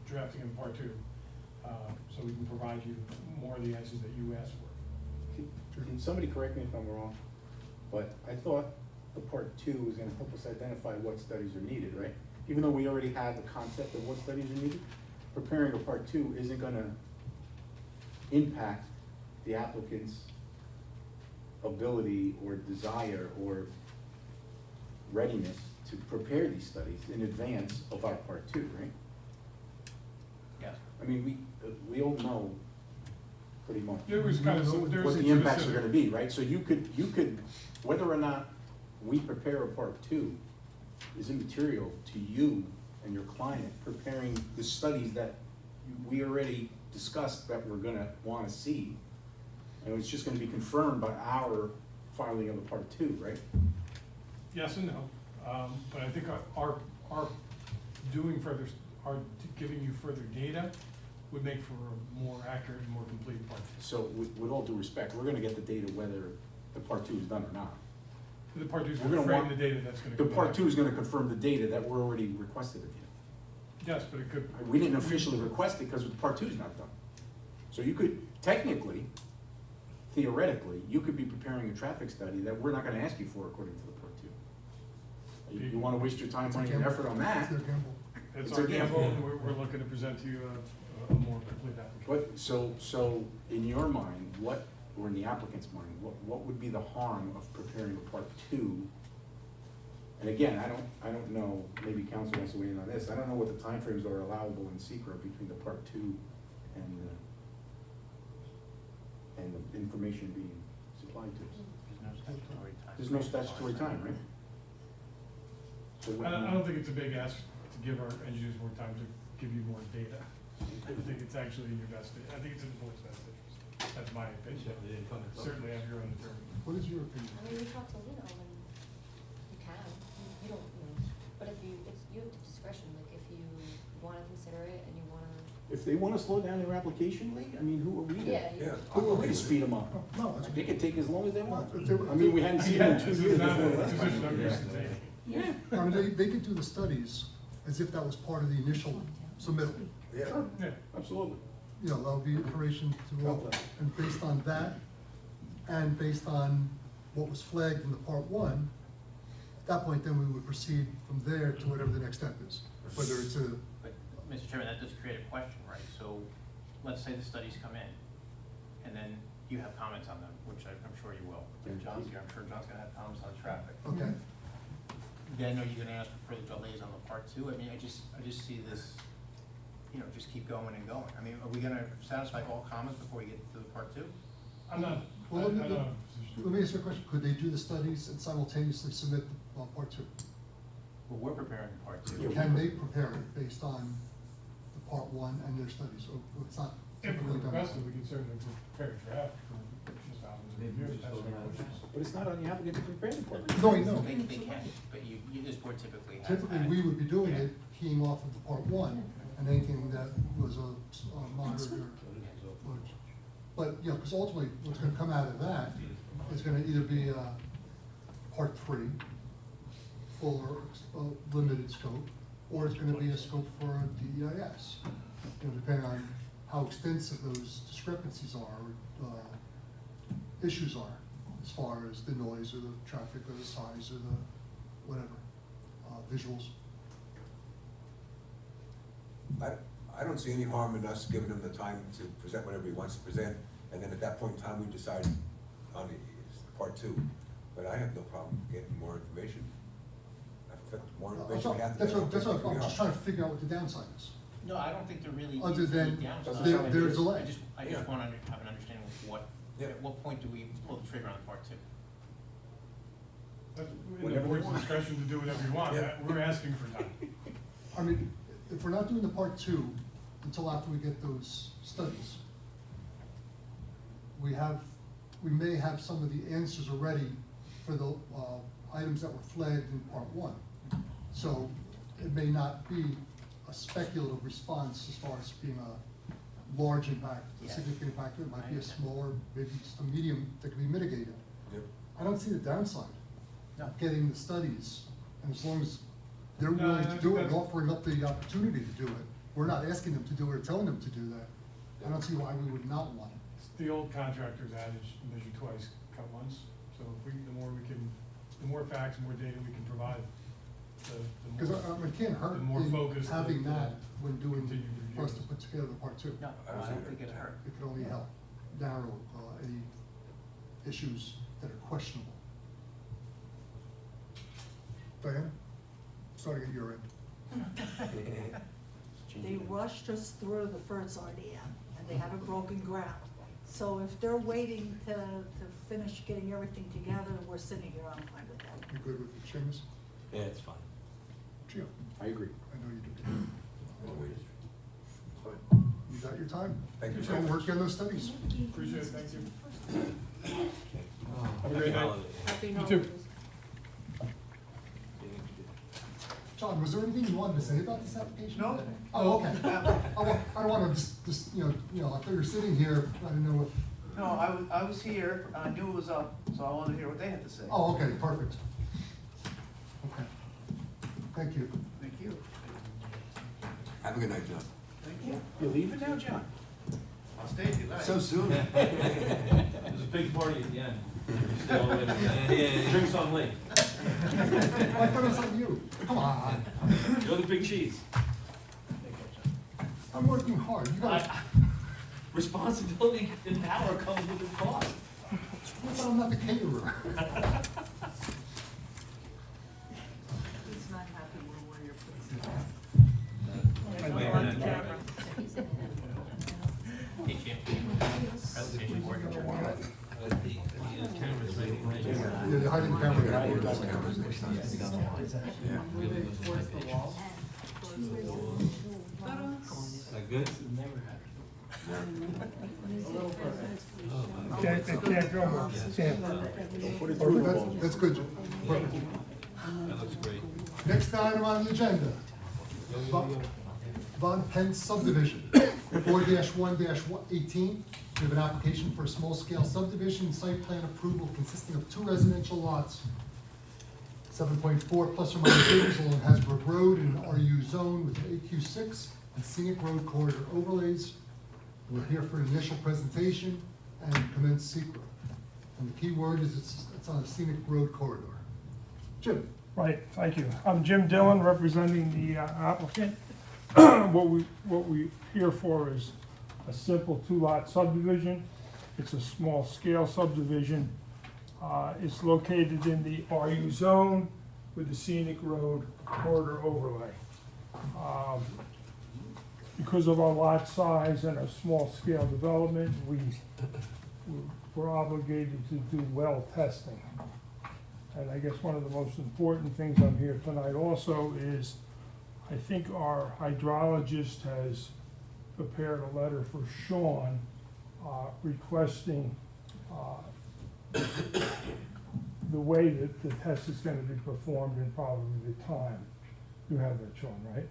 S7: drafting in Part 2, so we can provide you more of the answers that you asked for.
S18: Can somebody correct me if I'm wrong, but I thought the Part 2 was gonna help us identify what studies are needed, right? Even though we already have a concept of what studies are needed, preparing a Part 2 isn't gonna impact the applicant's ability or desire or readiness to prepare these studies in advance of our Part 2, right?
S6: Yes.
S18: I mean, we all know pretty much
S7: There was kind of some, there was
S18: what
S7: some
S18: the impacts are
S7: specific-
S18: gonna be, right? So you could, whether or not we prepare a Part 2 is immaterial to you and your client preparing the studies that we already discussed that we're gonna wanna see. And it's just gonna be confirmed by our filing of the Part 2, right?
S7: Yes and no, but I think our doing further, our giving you further data would make for a more accurate and more complete Part 2.
S18: So with all due respect, we're gonna get the data whether the Part 2 is done or not.
S7: The Part 2 is
S18: We're
S7: gonna
S18: gonna
S7: frame
S18: want-
S7: the data that's gonna
S18: The
S7: come
S18: Part
S7: back.
S18: 2 is gonna confirm the data that we're already requested of you.
S7: Yes, but it could.
S18: We didn't officially request it because the Part 2 is not done. So you could, technically, theoretically, you could be preparing a traffic study that we're not gonna ask you for according to the Part 2. You wanna waste your time,
S1: It's a
S18: money, and
S1: gamble.
S18: effort on that?
S1: It's their gamble.
S7: It's
S18: It's
S7: our
S18: a gamble.
S7: gamble, and we're looking to present to you a more complete application.
S18: But, so in your mind, what, or in the applicant's mind, what would be the harm of preparing a part two? And again, I don't know, maybe council wants to weigh in on this, I don't know what the timeframes are allowable in secret between the part two and the information being supplied to us. There's no statutory time, right? So what-
S7: I don't think it's a big ask to give our engineers more time to give you more data. I think it's actually in your best, I think it's in the board's best interest. That's my opinion. Certainly have your own opinion.
S1: What is your opinion?
S13: I mean, we talk to Lino and you can, you don't, but if you, you have the discretion, like if you wanna consider it and you wanna.
S18: If they wanna slow down their application, Lee, I mean, who are we to?
S13: Yeah, yeah.
S18: Who are we to speed them up?
S1: No, it's.
S18: They can take as long as they want.
S1: If they were-
S18: I mean, we hadn't seen them in 2
S7: This
S18: years.
S7: is not a
S18: before.
S7: position I'm used to taking.
S18: Yeah.
S1: I mean, they could do the studies as if that was part of the initial submittal.
S12: Yeah.
S7: Yeah.
S18: Absolutely.
S1: You know, that'll be information to all, and based on that, and based on what was flagged in the part one, at that point, then we would proceed from there to whatever the next step is, whether it's a,
S6: But, Mr. Chairman, that does create a question, right? So, let's say the studies come in, and then you have comments on them, which I'm sure you will. And John's here, I'm sure John's gonna have comments on traffic.
S1: okay,
S6: Then are you gonna ask for further delays on the part two? I mean, I just see this, just keep going and going. I mean, are we gonna satisfy all comments before we get to the part two?
S7: I'm not,
S1: Well,
S7: I'm
S1: let
S7: not.
S1: me ask you a question, could they do the studies and simultaneously submit part two?
S6: Well, we're preparing part two.
S1: Can they prepare it based on the part one and their studies, or it's not
S7: If
S1: typically
S7: we're
S1: done?
S7: requested, we can certainly prepare a draft for Ms. Alvin's review. That's no question.
S18: But it's not on the applicant to prepare the part.
S1: No, I know.
S6: They can, but you, this board typically has.
S1: Typically, we would be doing it, keying off of the part one, and anything that was a monitor. But, yeah, because ultimately, what's gonna come out of that is gonna either be part three, full or limited scope, or it's gonna be a scope for a DEIS. Depending on how extensive those discrepancies are, issues are, as far as the noise or the traffic or the size or the whatever, visuals.
S12: I don't see any harm in us giving him the time to present whatever he wants to present, and then at that point in time, we decide on the part two. But I have no problem getting more information. I think the more information we have.
S1: That's what, I'm just trying to figure out what the downside is.
S6: No, I don't think there really
S1: Other
S6: is any
S1: than
S6: downside.
S1: there's a delay.
S6: I just wanna have an understanding of at what point do we pull the trigger on part two?
S7: That's in the
S18: Whatever
S7: board's
S18: you want.
S7: discretion to do whatever you want.
S12: Yeah.
S7: We're asking for time.
S1: I mean, if we're not doing the part two until after we get those studies, we may have some of the answers already for the, items that were flagged in part one. So it may not be a speculative response as far as being a large impact, a
S6: Yeah.
S1: significant impact, it might be a
S6: understand.
S1: smaller, maybe just a medium that can be mitigated.
S12: Yep.
S1: I don't see the downside
S6: No.
S1: of getting the studies, and as long as they're
S7: No,
S1: willing to do it and
S7: that's-
S1: offering up the opportunity to do it, we're not asking them to do it or telling them to do that. I don't see why we would not want it.
S7: It's the old contractor's adage, measure twice, cut once. So if the more facts, more data we can provide, the
S1: Because
S7: more.
S1: it can't hurt
S7: the more
S1: in
S7: focused
S1: having
S7: the-
S1: that when doing,
S7: continued
S1: for us to
S7: reviews.
S1: put together the part two.
S6: No, I don't think it hurt.
S1: It could only help narrow, any issues that are questionable. Diana, starting at your end.
S4: They rushed us through the first RDM, and they haven't broken ground. So if they're waiting to finish getting everything together, we're sitting here, I'm fine with that.
S1: You good with it, Seamus?
S16: Yeah, it's fine.
S1: Gio?
S18: I agree.
S1: I know you do too.
S12: Always.
S1: You got your time.
S12: Thank you.
S1: Go work on those studies.
S7: Appreciate it, thank you.
S18: Have a great night.
S4: Happy
S7: You
S4: holidays.
S7: too.
S1: John, was there anything you wanted to say about this application?
S2: No.
S1: Oh, okay. I don't wanna just, I thought you were sitting here, I didn't know if,
S2: No, I was here, I knew it was up, so I wanted to hear what they had to say.
S1: oh, okay, perfect. Okay. Thank you.
S2: Thank you.
S12: Have a good night, John.
S2: Thank you.
S18: You leaving now, John?
S2: I'll stay if you like.
S12: So soon.
S16: There's a big party at the end. Stay all the way to the end. Drinks on Lee.
S1: I thought it was on you. Come on.
S5: You're the big cheese.
S1: I'm working hard. You gotta,
S5: Responsibility and power comes with the cost.
S1: but I'm not the caterer.
S4: He's not happy where you're putting
S6: Wait,
S4: on
S6: wait, wait.
S4: camera.
S6: Hey, Jim, presentation board adjourned.
S1: Yeah, you're hiding the camera.
S8: Towards the wall.
S16: Good?
S7: Can't, they can't go more. Can't.
S1: That's good, Jim. Perfect.
S16: That looks great.
S1: Next item on the agenda. Von Pence subdivision, 4-1-18. We have an application for a small-scale subdivision, site plan approval consisting of 2 residential lots, 7.4 plus or minus acres along Hasbrook Road in an RU zone with an AQ6 and scenic road corridor overlays. We're here for an initial presentation and commence secret. And the key word is it's on a scenic road corridor. Jim?
S7: Right, thank you. I'm Jim Dillon, representing the applicant. What we here for is a simple 2-lot subdivision. It's a small scale subdivision. It's located in the RU zone with the scenic road corridor overlay. Because of our lot size and our small scale development, we're obligated to do well testing. And I guess one of the most important things I'm here tonight also is, I think our hydrologist has prepared a letter for Sean requesting the way that the test is gonna be performed and probably the time. You have that, Sean, right?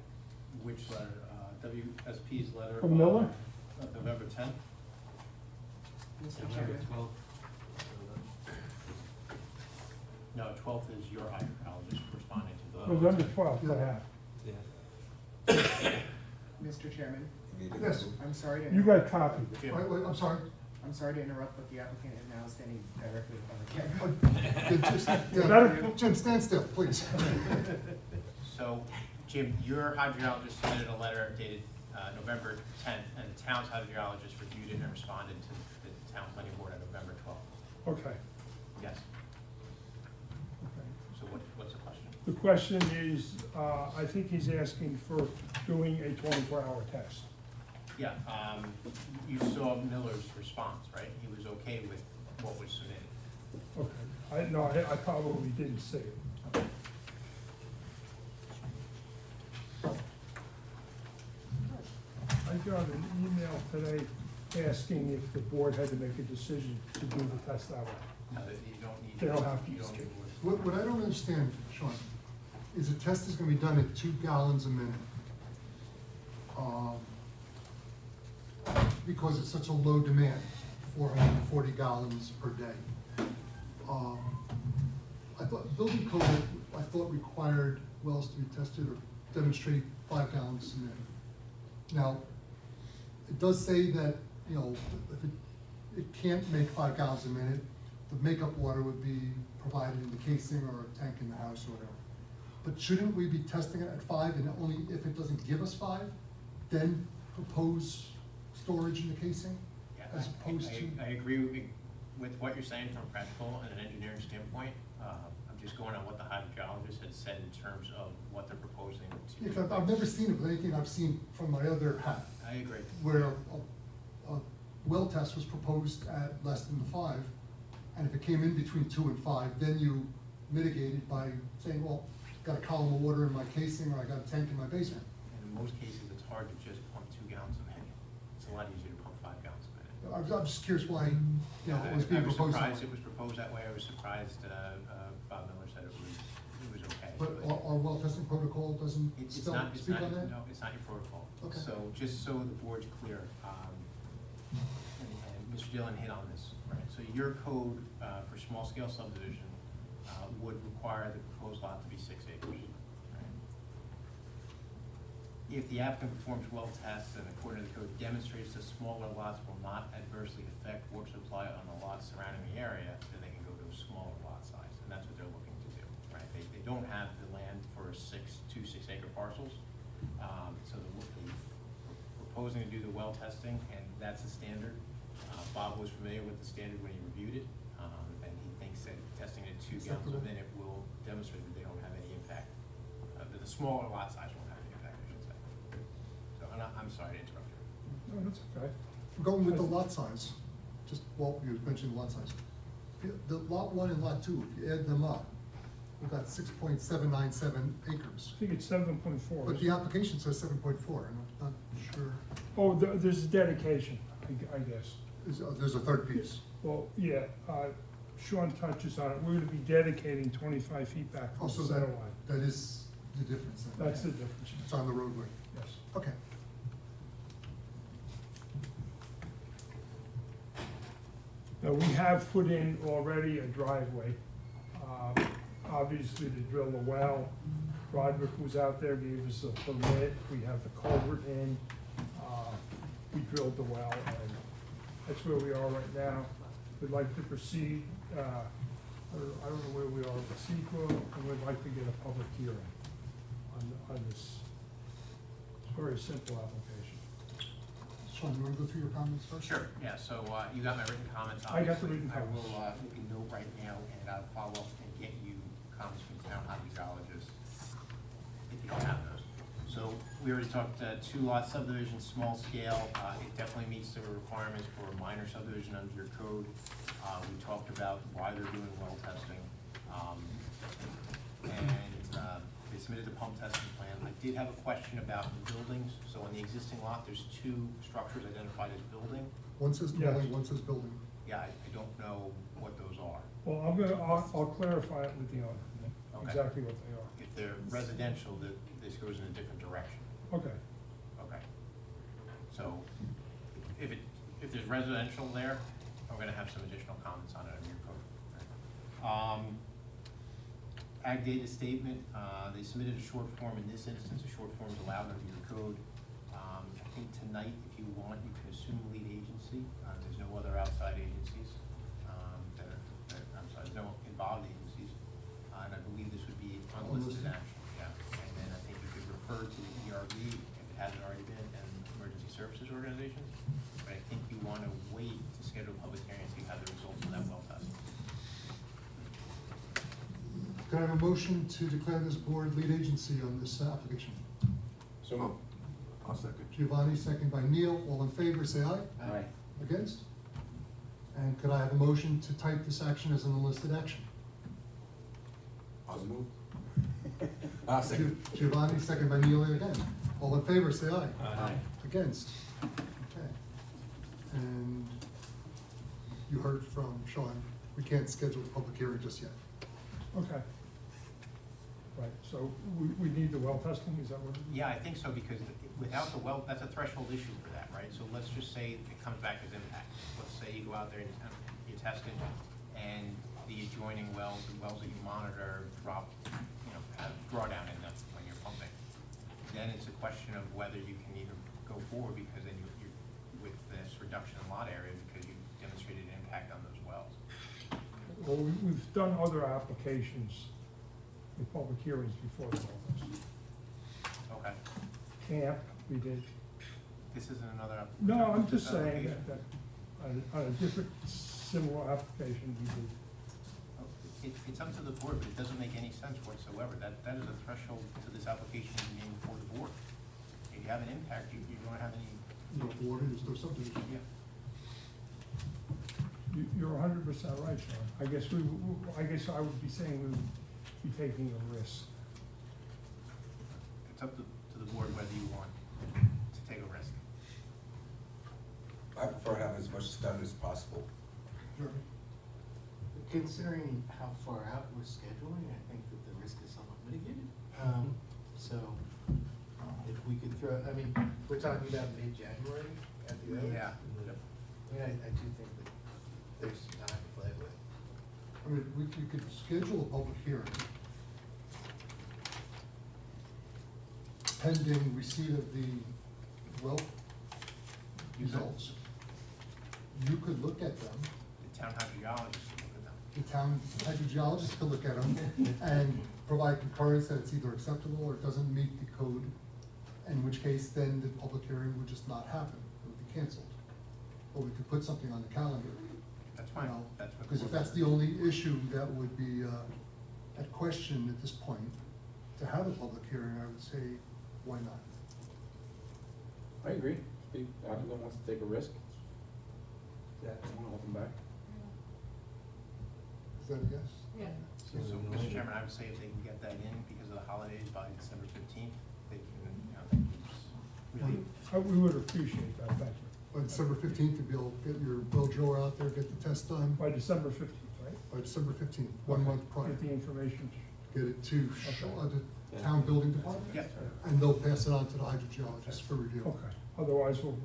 S6: Which letter? WSP's letter?
S7: From Miller?
S6: Of November 10th?
S8: Mr. Chairman.
S6: No, 12th is your hydrologist responding to the.
S7: November 12th, I have.
S8: Mr. Chairman,
S1: Yes.
S8: I'm sorry to.
S7: You got copies.
S1: Wait, I'm sorry.
S8: I'm sorry to interrupt, but the applicant is now standing directly in front of the camera.
S1: Jim, stand still, please.
S6: So, Jim, your hydrologist submitted a letter dated November 10th, and the town's hydrologist reviewed it and responded to the town planning board on November 12th.
S7: Okay.
S6: Yes. So what's the question?
S7: The question is, I think he's asking for doing a 24-hour test.
S6: Yeah, you saw Miller's response, right? He was okay with what was submitted.
S7: Okay, I probably didn't see it.
S6: Okay.
S7: I got an email today asking if the board had to make a decision to do the test that way.
S6: No, that you don't need.
S7: They don't have to
S6: you
S7: use
S6: don't
S7: it.
S6: need-
S1: What I don't understand, Sean, is the test is gonna be done at 2 gallons a minute. Because it's such a low demand, 440 gallons per day. I thought, building code, I thought required wells to be tested or demonstrate 5 gallons a minute. Now, it does say that, you know, if it can't make 5 gallons a minute, the makeup water would be provided in the casing or a tank in the house or whatever. But shouldn't we be testing it at 5, and only if it doesn't give us 5, then propose storage in the casing?
S6: Yeah,
S1: As opposed to,
S6: I agree with what you're saying from a practical and an engineering standpoint. I'm just going on what the hydrologist had said in terms of what they're proposing to.
S1: because I've never seen it with anything I've seen from my other hat,
S6: I agree.
S1: where a well test was proposed at less than the 5, and if it came in between 2 and 5, then you mitigated by saying, well, got a column of water in my casing, or I got a tank in my basement.
S6: And in most cases, it's hard to just pump 2 gallons a minute. It's a lot easier to pump 5 gallons a minute.
S1: I'm just curious why, you know, it was being
S6: I was
S1: proposed. that
S6: surprised
S1: way.
S6: it was proposed that way. I was surprised, Bob Miller said it was okay.
S1: But our well testing protocol doesn't
S6: It's
S1: still
S6: not,
S1: speak on that?
S6: no, it's not your protocol.
S1: Okay.
S6: So, just so the board's clear, and Mr. Dillon hit on this, right? So your code, for small scale subdivision, would require the proposed lot to be 6 acres, right? If the applicant performs well tests and according to the code demonstrates that smaller lots will not adversely affect water supply on the lots surrounding the area, then they can go to a smaller lot size, and that's what they're looking to do, right? They don't have the land for two 6-acre parcels. So we're proposing to do the well testing, and that's the standard. Bob was familiar with the standard when he reviewed it, and he thinks that testing at 2 gallons a minute will demonstrate that they don't have any impact. That the smaller lot size won't have any impact, I should say. So, and I'm sorry to interrupt you.
S1: No, that's okay. We're going with the lot size, just, well, you mentioned lot size. The lot 1 and lot 2, if you add them up, we've got 6.797 acres.
S21: I think it's 7.4.
S1: But the application says 7.4, and I'm not sure.
S21: Oh, there's a dedication, I guess.
S1: There's a third piece.
S21: Well, yeah, Sean touches on it. We're gonna be dedicating 25 feet back from the
S1: Also,
S21: center line.
S1: that is the difference then.
S21: That's the difference.
S1: It's on the roadway.
S21: Yes.
S1: Okay.
S21: Now, we have put in already a driveway, obviously to drill the well. Roderick was out there, gave us a permit, we have the culvert in, we drilled the well, and that's where we are right now. We'd like to proceed, I don't know where we are with CEQA, and we'd like to get a public hearing on this very simple application.
S1: Sean, do you want to go through your comments first?
S6: Sure, yeah, so you got my written comments,
S21: I got the
S6: obviously.
S21: written comments.
S6: I will make a note right now, and I'll follow up and get you comments from town hydrologist, if you don't have those. So, we already talked 2-lot subdivision, small scale, it definitely meets the requirements for a minor subdivision under your code. We talked about why they're doing well testing, and they submitted the pump testing plan. I did have a question about the buildings. So on the existing lot, there's 2 structures identified as building.
S1: One says
S21: Yes.
S1: dwelling, one says building.
S6: Yeah, I don't know what those are.
S21: Well, I'll clarify it with the owner,
S6: Okay.
S21: exactly what they are.
S6: If they're residential, this goes in a different direction.
S21: Okay.
S6: Okay. So if there's residential there, I'm gonna have some additional comments on it in your code. Ag data statement, they submitted a short form. In this instance, a short form is allowed under your code. I think tonight, if you want, you can assume lead agency. There's no other outside agencies, there's no involved agencies. And I believe this would be unlisted action, yeah. And then I think you could refer to the ERB, if it hasn't already been, and emergency services organizations. But I think you wanna wait to schedule a public hearing until you have the results of that well test.
S1: Can I have a motion to declare this board lead agency on this application?
S12: So moved. I'll second.
S1: Giovanni, second by Neil. All in favor, say aye.
S18: Aye.
S1: Against? And could I have a motion to type this action as an unlisted action?
S12: I'll move. I'll second.
S1: Giovanni, second by Neil again. All in favor, say aye.
S12: Aye.
S1: Against? Okay. And you heard from Sean, we can't schedule the public hearing just yet.
S21: Okay. Right, so we need the well testing, is that what it is?
S6: Yeah, I think so, because without the well, that's a threshold issue for that, right? So let's just say it comes back as impact. Let's say you go out there and you test it, and the adjoining wells, the wells that you monitor drop, have drawdown in them when you're pumping. Then it's a question of whether you can either go forward, because then you're with this reduction in lot area, because you demonstrated an impact on those wells.
S21: Well, we've done other applications with public hearings before the well test.
S6: Okay.
S21: Camp, we did.
S6: This isn't another.
S21: No, I'm just saying
S6: application.
S21: that on a different similar application we did.
S6: It's up to the board, but it doesn't make any sense whatsoever. That is a threshold to this application being before the board. If you have an impact, you don't have any.
S1: No water, there's no subdivision.
S6: Yeah.
S21: You're 100% right, Sean. I guess I would be saying we would be taking a risk.
S6: It's up to the board whether you want to take a risk.
S12: I prefer to have as much done as possible.
S11: Considering how far out we're scheduling, I think that the risk is somewhat mitigated. So if we could throw, I mean, we're talking about mid-January at the earliest.
S6: Yeah.
S11: I mean, I do think that there's time to play with.
S1: I mean, we could schedule a public hearing pending receipt of the well results. You could look at them.
S6: The town hydrologist will look at them.
S1: The town hydrogeologist could look at them, and provide concurrence that it's either acceptable or it doesn't meet the code, in which case then the public hearing would just not happen, it would be canceled. Or we could put something on the calendar.
S6: That's fine. That's what.
S1: Because if that's the only issue that would be at question at this point, to have a public hearing, I would say, why not?
S18: I agree. The applicant wants to take a risk. Yeah, I wanna hold them back.
S1: Is that a yes?
S13: Yeah.
S6: So, Mr. Chairman, I would say if they can get that in because of the holidays by December 15th, they can, that keeps really.
S21: We would appreciate that, thank you.
S1: By December 15th, to be able to get your well driller out there, get the test done.
S21: By December 15th, right?
S1: By December 15th, 1 month prior.
S21: Get the information.
S1: Get it to the town building department.
S6: Yeah.
S1: And they'll pass it on to the hydrogeologist for review.
S21: Okay, otherwise we'll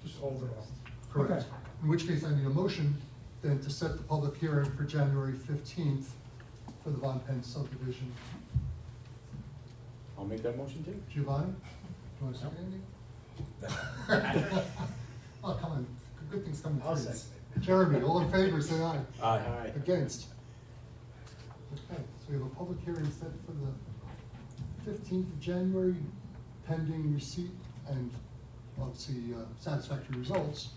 S21: just hold it off.
S1: Correct.
S21: Okay.
S1: In which case I need a motion then to set the public hearing for January 15th for the Von Penn subdivision.
S18: I'll make that motion too.
S1: Giovanni, do you want to second anything? Oh, come on, good things come in
S11: I'll
S1: threes.
S11: second
S1: Jeremy, all in favor, say aye.
S18: Aye.
S1: Against? Okay, so we have a public hearing set for the 15th of January, pending receipt and obviously satisfactory results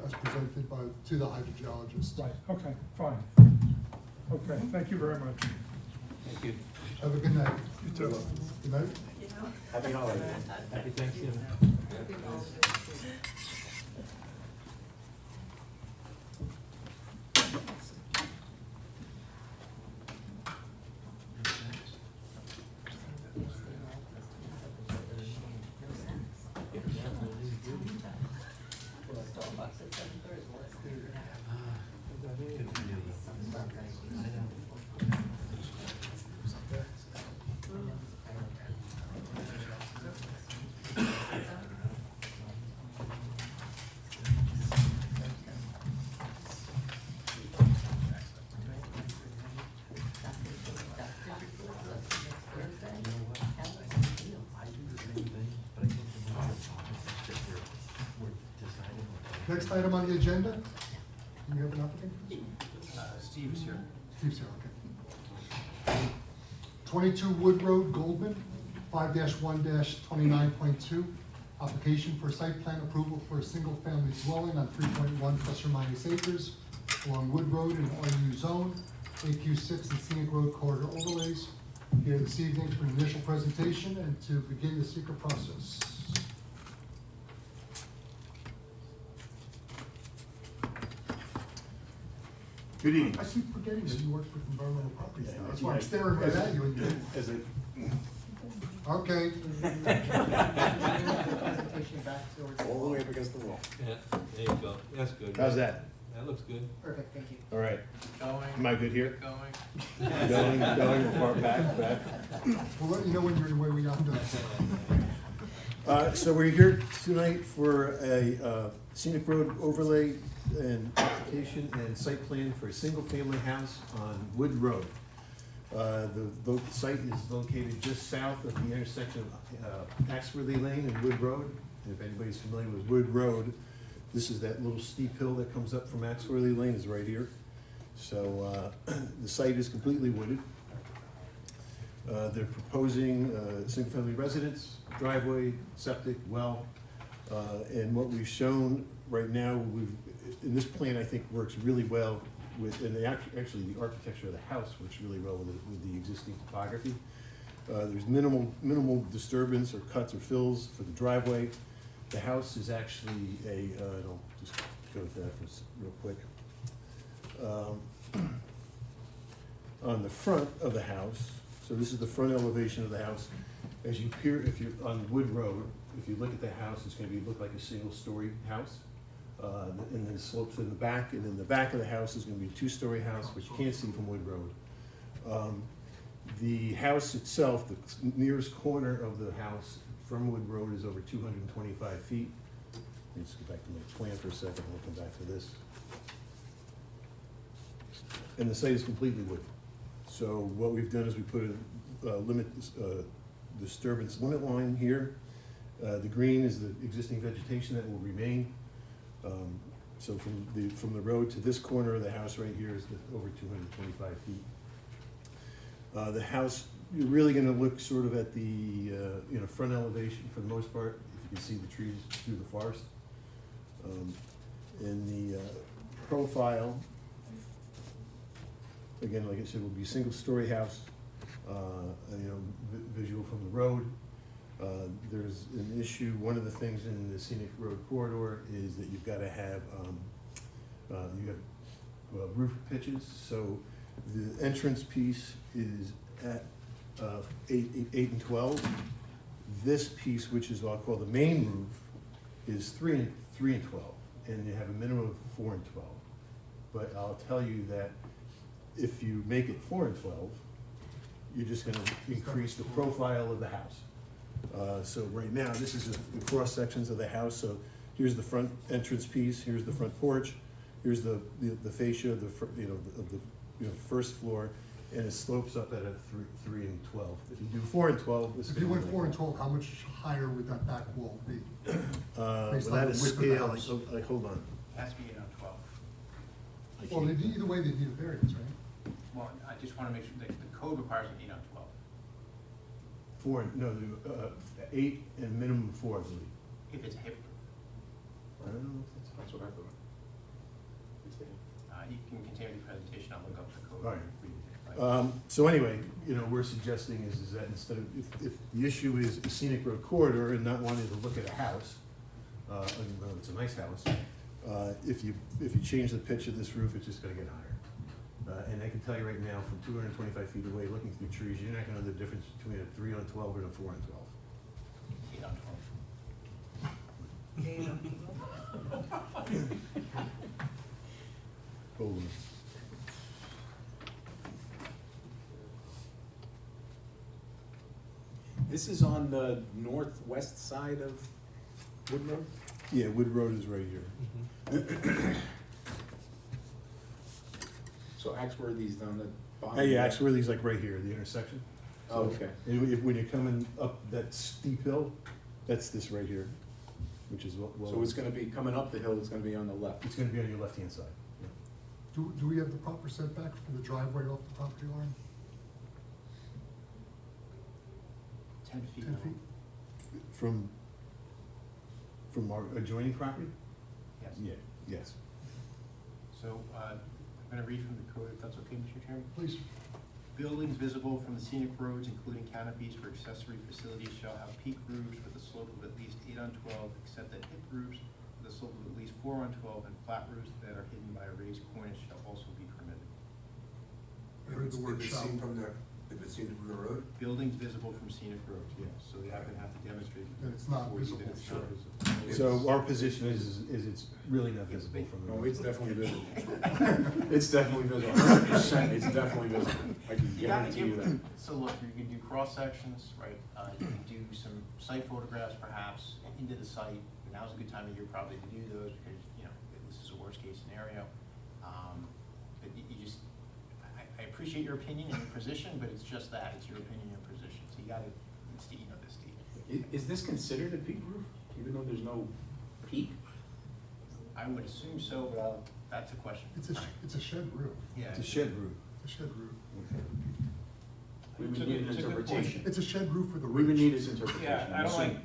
S1: as presented to the hydrogeologist.
S21: Right, okay, fine. Okay, thank you very much.
S18: Thank you.
S1: Have a good night.
S21: You too.
S1: Good night.
S18: Happy holidays.
S17: Happy Thanksgiving.
S1: Next item on the agenda, do you have an applicant?
S6: Steve's here.
S1: Steve's here, okay. 22 Wood Road, Goldman, 5-1-29.2. Application for site plan approval for a single-family dwelling on 3.1 plus or minus acres along Wood Road in RU zone, AQ6 and Scenic Road corridor overlays. Here this evening for an initial presentation and to begin the secret process.
S3: Good evening.
S1: I keep forgetting that you work with environmental properties now. That's why I'm staring right at you. And you.
S3: As a,
S1: Okay.
S8: Presentation back towards.
S17: All the way up against the wall. Yeah, there you go. That's good.
S3: how's that?
S17: That looks good.
S8: Perfect, thank you.
S3: All right.
S6: Going.
S3: Am I good here?
S6: Going.
S3: Going, far back.
S1: We'll let you know when you're in the way we are done.
S3: So we're here tonight for a scenic road overlay and application and site plan for a single-family house on Wood Road. The site is located just south of the intersection of Axworthy Lane and Wood Road. If anybody's familiar with Wood Road, this is that little steep hill that comes up from Axworthy Lane is right here. So the site is completely wooded. They're proposing single-family residence, driveway, septic, well, and what we've shown right now, in this plan, I think works really well with, and actually the architecture of the house works really well with the existing topography. There's minimal disturbance or cuts or fills for the driveway. The house is actually I'll just go to that real quick. On the front of the house, so this is the front elevation of the house. As you peer, if you're on Wood Road, if you look at the house, it's going to look like a single-story house. And then it slopes in the back, and in the back of the house is going to be a two-story house, which you can't see from Wood Road. The house itself, the nearest corner of the house from Wood Road is over 225 feet. Let's get back to my plan for a second, we'll come back to this. And the site is completely wooded. So what we've done is we put a disturbance limit line here. The green is the existing vegetation that will remain. So from the road to this corner of the house right here is over 225 feet. The house, you're really gonna look sort of at the, front elevation for the most part, if you can see the trees through the forest. And the profile, again, like I said, will be a single-story house, visual from the road. There's an issue, one of the things in the scenic road corridor is that you've gotta have, roof pitches, so the entrance piece is at 8 and 12. This piece, which is what I'll call the main roof, is 3 and 12, and you have a minimum of 4 and 12. But I'll tell you that if you make it 4 and 12, you're just gonna increase the profile of the house. So right now, this is the cross sections of the house. So here's the front entrance piece. Here's the front porch. Here's the fascia of the first floor, and it slopes up at a 3 and 12. If you do 4 and 12, this.
S1: If you went 4 and 12, how much higher would that back wall be?
S3: Without a scale, like, hold on.
S6: It has to be 8 on 12.
S1: Well, either way, they need a variance, right?
S6: Well, I just wanna make sure that the code requires an 8 on 12.
S3: 8 and minimum 4, I believe.
S6: If it's a hip roof.
S3: I don't know if
S18: That's what I thought.
S6: You can continue the presentation, I'll look up the code.
S3: All right. So anyway, we're suggesting is that instead of, if the issue is a scenic road corridor and not wanting to look at a house, even though it's a nice house, if you change the pitch of this roof, it's just gonna get higher. And I can tell you right now, from 225 feet away, looking through trees, you're not gonna know the difference between a 3 on 12 and a 4 on 12.
S6: 8 on 12.
S3: Hold on.
S18: This is on the northwest side of Wood Road?
S3: Yeah, Wood Road is right here.
S18: So Axworthy's down the bottom?
S3: Yeah, Axworthy's like right here, the intersection.
S18: Oh, okay.
S3: And when you're coming up that steep hill, that's this right here, which is what.
S18: So it's gonna be, coming up the hill, it's gonna be on the left?
S3: It's gonna be on your left-hand side. Yeah.
S1: Do we have the proper setback for the driveway off the property line?
S6: 10 feet.
S1: 10 feet?
S3: From our adjoining property?
S6: Yes.
S3: Yeah, yes.
S6: So, I'm gonna read from the code, if that's okay, Mr. Chairman?
S1: Please.
S6: Buildings visible from the scenic roads, including canopies for accessory facilities, shall have peak roofs with a slope of at least 8 on 12, except that hip roofs with a slope of at least 4 on 12 and flat roofs that are hidden by a raised cornice shall also be permitted.
S12: If it's seen from the road?
S6: Buildings visible from scenic roads, yes, so the applicant have to demonstrate.
S1: That it's not
S6: before you
S1: visible.
S6: that it's not visible.
S3: So our position is it's really not visible from the road.
S18: No, it's definitely visible. It's definitely visible, 100%, it's definitely visible. I can
S6: You gotta
S18: guarantee you that.
S6: So look, you can do cross sections, right, you can do some site photographs perhaps into the site. Now's a good time of year probably to do those because, this is a worst case scenario. But you just, I appreciate your opinion and your position, but it's just that, it's your opinion and your position. So you gotta, this, Steve.
S18: Is this considered a peak roof, even though there's no peak?
S6: I would assume so, but that's a question.
S1: It's a shed roof.
S6: Yeah.
S3: It's a shed roof.
S1: It's a shed roof.
S18: We would need an
S6: It's a good point.
S18: interpretation.
S1: It's a shed roof with a
S18: We would
S1: ridge.
S18: need his interpretation.
S5: Yeah, I don't
S18: So-
S5: like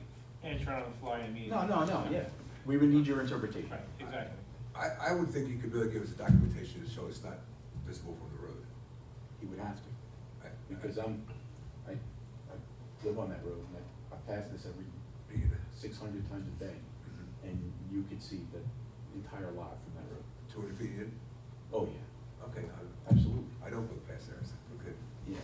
S5: answering on the fly and meeting.
S18: No, yeah, we would need your interpretation.
S5: Right, exactly.
S12: I would think you could really give us a documentation to show it's not visible from the road.
S18: He would have to, because I live on that road, and I pass this every 600 times a day, and you could see the entire lot from that road.
S12: 200 feet in?
S18: Oh, yeah.
S12: Okay,
S18: Absolutely.
S12: I don't go past there, so we're good.
S18: Yeah.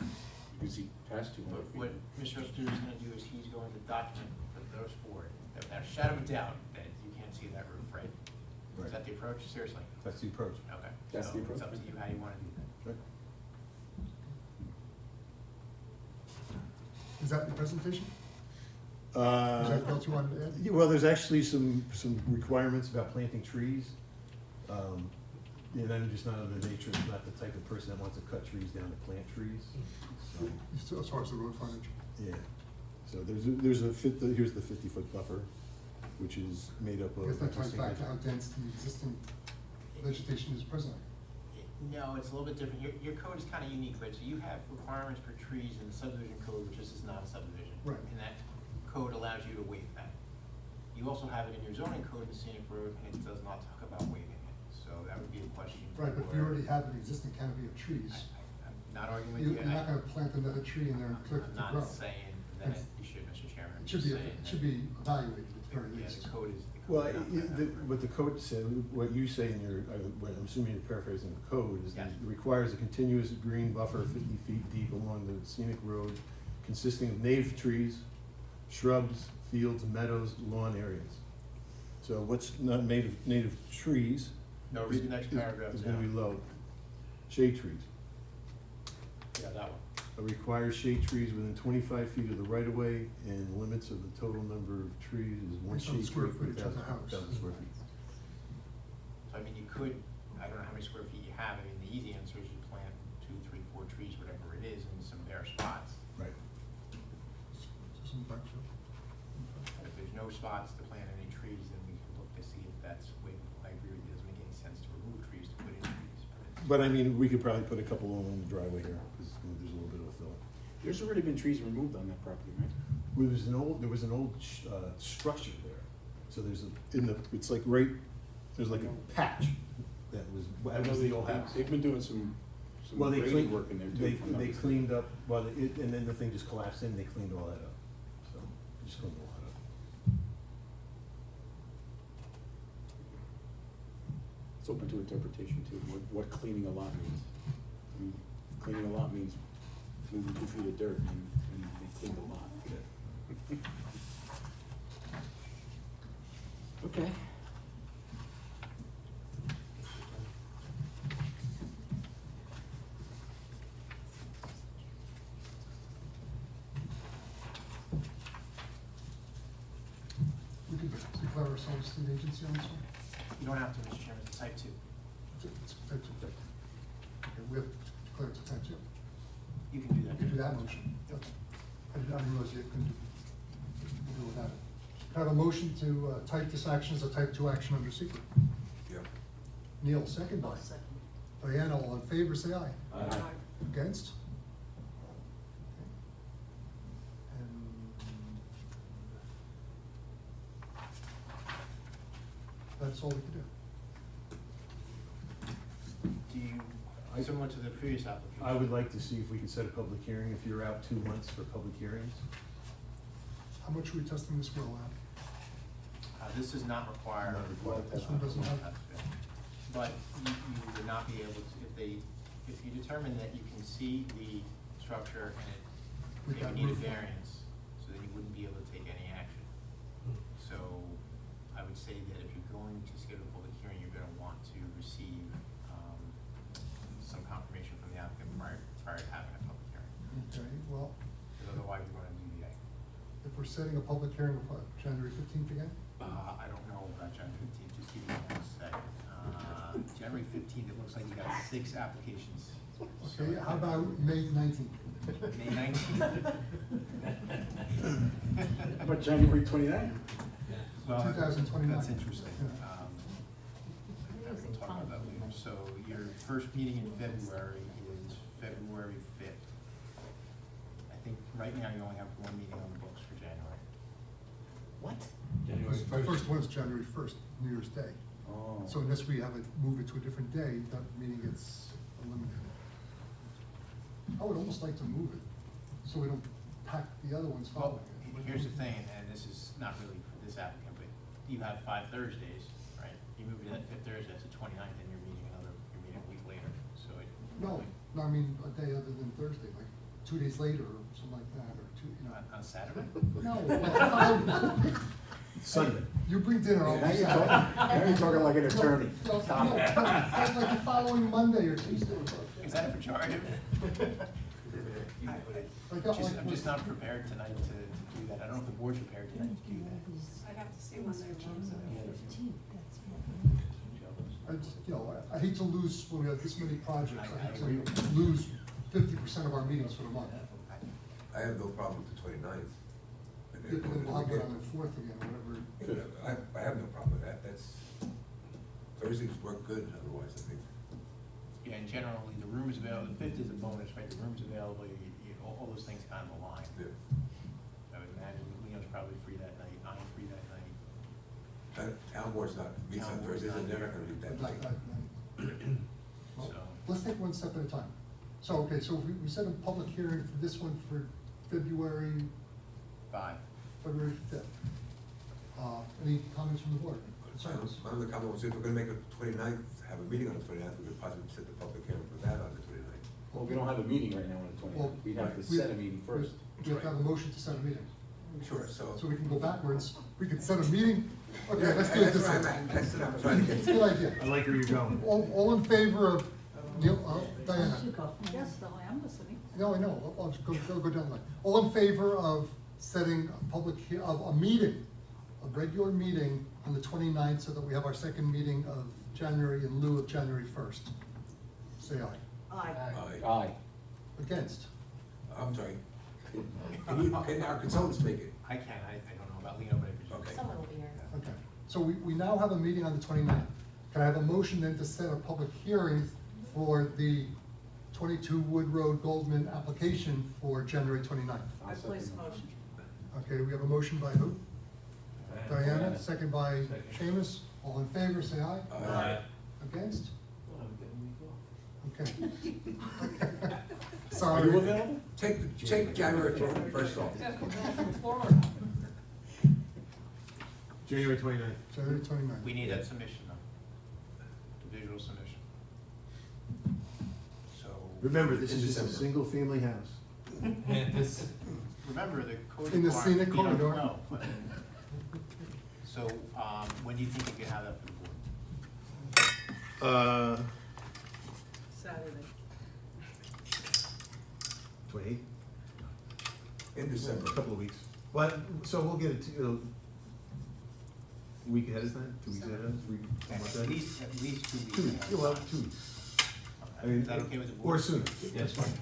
S18: You can see past 200 feet.
S6: What Mr. Oster is gonna do is he's going to document for those board, that without a shadow of a doubt, that you can't see that roof, right?
S3: Right.
S6: Is that the approach, seriously?
S3: That's the approach.
S6: Okay.
S18: That's
S6: So
S18: the approach.
S6: It's up to you how you wanna do that.
S3: Right.
S1: Is that the presentation? Is
S3: Uh,
S1: that what you wanted to add?
S3: yeah, well, there's actually some requirements about planting trees. And I'm just not of the nature, not the type of person that wants to cut trees down to plant trees. So,
S1: As far as the road frontage?
S3: yeah, so here's the 50-foot buffer, which is made up
S1: I
S3: of.
S1: guess that ties back to how dense the existing vegetation is presently.
S6: No, it's a little bit different. Your code is kind of unique, right? So you have requirements for trees in the subdivision code, which this is not a subdivision.
S1: Right.
S6: And that code allows you to waive that. You also have it in your zoning code, the scenic road, and it does not talk about waiving it. So that would be a question.
S1: Right, but if you already have an existing canopy of trees,
S6: I'm not arguing with you.
S1: you're not gonna plant another tree in there and click it to grow.
S6: I'm not saying that you should, Mr. Chairman. I'm
S1: It should
S6: just
S1: be,
S6: saying
S1: it should be evaluated at the very
S6: Yeah,
S1: least.
S6: the code is.
S3: Well, what the code said, what you say in your, what I'm assuming you're paraphrasing the code, is that
S6: Yes.
S3: it requires a continuous green buffer 50 feet deep along the scenic road consisting of native trees, shrubs, fields, meadows, lawn areas. So what's not native trees?
S6: No, read the next paragraph
S3: Is gonna be
S6: down.
S3: low. Shade trees.
S6: Yeah, that one.
S3: Requires shade trees within 25 feet of the right-of-way, and the limits of the total number of trees is one
S1: Based on
S3: shade
S1: square
S3: tree per
S1: footage of the house.
S3: 1,000 square feet.
S6: So I mean, you could, I don't know how many square feet you have. I mean, the easy answer is you plant 2, 3, 4 trees, whatever it is, in some bare spots.
S3: Right.
S6: But if there's no spots to plant any trees, then we can look to see if that's waivable. I agree with you, it doesn't make any sense to remove trees to put in trees.
S3: But I mean, we could probably put a couple along the driveway here, because there's a little bit of a fill.
S18: There's already been trees removed on that property, right?
S3: Well, there was an old structure there, so there's it's like there's like a patch that was the old house.
S18: They've been doing some
S3: Well, they
S18: grading
S3: cleaned,
S18: work in there too. if I'm not
S3: they
S18: mistaken.
S3: cleaned up, and then the thing just collapsed in, they cleaned all that up, so, they just cleaned all that up.
S18: It's open to interpretation too, what cleaning a lot means. I mean, cleaning a lot means moving 2 feet of dirt and they cleaned a lot. Okay.
S1: We could declare ourselves the agency on this one.
S6: You don't have to, Mr. Chairman, it's type 2.
S1: It's type two. Okay, we have to declare it's a type two.
S6: You can do
S1: We
S6: that.
S1: can do that motion. Yep. I didn't realize you couldn't do without it. Can I have a motion to type this action as a type two action under secret?
S12: Yep.
S1: Neil, second by. Diana, all in favor, say aye.
S18: Aye.
S1: Against? And that's all we can do.
S6: Do you, similar to the previous application?
S3: I would like to see if we can set a public hearing, if you're out 2 months for public hearings.
S1: How much are we testing this well at?
S6: This does not require.
S3: Not required.
S1: This one doesn't have-
S6: But you would not be able to, if you determine that you can see the structure and
S1: With
S6: it
S1: that
S6: needed
S1: roof.
S6: variance, so then you wouldn't be able to take any action. So I would say that if you're going to schedule a public hearing, you're gonna want to receive, some confirmation from the applicant prior to having a public hearing.
S1: Okay, well,
S6: Because otherwise you're gonna DVA.
S1: if we're setting a public hearing of what, January 15th again?
S6: I don't know about January 15th, just give me 1 second. January 15th, it looks like you got 6 applications.
S1: Okay, how about May 19th?
S6: May 19th?
S18: How about January 29th?
S6: Well,
S1: 2029.
S6: That's interesting.
S1: Yeah.
S6: We'll talk about that later. So your first meeting in February is February 5th. I think right now you only have 1 meeting on the books for January.
S18: What?
S1: The first one is January 1st, New Year's Day.
S18: Oh.
S1: So unless we have it, move it to a different day, that meeting gets eliminated. I would almost like to move it, so we don't pack the other ones
S6: Well,
S1: following it.
S6: here's the thing, and this is not really for this applicant, but you have 5 Thursdays, right? You move it to that 5th Thursday, that's the 29th, and you're meeting a week later, so it.
S1: No, I mean, a day other than Thursday, like 2 days later or something like that, or two, you know.
S6: On Saturday?
S1: No, well,
S3: Sunday.
S1: you bring dinner, I'll
S18: Now
S1: be
S18: you're
S1: Saturday.
S18: talking, now you're talking like an attorney.
S1: No, that's like the following Monday or Tuesday.
S6: Is that a pejorative? I'm just not prepared tonight to do that. I don't know if the board's prepared tonight to do that.
S4: I'd have to see when they're chosen.
S1: I just, you know, I hate to lose, when we have this many projects, I hate
S6: agree.
S1: to lose 50% of our meetings for the month.
S12: I have no problem with the 29th. And
S1: Then
S12: then
S1: we'll have
S12: we
S1: it on the 4th again, or whatever.
S12: I have no problem with that, that's, Thursdays work good otherwise, I think.
S6: Yeah, again, generally, the room is available, the fifth is a bonus, right, the room's available, all those things kind of align.
S12: Yeah.
S6: I would imagine Leo's probably free that night, I'm free that night.
S12: Town board's not, meets on
S6: Town board's
S12: Thursdays, and
S6: not
S12: they're
S6: there.
S12: not gonna meet that
S1: Like,
S12: night.
S1: well,
S6: So-
S1: let's take one step at a time. So, okay, so we set a public hearing for this one for February
S6: 5.
S1: February 5th. Any comments from the board? Concerns?
S12: My other comment was if we're gonna make it 29th, have a meeting on the 29th, we could possibly set the public hearing for that on the 29th.
S18: Well, we don't have a meeting right now on the
S1: Well,
S18: 29th. We'd have to
S1: we-
S18: set a meeting first.
S1: We have to have a motion to set a meeting.
S12: Sure, so.
S1: So we can go backwards. We can set a meeting. Okay,
S12: Yeah,
S1: let's do it
S12: that's
S1: this
S12: where
S1: way.
S12: I'm at. That's what I'm trying to get
S1: It's
S12: to.
S1: a good idea.
S3: I like where you're going.
S1: All in favor of, Neil, Diana?
S4: Yes, Dolly, I'm listening.
S12: Oh,
S1: No, I know, I'll just go down the line. All in favor of setting a public, of a meeting, a regular meeting on the 29th, so that we have our second meeting of January in lieu of January 1st? Say aye.
S4: Aye.
S18: Aye.
S1: Against?
S12: I'm sorry. Can our consultants make it?
S6: I can, I don't know about Leo, but I presume.
S12: Okay.
S13: Someone will be here.
S1: Okay, so we now have a meeting on the 29th. Can I have a motion then to set a public hearing for the 22 Wood Road Goldman application for January 29th?
S4: I place a motion.
S1: Okay, we have a motion by who? Diana, second by Seamus. All in favor, say aye.
S12: Aye.
S1: Against?
S17: Well, I'm getting a week off.
S1: Okay.
S18: Are
S1: Sorry.
S18: you available?
S12: Take January 1st off.
S3: January 29th.
S1: January 29th.
S6: We need that submission though, the visual submission. So.
S3: Remember, this
S12: In
S3: is just a
S12: December.
S3: single-family house.
S6: Remember, the code.
S1: In the
S6: requires
S1: scenic
S6: 8 on
S1: corridor.
S6: 12, but- So, when do you think you can have that for the board?
S4: Saturday.
S3: 28th?
S12: In December.
S3: A couple of weeks. Well, so we'll get it to, a week ahead of time, 2 weeks ahead of time, 3 months
S6: At
S3: ahead?
S6: least 2 weeks.
S3: 2 weeks, yeah, well, 2 weeks. I mean,
S6: Is that okay with the board?
S3: or sooner, that's fine.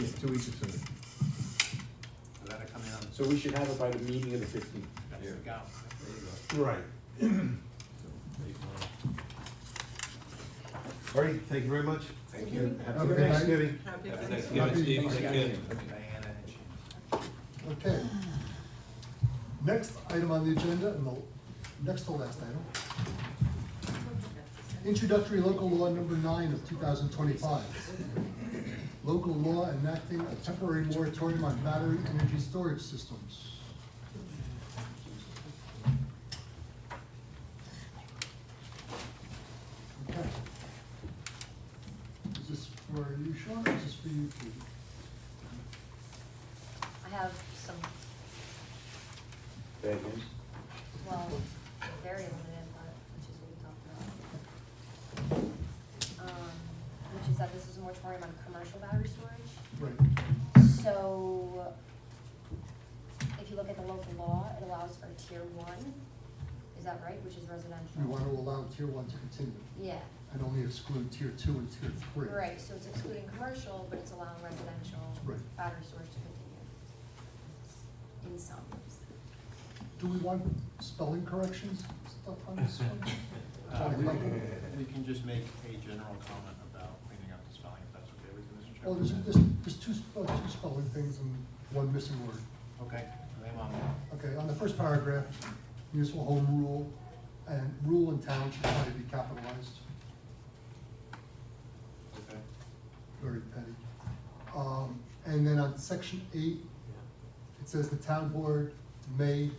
S3: Yeah, 2 weeks or sooner.
S6: So that'll come in on,
S18: So we should have it by the meeting of the 15th.
S6: that's the go.
S3: Right. All right, thank you very much.
S12: Thank you.
S3: Happy
S1: Okay, bye.
S3: Thanksgiving.
S4: Happy
S1: Happy
S6: Diana and Shane.
S1: Okay. Next item on the agenda, and the next to last item. Introductory local law number 9 of 2025. Local law enacting a temporary moratorium on battery energy storage systems. Okay. Is this for you, Sean, or is this for you, Katie?
S13: I have some,
S18: Bad news?
S13: well, very limited, but which is what we talked about. Which is that this is a moratorium on commercial battery storage.
S1: Right.
S13: So, if you look at the local law, it allows for tier 1, is that right, which is residential?
S1: We want to allow tier 1 to continue
S13: Yeah,
S1: and only exclude tier 2 and tier 3.
S13: right, so it's excluding commercial, but it's allowing residential
S1: Right.
S13: battery storage to continue. In some.
S1: Do we want spelling corrections, stuff on this one? Johnny, help me.
S6: We can just make a general comment about cleaning up the spelling, if that's okay with you, Mr.
S1: Well,
S6: Chairman.
S1: there's two spelling things and one missing word.
S6: Okay, name on
S1: Okay, on the first paragraph, municipal home rule and town should probably be capitalized,
S6: Okay.
S1: very petty. And then on section 8, it says the town board may,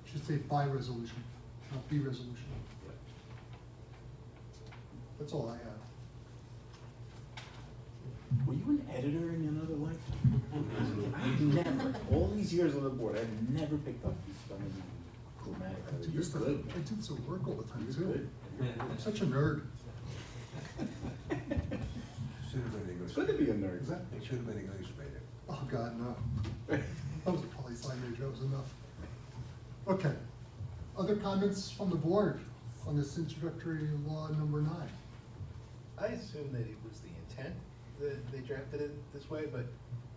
S1: should say by resolution, not be resolution. That's all I have.
S18: Were you an editor in another life? I've never, all these years on the board, I've never picked up these spelling and grammatical
S1: I
S18: errors.
S1: do
S18: You're
S1: this stuff-
S18: good.
S1: I do this at work all the time
S18: You're
S1: too.
S18: good.
S1: I'm such a nerd.
S12: Should have been English.
S18: It's good to be a nerd.
S12: It should have been English major.
S1: Oh, God, no. That was a poli-sci major, that was enough. Okay. Other comments from the board on this introductory law number 9?
S11: I assume that it was the intent that they drafted it this way, but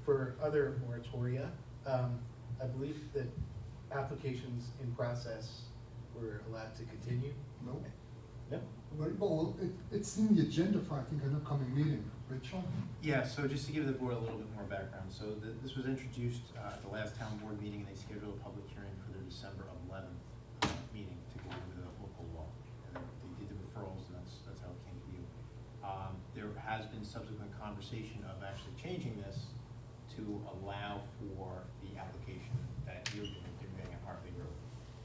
S11: for other moratoria, I believe that applications in process were allowed to continue.
S1: No.
S11: Yep.
S1: Right, well, it's in the agenda for, I think, an upcoming meeting, right, Sean?
S6: Yeah, so just to give the board a little bit more background, so this was introduced at the last town board meeting, and they scheduled a public hearing for their December 11th meeting to go over the local law. And they did the referrals, and that's how it came to you. There has been subsequent conversation of actually changing this to allow for the application that you're doing at Hartley Road.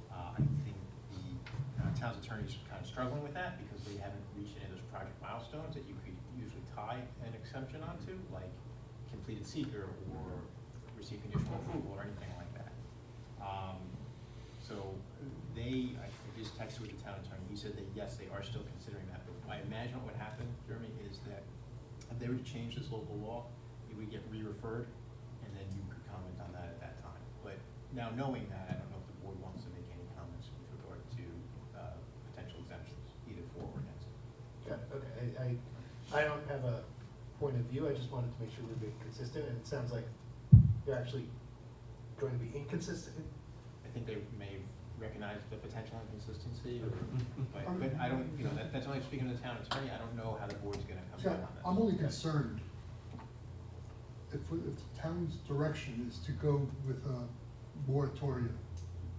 S6: I think the town's attorneys are kind of struggling with that because they haven't reached any of those project milestones that you could usually tie an exemption onto, like completed seeker or receive conditional approval or anything like that. So I just texted with the town attorney. He said that yes, they are still considering that. But I imagine what would happen, Jeremy, is that if they were to change this local law, it would get re-referred, and then you could comment on that at that time. But now knowing that, I don't know if the board wants to make any comments with regard to potential exemptions, either for or against.
S11: Yeah, okay, I don't have a point of view, I just wanted to make sure we're being consistent, and it sounds like you're actually going to be inconsistent.
S6: I think they may recognize the potential inconsistency, but I don't, that's only speaking to the town attorney, I don't know how the board's gonna come down on that.
S1: I'm only concerned if the town's direction is to go with a moratorium,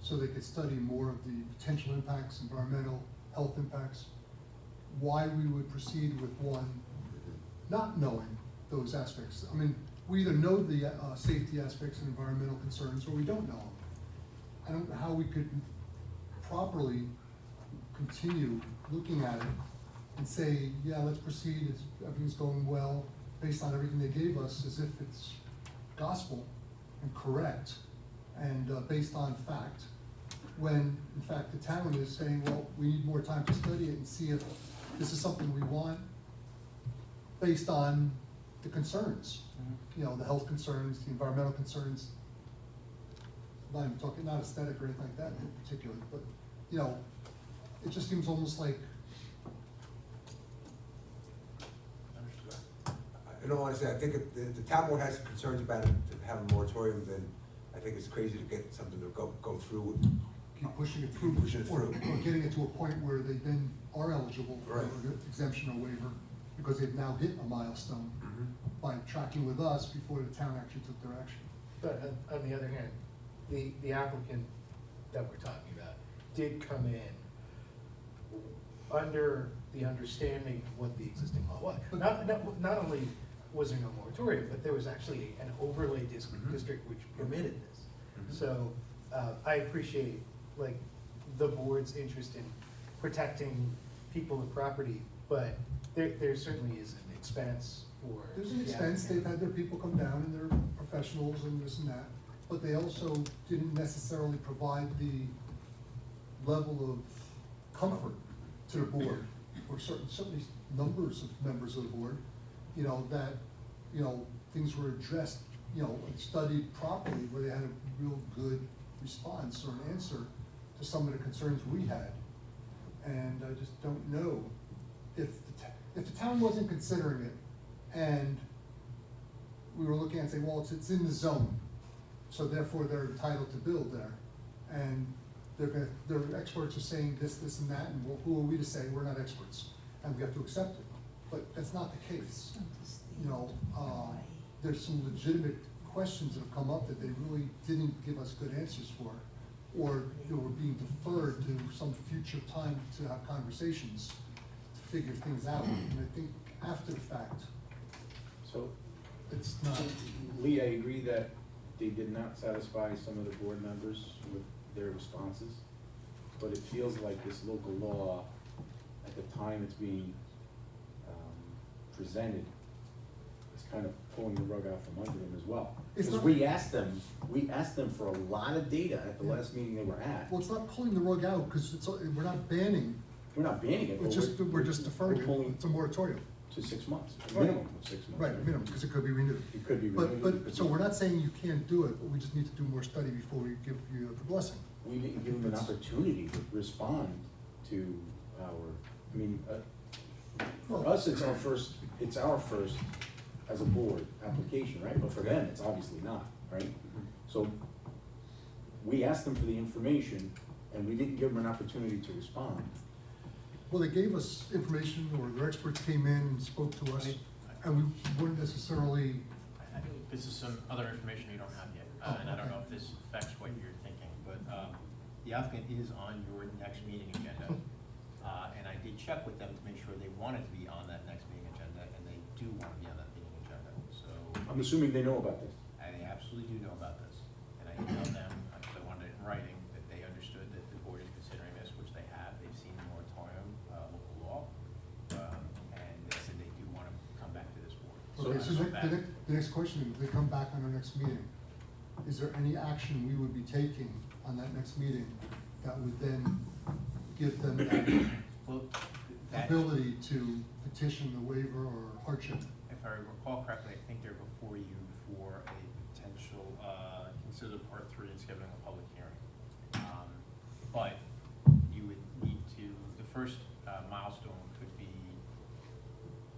S1: so they could study more of the potential impacts, environmental, health impacts, why we would proceed with one, not knowing those aspects. I mean, we either know the safety aspects and environmental concerns, or we don't know them. I don't know how we could properly continue looking at it and say, yeah, let's proceed, everything's going well, based on everything they gave us, as if it's gospel and correct and based on fact, when in fact the town is saying, well, we need more time to study it and see if this is something we want based on the concerns, the health concerns, the environmental concerns. I'm not even talking, not aesthetic or anything like that in particular, but, it just seems almost like.
S12: In all honesty, I think if the town board has concerns about it, to have a moratorium, then I think it's crazy to get something to go through.
S1: Keep pushing it through, or getting it to a point where they then are eligible for an exemption or waiver, because they've now hit a milestone by tracking with us before the town actually took their action.
S11: But on the other hand, the applicant that we're talking about did come in under the understanding of what the existing law was. Not only was there no moratorium, but there was actually an overlay district which permitted this. So I appreciate the board's interest in protecting people and property, but there certainly is an expense for.
S1: There's an
S11: the
S1: expense,
S11: applicant.
S1: they've had their people come down and they're professionals and this and that, but they also didn't necessarily provide the level of comfort to the board, or certainly numbers of members of the board, that, things were addressed, and studied properly, where they had a real good response or an answer to some of the concerns we had. And I just don't know if the town wasn't considering it, and we were looking and saying, well, it's in the zone, so therefore they're entitled to build there, and their experts are saying this, and that, and well, who are we to say we're not experts, and we have to accept it. But that's not the case. There's some legitimate questions that have come up that they really didn't give us good answers for, or they were being deferred to some future time to have conversations to figure things out. And I think after the fact,
S18: So,
S1: it's not.
S18: Lee, I agree that they did not satisfy some of the board members with their responses, but it feels like this local law, at the time it's being presented, is kind of pulling the rug out from under them as well. Because we asked them for a lot of data at the last meeting they were at.
S1: Well, it's not pulling the rug out, because we're not banning.
S18: We're not banning it, but
S1: We're just deferring it. It's a moratorium.
S18: To 6 months, a
S1: Right.
S18: minimum of 6 months.
S1: Right, minimum, because it could be renewed.
S18: It could be renewed.
S1: But, so we're not saying you can't do it, but we just need to do more study before we give you the blessing.
S18: We didn't give them an opportunity to respond to for us, it's our first as a board application, right? But for them, it's obviously not, right? So we asked them for the information and we didn't give them an opportunity to respond.
S1: Well, they gave us information, or their experts came in and spoke to us, and we wouldn't necessarily,
S6: I think this is some other information you don't have yet, and I don't know if this affects what you're thinking, but the applicant is on your next meeting agenda. And I did check with them to make sure they wanted to be on that next meeting agenda, and they do want to be on that meeting agenda, so.
S18: I'm assuming they know about this.
S6: I absolutely do know about this, and I emailed them, I wanted it in writing, that they understood that the board is considering this, which they have, they've seen the moratorium, local law, and they said they do want to come back to this board.
S1: okay, so the next question, if they come back on our next meeting, is there any action we would be taking on that next meeting that would then give them that
S6: Well, that,
S1: ability to petition the waiver or hardship?
S6: if I recall correctly, I think they're before you for a potential, consider part 3 and scheduling a public hearing. But you would need to, the first milestone could be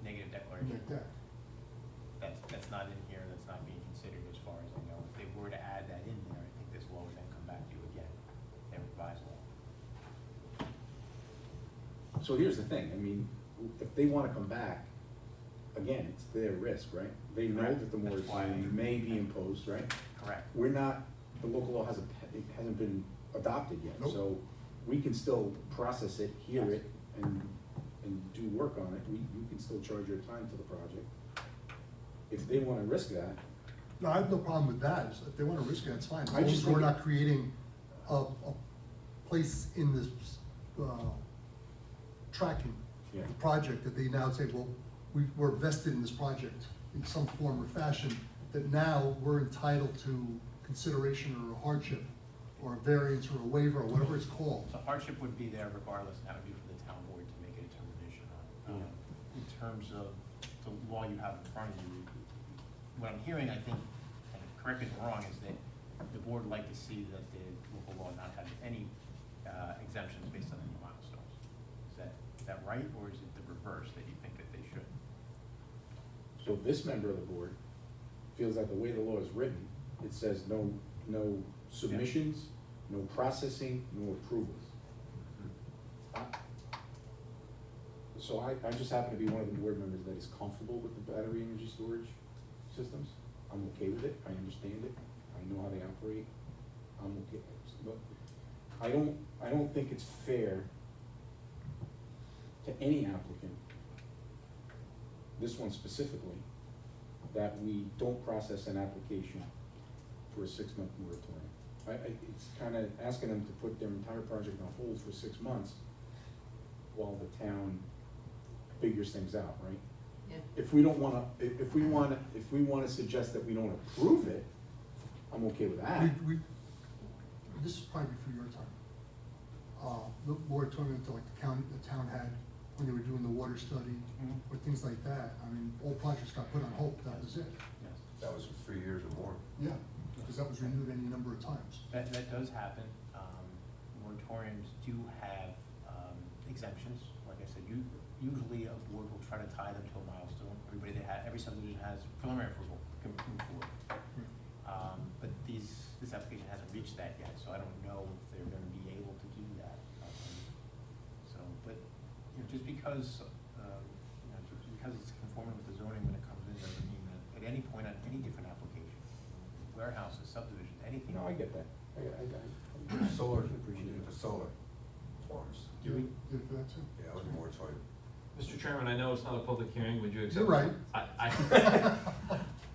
S6: negative declaration.
S1: Like that.
S6: That's not in here, that's not being considered as far as I know. If they were to add that in there, I think this law would then come back to you again, and revise law.
S18: So here's the thing, I mean, if they wanna come back, again, it's their risk, right? They know
S6: Correct.
S18: that the
S6: That's why
S18: moratorium may be imposed, right?
S6: Correct.
S18: We're not, the local law hasn't been adopted yet,
S1: Nope.
S18: so we can still process it, hear it, and do work on it. You can still charge your time to the project. If they wanna risk that,
S1: No, I have no problem with that, if they wanna risk it, that's fine, as
S18: I
S1: long
S18: just
S1: as we're
S18: think-
S1: not creating a place in this, tracking
S18: Yeah.
S1: the project, that they now say, well, we're vested in this project in some form or fashion, that now we're entitled to consideration or a hardship, or a variance or a waiver, or whatever it's called.
S6: So hardship would be there regardless, and that would be for the town board to make a determination on. In terms of the law you have in front of you, what I'm hearing, I think, and correct me if I'm wrong, is that the board would like to see that the local law not have any exemptions based on any milestones. Is that right, or is it the reverse, that you think that they should?
S18: so this member of the board feels that the way the law is written, it says no submissions, no processing, no approvals. So I just happen to be one of the board members that is comfortable with the battery energy storage systems. I'm okay with it, I understand it, I know how they operate, I'm okay, but I don't think it's fair to any applicant, this one specifically, that we don't process an application for a 6-month moratorium. It's kinda asking them to put their entire project on hold for 6 months while the town figures things out, right?
S8: Yeah.
S18: If we wanna suggest that we don't approve it, I'm okay with that.
S1: This is probably for your time. The moratorium that like the town had when they were doing the water study, or things like that, I mean, all projects got put on hold, that was it.
S6: Yes.
S12: That was for 3 years or more.
S1: Yeah, because that was renewed any number of times.
S6: That does happen. Moratoriums do have exemptions. Like I said, usually a board will try to tie them to a milestone. Every subdivision has preliminary approval, can move forward. But this application hasn't reached that yet, so I don't know if they're gonna be able to do that. But just because, just because it's conforming with the zoning when it comes in, doesn't mean that at any point on any different application, warehouses, subdivision, anything.
S18: No, I get that.
S12: Solar, for solar farms.
S6: Do we?
S1: Did for that too?
S12: Yeah, that was a moratorium.
S16: Mr. Chairman, I know it's not a public hearing, would you accept?
S1: You're right.
S16: I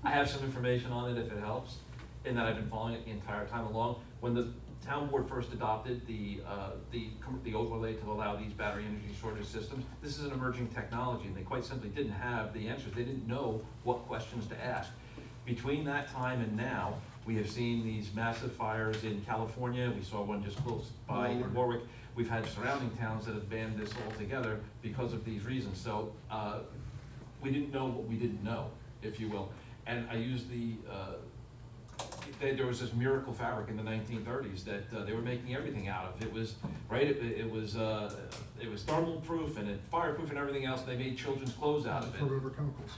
S16: have some information on it if it helps, in that I've been following it the entire time along. When the town board first adopted the overlay to allow these battery energy storage systems, this is an emerging technology, and they quite simply didn't have the answers. They didn't know what questions to ask. Between that time and now, we have seen these massive fires in California. We saw one just close by in Warwick. We've had surrounding towns that have banned this altogether because of these reasons. So we didn't know what we didn't know, if you will. And I used there was this miracle fabric in the 1930s that they were making everything out of. It was right. It was thermal proof and fireproof and everything else. And they made children's clothes out of it.
S1: Forever chemicals.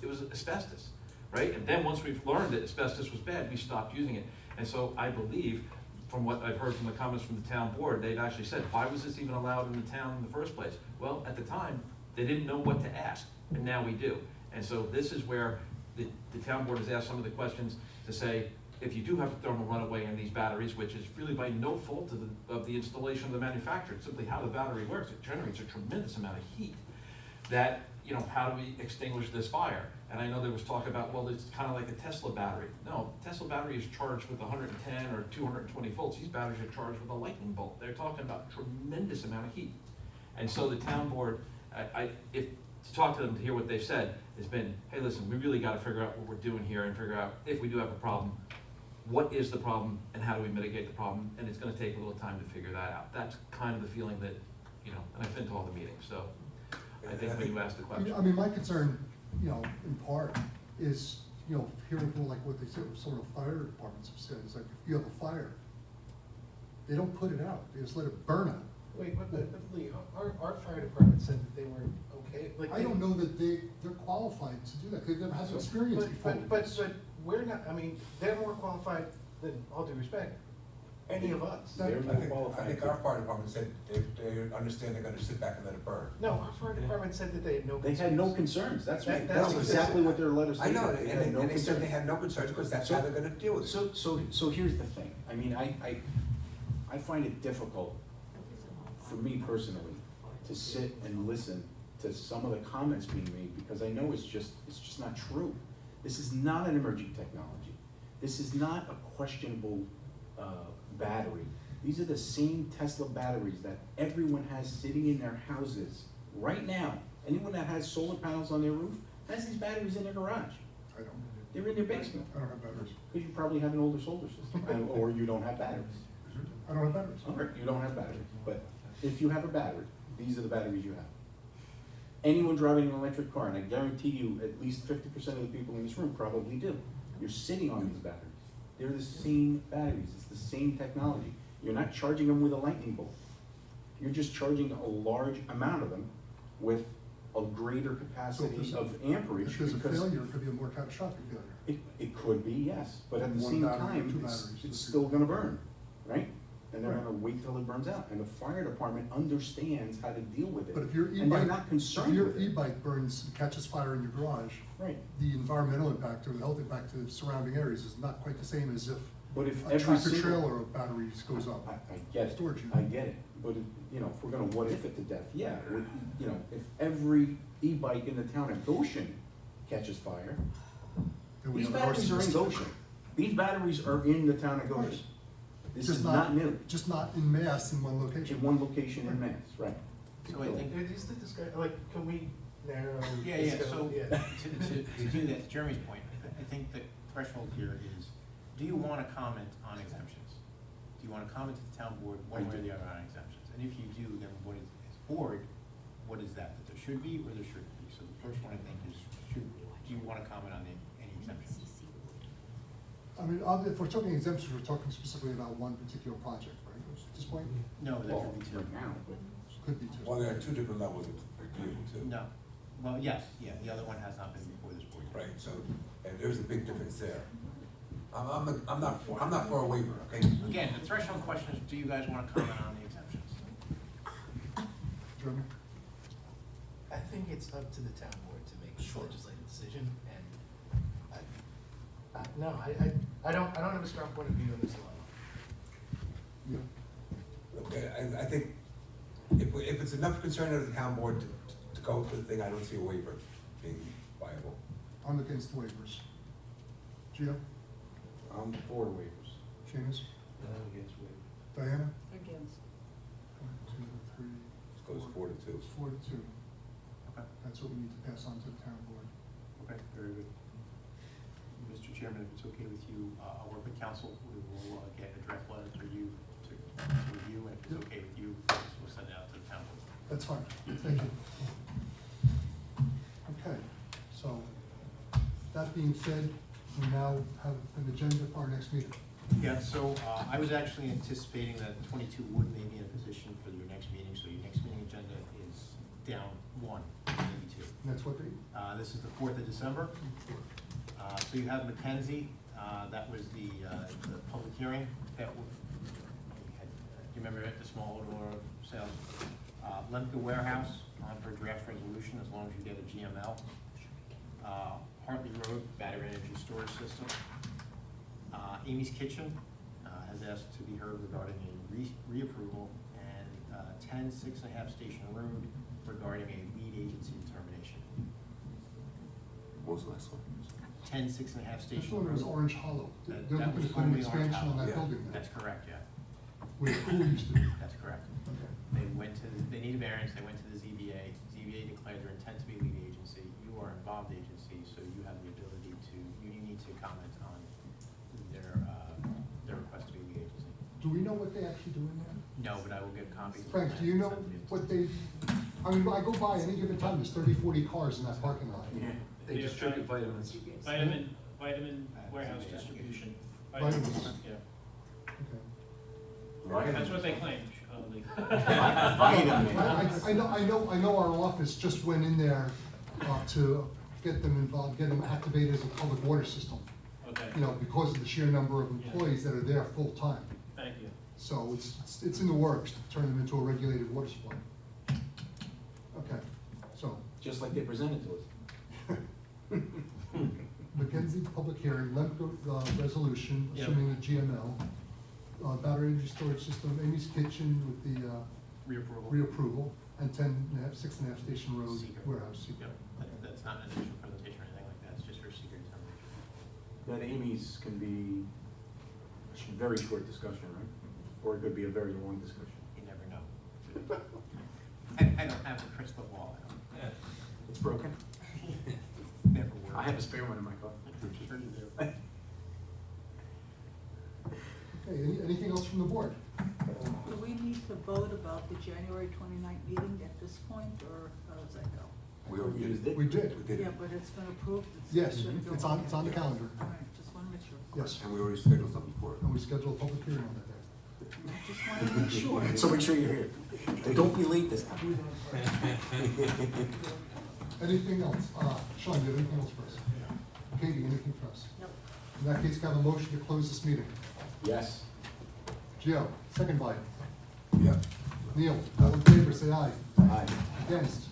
S16: It was asbestos, right? And then once we've learned that asbestos was bad, we stopped using it. And so I believe from what I've heard from the comments from the town board, they'd actually said, why was this even allowed in the town in the first place? Well, at the time, they didn't know what to ask, and now we do. And so this is where the town board has asked some of the questions to say, if you do have a thermal runaway in these batteries, which is really by no fault of the installation of the manufacturer, it's simply how the battery works, it generates a tremendous amount of heat, that, you know, how do we extinguish this fire? And I know there was talk about, well, it's kind of like a Tesla battery. No, Tesla battery is charged with 110 or 220 volts. These batteries are charged with a lightning bolt. They're talking about tremendous amount of heat. And so the town board, if to talk to them to hear what they've said, has been, hey, listen, we really got to figure out what we're doing here and figure out if we do have a problem, what is the problem and how do we mitigate the problem? And it's going to take a little time to figure that out. That's kind of the feeling that, you know, and I've been to all the meetings, so I think when you asked the question.
S1: I mean, my concern, you know, in part is, you know, hearing from like what they said, sort of fire departments have said, is like, if you have a fire, they don't put it out, they just let it burn out.
S11: Wait, but Lee, our fire department said that they were okay, like.
S1: I don't know that they're qualified to do that, because they've had experience before.
S11: But we're not, I mean, they're more qualified than, all due respect, any of us.
S12: I think our fire department said they understand they're gonna sit back and let it burn.
S11: No, our fire department said that they had no
S18: They
S11: concerns.
S18: had no concerns, that's right,
S11: That's
S18: that's exactly what their letter
S12: I
S18: stated.
S12: know,
S18: They had
S12: and
S18: no
S12: they said
S18: concerns.
S12: they had no concerns, because that's how they're gonna deal with it.
S18: So here's the thing, I mean, I find it difficult, for me personally, to sit and listen to some of the comments being made, because I know it's just not true. This is not an emerging technology. This is not a questionable battery. These are the same Tesla batteries that everyone has sitting in their houses right now. Anyone that has solar panels on their roof has these batteries in their garage.
S1: I don't.
S18: They're in their basement.
S1: I don't have batteries.
S18: Because you probably have an older solar system, or you don't have batteries.
S1: I don't have batteries.
S18: All right, you don't have batteries, but if you have a battery, these are the batteries you have. Anyone driving an electric car, and I guarantee you at least 50% of the people in this room probably do, you're sitting on these batteries. They're the same batteries, it's the same technology. You're not charging them with a lightning bolt. You're just charging a large amount of them with a greater capacity of amperage.
S1: If there's a
S18: because
S1: failure, it could be a more catastrophic failure.
S18: it could be, yes, but at the
S1: One
S18: same
S1: battery or
S18: time,
S1: two
S18: it's
S1: batteries.
S18: still gonna burn, right? And they're
S1: Right.
S18: gonna wait till it burns out, and the fire department understands how to deal with it.
S1: But if your
S18: And they're
S1: e-bike,
S18: not
S1: if
S18: concerned
S1: your
S18: with it.
S1: e-bike burns, and catches fire in your garage,
S18: Right.
S1: the environmental impact or the health impact to the surrounding areas is not quite the same as if
S18: But if
S1: a
S18: every
S1: tractor
S18: single-
S1: trailer of batteries goes up.
S18: I get it,
S1: Storage unit.
S18: I get it, but if, you know, if we're gonna what if it to death, yeah, you know, if every e-bike in the town of Goshen catches fire,
S1: Then we
S18: these
S1: have an
S18: batteries are in
S1: arsonist.
S18: Goshen. These batteries are in the town of Goshen. This
S1: Just
S18: is not new,
S1: Just not in mass in one location.
S18: in one location in Mass, right?
S6: So I think,
S11: Is the discussion, like, can we narrow?
S6: yeah,
S11: this
S6: so
S11: down? Yeah.
S6: to do that, to Jeremy's point, I think the threshold here is, do you wanna comment on exemptions? Do you wanna comment to the town board one way or the other on exemptions? And if you do, then what is, as board, what is that there should be or there shouldn't be? So the first one I think is, do you wanna comment on any exemptions?
S1: I mean, if we're talking exemptions, we're talking specifically about one particular project, right, at this point?
S6: No, that could be two.
S18: Right now, but
S1: Could be two.
S12: Well, there are two different levels of review too.
S6: No, well, yes, yeah, the other one has not been before this board.
S12: Right, so, and there's a big difference there. I'm not for a waiver, okay?
S6: Again, the threshold question is, do you guys wanna comment on the exemptions?
S1: Jeremy?
S11: I think it's up to the town board to make a legislative decision, and no, I don't have a strong point of view on this law.
S1: Yeah.
S12: Okay, I think if it's enough concern of the town board to go for the thing, I don't see a waiver being viable.
S1: I'm against waivers. Gio?
S18: I'm for waivers.
S1: Seamus?
S17: Against waiver.
S1: Diana?
S4: Against.
S1: 1, 2, 3.
S12: This goes 4 to 2.
S1: It's 4 to 2.
S6: Okay.
S1: That's what we need to pass on to the town board.
S6: Okay, very good. Mr. Chairman, if it's okay with you, I'll work with council, we will get a draft letter for you to review, and if it's okay with you, we'll send it out to the town board.
S1: That's fine, thank you. Okay, so, that being said, we now have an agenda for our next meeting.
S6: Yeah, so I was actually anticipating that 22 would may be in a position for your next meeting, so your next meeting agenda is down 1, maybe 2.
S1: And that's what date?
S6: This is the 4th of December. So you have Mackenzie, that was the public hearing that you remember the small order of sales. Lemke Warehouse, on for a draft resolution, as long as you get a GML. Hartley Road, battery energy storage system. Amy's Kitchen has asked to be heard regarding a reapproval, and 10 6.5 Station Road regarding a lead agency determination.
S12: What was the last one?
S6: 10 6.5
S1: This
S6: Station
S1: one
S6: Road.
S1: was Orange Hollow.
S6: That-
S1: They're
S6: that
S1: looking
S6: was
S1: to put an
S6: formerly Orange
S1: expansion on
S6: Hollow.
S1: that building there.
S6: That's correct, yeah.
S1: Where the pool used to be.
S6: That's correct.
S1: Okay.
S6: They need a variance, they went to the ZBA. ZBA declared their intent to be lead agency. You are involved agency, so you have the ability to, you need to comment on their request to be lead agency.
S1: Do we know what they actually do in there?
S6: No, but I will get copies. of the
S1: Frank, do you know
S6: plans and send it to
S1: what they, I mean, I go by any given time, there's 30, 40 cars in that parking lot.
S16: They distribute vitamins.
S6: Vitamin
S5: warehouse distribution.
S1: Vitamins.
S5: Yeah.
S1: Okay.
S5: That's what they claim.
S1: I know our office just went in there, to get them involved, get them activated as a public water system.
S5: Okay.
S1: You know, because of the sheer number of employees that are there full-time.
S5: Thank you.
S1: So it's in the works to turn them into a regulated water supply. Okay, so.
S18: Just like they presented to us.
S1: Mackenzie, public hearing, Lemco, resolution,
S6: Yep.
S1: assuming the GML, battery energy storage system, Amy's Kitchen with the, reapproval, and 6.5 Station Road
S6: Secret.
S1: warehouse.
S6: Yep, that's not an initial presentation or anything like that, it's just for secret determination.
S18: That Amy's can be a very short discussion, right? Or it could be a very long discussion.
S6: You never know. I don't have a crystal ball, I don't.
S18: It's broken?
S6: Never works.
S18: I have a spare one in my car.
S6: Sure you do.
S1: Okay, anything else from the board?
S4: Do we need to vote about the January 29th meeting at this point, or how does that go?
S12: We already did.
S1: We did.
S4: Yeah, but it's been approved.
S1: Yes,
S4: shouldn't go
S1: it's on the calendar.
S4: All right, just want to make sure.
S1: Yes,
S12: And we already scheduled something for it.
S1: and we scheduled a public hearing on that day.
S4: Just want to make sure.
S18: So make sure you're here. And don't be late this time.
S1: Anything else? Sean, do you have anything else for us? Katie, anything for us?
S13: Nope.
S1: In that case, can I have a motion to close this meeting?
S18: Yes.
S1: Gio, second by
S12: Yeah.
S1: Neil, all in favor, say aye.
S18: Aye.
S1: Against?